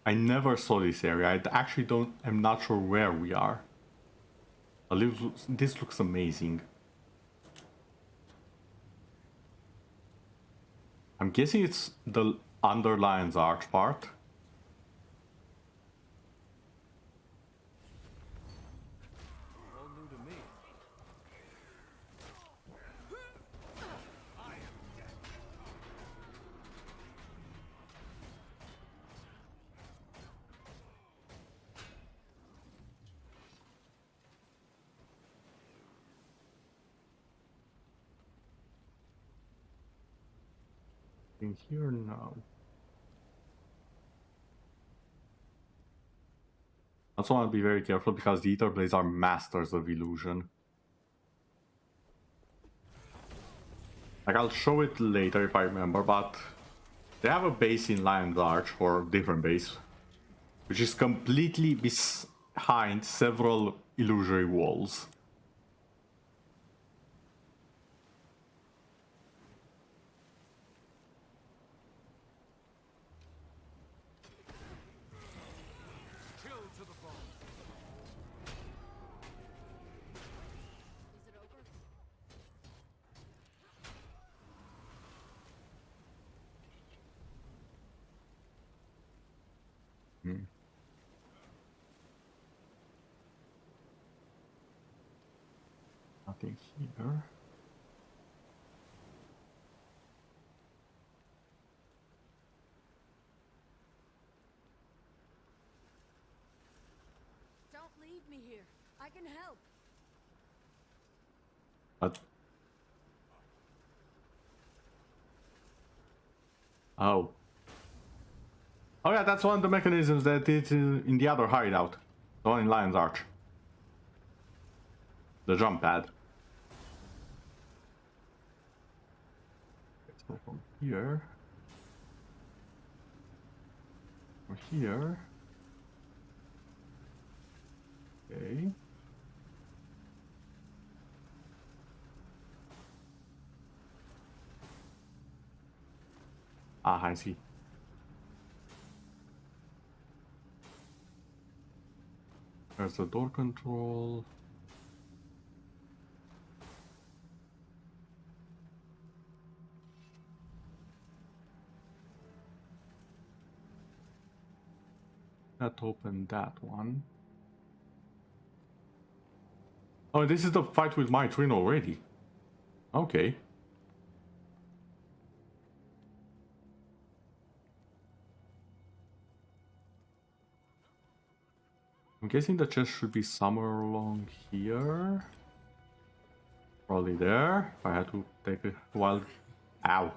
I never saw this area. I actually I'm not sure where we are. This looks amazing. I'm guessing it's the under Lion's Arch part. All new to me. In here now. I also want to be very careful because the Ether Blades are masters of illusion. Like, I'll show it later if I remember, but they have a base in Lion's Arch, or a different base, which is completely behind several illusory walls. Nothing here. Don't leave me here. I can help. But oh. Oh yeah, that's one of the mechanisms that is in the other hideout. The one in Lion's Arch. The jump pad. Let's go from here. Or here. Okay. Ah, I see. There's the door control. That opened that one. Oh, this is the fight with my twin already. Okay. I'm guessing the chest should be somewhere along here. Probably there. If I had to take a while. Ow.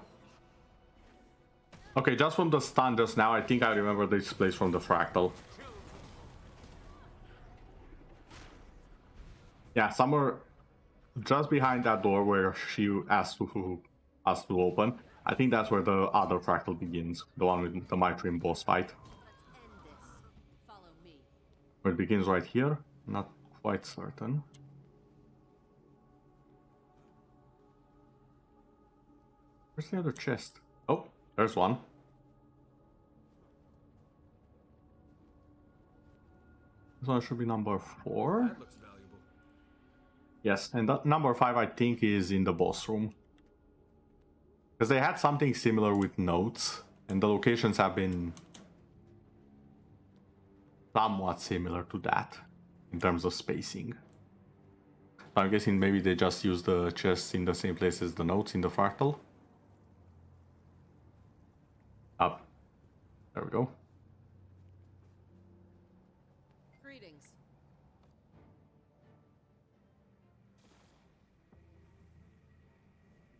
Okay, just from the stun just now, I think I remember this place from the fractal. Yeah, somewhere just behind that door where she asked us to open. I think that's where the other fractal begins. The one with the Mitrim boss fight. Where it begins right here? Not quite certain. Where's the other chest? Oh, there's one. This one should be number 4. That looks valuable. Yes, and that number 5 I think is in the boss room. Because they had something similar with notes, and the locations have been somewhat similar to that in terms of spacing. So I'm guessing maybe they just use the chests in the same place as the notes in the fractal. Up. There we go.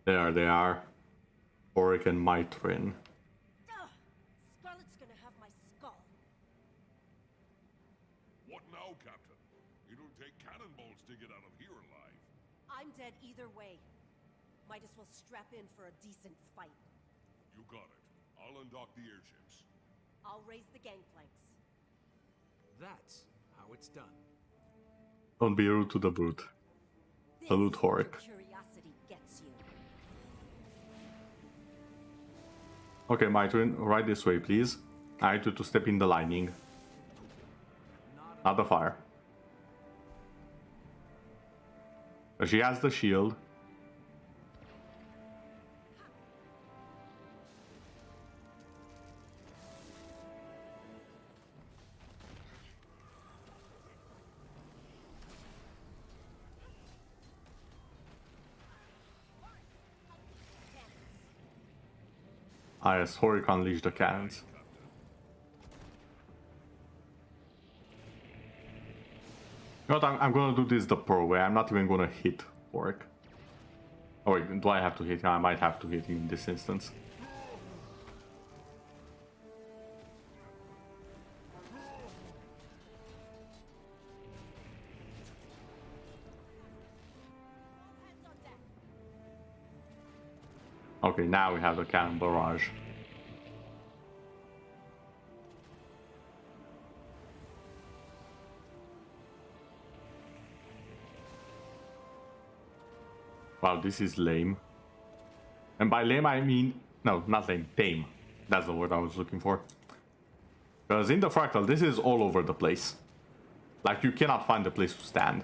There they are. Auric and Mitrin. Scarlet's gonna have my skull. What now, Captain? It'll take cannonballs to get out of here alive. I'm dead either way. Might as well strap in for a decent fight. You got it. I'll undock the airships. I'll raise the gangplanks. That's how it's done. Don't be rude to the brute. Salute Auric. Curiosity gets you. Okay, Mitrin, right this way, please. I need you to step in the lining. Not the fire. She has the shield. Ah yes, Auric unleash the cannons. You know what, I'm gonna do this the pro way. I'm not even gonna hit Auric. Oh wait, do I have to hit him? I might have to hit him in this instance. Okay, now we have the cannon barrage. Wow, this is lame. And by lame I mean... No, not lame, tame. That's the word I was looking for. Because in the fractal, this is all over the place. Like, you cannot find a place to stand.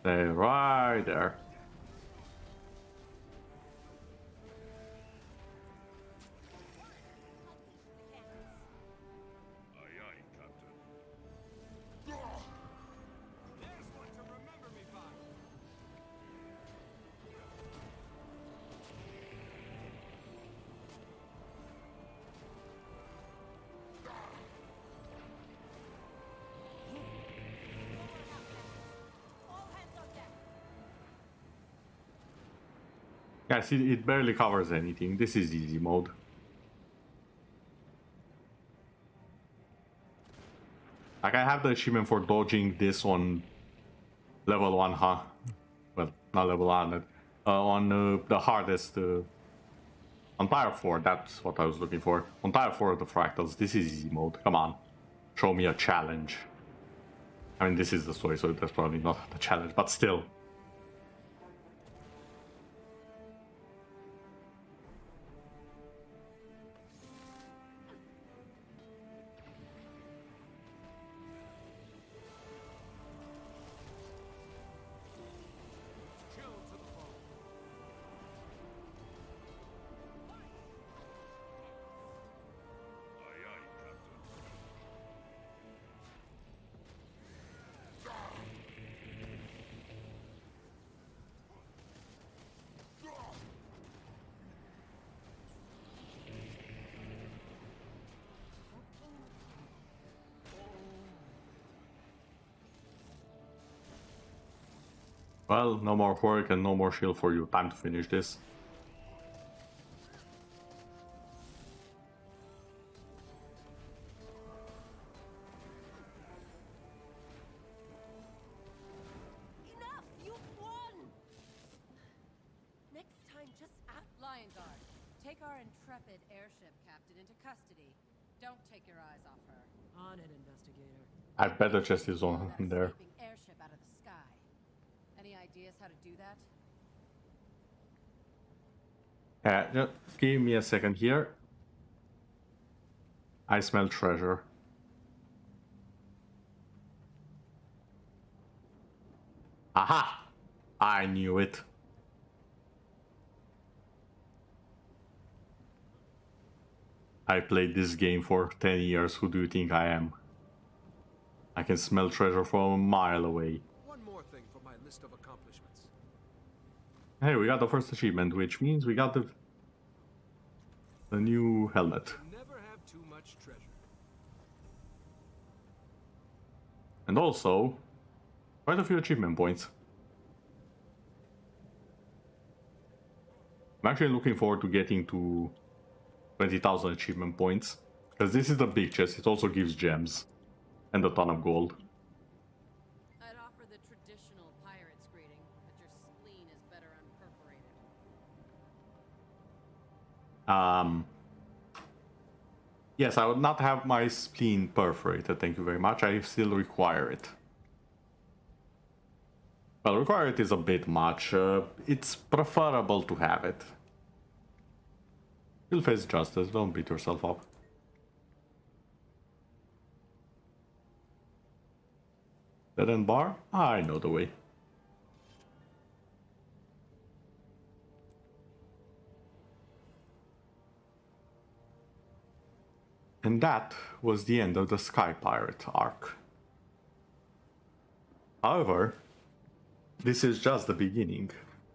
They're right there. Yeah, see, it barely covers anything. This is easy mode. Like, I have the achievement for dodging this on level 1, huh? Well, not level 1, on the hardest, on Tier 4, that's what I was looking for. On Tier 4 of the Fractals, this is easy mode, come on. Show me a challenge. I mean, this is the story, so that's probably not the challenge, but still. Well, no more work and no more shield for you. Time to finish this. Enough! You've won! Next time, just act. Lion Guard, take our intrepid airship captain into custody. Don't take your eyes off her. On it, investigator. I bet the chest is on there. Airship out of the sky. Any ideas how to do that? Just give me a second here. I smell treasure. Aha! I knew it. I played this game for 10 years. Who do you think I am? I can smell treasure from a mile away. One more thing for my list of accomplishments. Hey, we got the first achievement, which means we got the The new helmet. Never have too much treasure. And also, quite a few achievement points. I'm actually looking forward to getting to 20,000 achievement points. Because this is the big chest, it also gives gems. And a ton of gold. I'd offer the traditional pirate's greeting, but your spleen is better unperforated. Yes, I would not have my spleen perforated, thank you very much. I still require it. Well, require it is a bit much. It's preferable to have it. You'll face justice, don't beat yourself up. Dead end bar? I know the way. And that was the end of the Sky Pirate arc. However, this is just the beginning,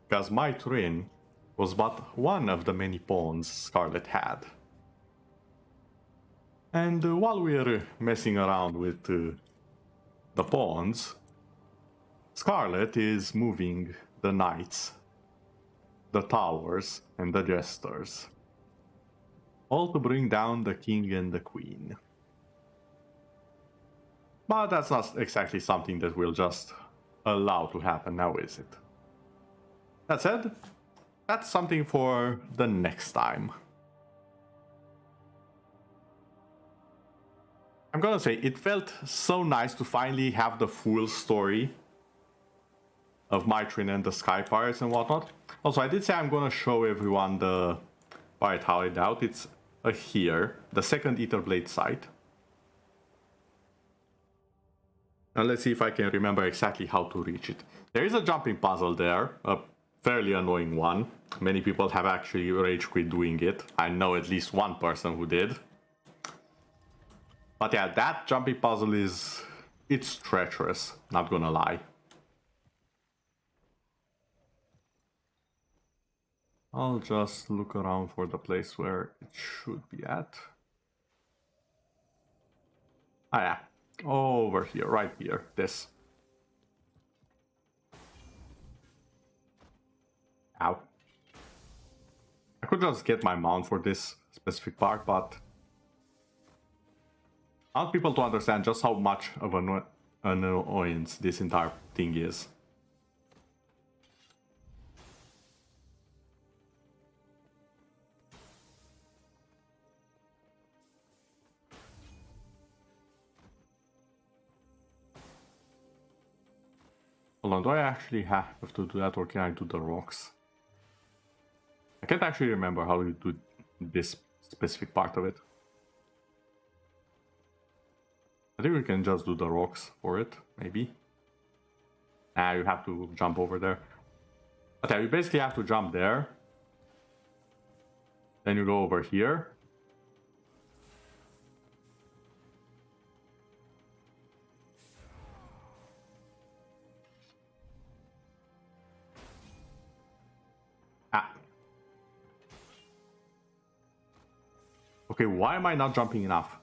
because my twin was but one of the many pawns Scarlet had. And while we're messing around with the pawns, Scarlet is moving the knights, the towers, and the jesters. All to bring down the king and the queen. But that's not exactly something that we'll just allow to happen now, is it? That said, that's something for the next time. I'm gonna say, it felt so nice to finally have the full story of Mitrin and the Sky Pirates and whatnot. Also, I did say I'm gonna show everyone the Pirate Hideout. It's here, the second Etherblade site. Now let's see if I can remember exactly how to reach it. There is a jumping puzzle there, a fairly annoying one. Many people have actually rage quit doing it. I know at least one person who did. But yeah, that jumping puzzle it's treacherous, not gonna lie. I'll just look around for the place where it should be at. Ah yeah, over here, right here, this. Ow. I could just get my mount for this specific part, but I want people to understand just how much of an annoyance this entire thing is. Hold on, do I actually have to do that, or can I do the rocks? I can't actually remember how you do this specific part of it. I think we can just do the rocks for it, maybe. Ah, you have to jump over there. But yeah, you basically have to jump there. Then you go over here. Ah. Okay, why am I not jumping enough?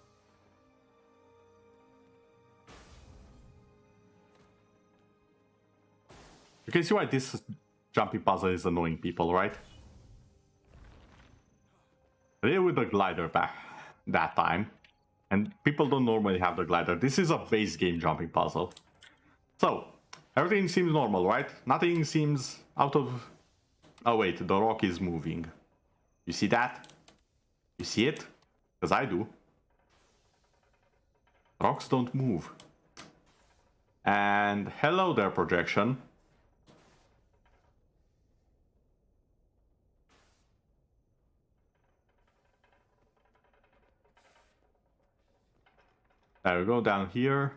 You can see why this jumping puzzle is annoying people, right? I did it with the glider back that time. And people don't normally have the glider. This is a base game jumping puzzle. So, everything seems normal, right? Nothing seems out of... Oh wait, the rock is moving. You see that? You see it? Because I do. Rocks don't move. And hello there, projection. There we go, down here.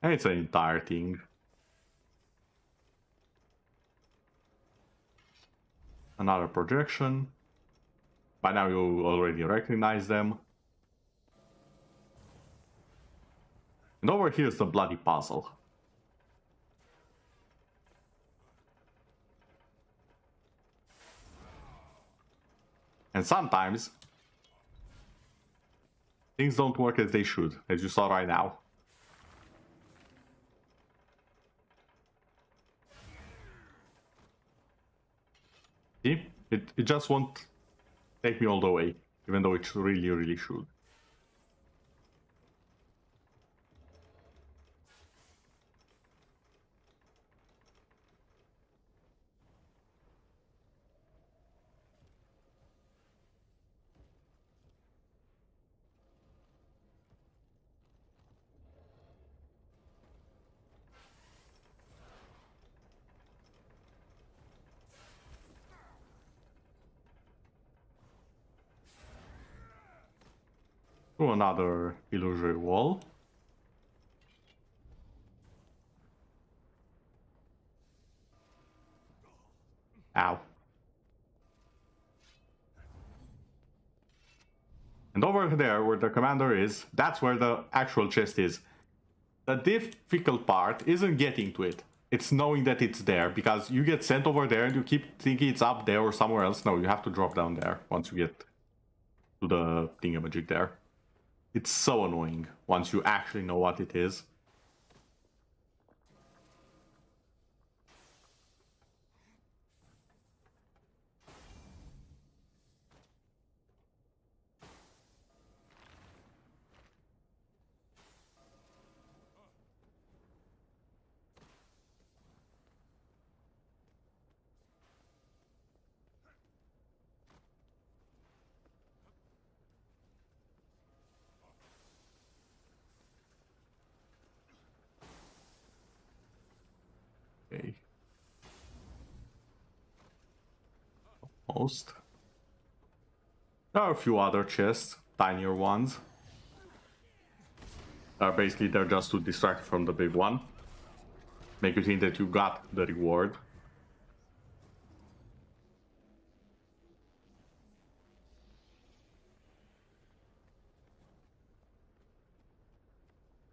And it's an entire thing. Another projection. By now you already recognize them. And over here is the bloody puzzle. And sometimes things don't work as they should, as you saw right now. See? It just won't take me all the way, even though it really, really should. Through another illusory wall. Ow. And over there, where the commander is, that's where the actual chest is. The difficult part isn't getting to it. It's knowing that it's there, because you get sent over there and you keep thinking it's up there or somewhere else. No, you have to drop down there once you get to the thingamajig there. It's so annoying once you actually know what it is. Okay. Almost. There are a few other chests, tinier ones. Basically, they're just to distract from the big one. Make you think that you got the reward.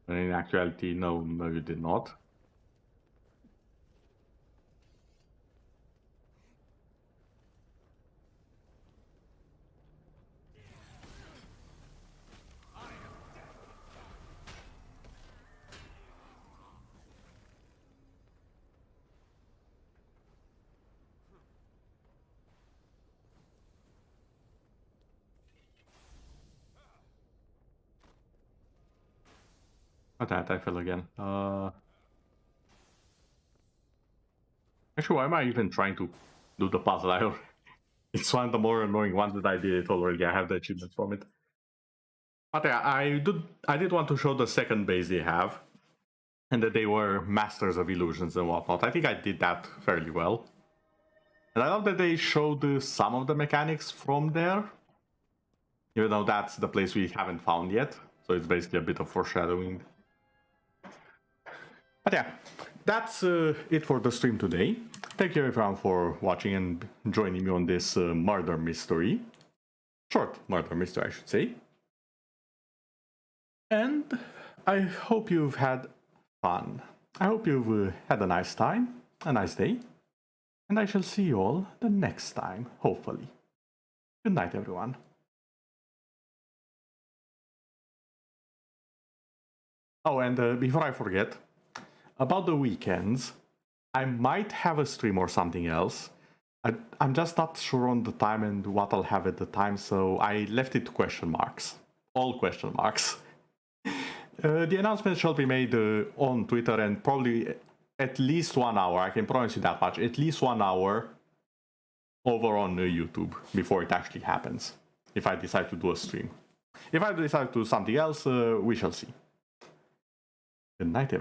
And in actuality, no, you did not. What that I fell again. Actually, why am I even trying to do the puzzle? It's one of the more annoying ones that I did it already. I have the achievement from it. But yeah, I did want to show the second base they have, and that they were masters of illusions and whatnot. I think I did that fairly well. And I love that they showed some of the mechanics from there, even though that's the place we haven't found yet. So it's basically a bit of foreshadowing. But yeah, that's it for the stream today. Thank you everyone for watching and joining me on this murder mystery. Short murder mystery, I should say. And I hope you've had fun. I hope you've had a nice time, a nice day. And I shall see you all the next time, hopefully. Good night, everyone. Oh, and before I forget, about the weekends, I might have a stream or something else. I'm just not sure on the time and what I'll have at the time, so I left it to question marks. All question marks. The announcement shall be made on Twitter and probably at least 1 hour, I can promise you that much, at least 1 hour over on YouTube before it actually happens, if I decide to do a stream. If I decide to do something else, we shall see. Good night, everyone.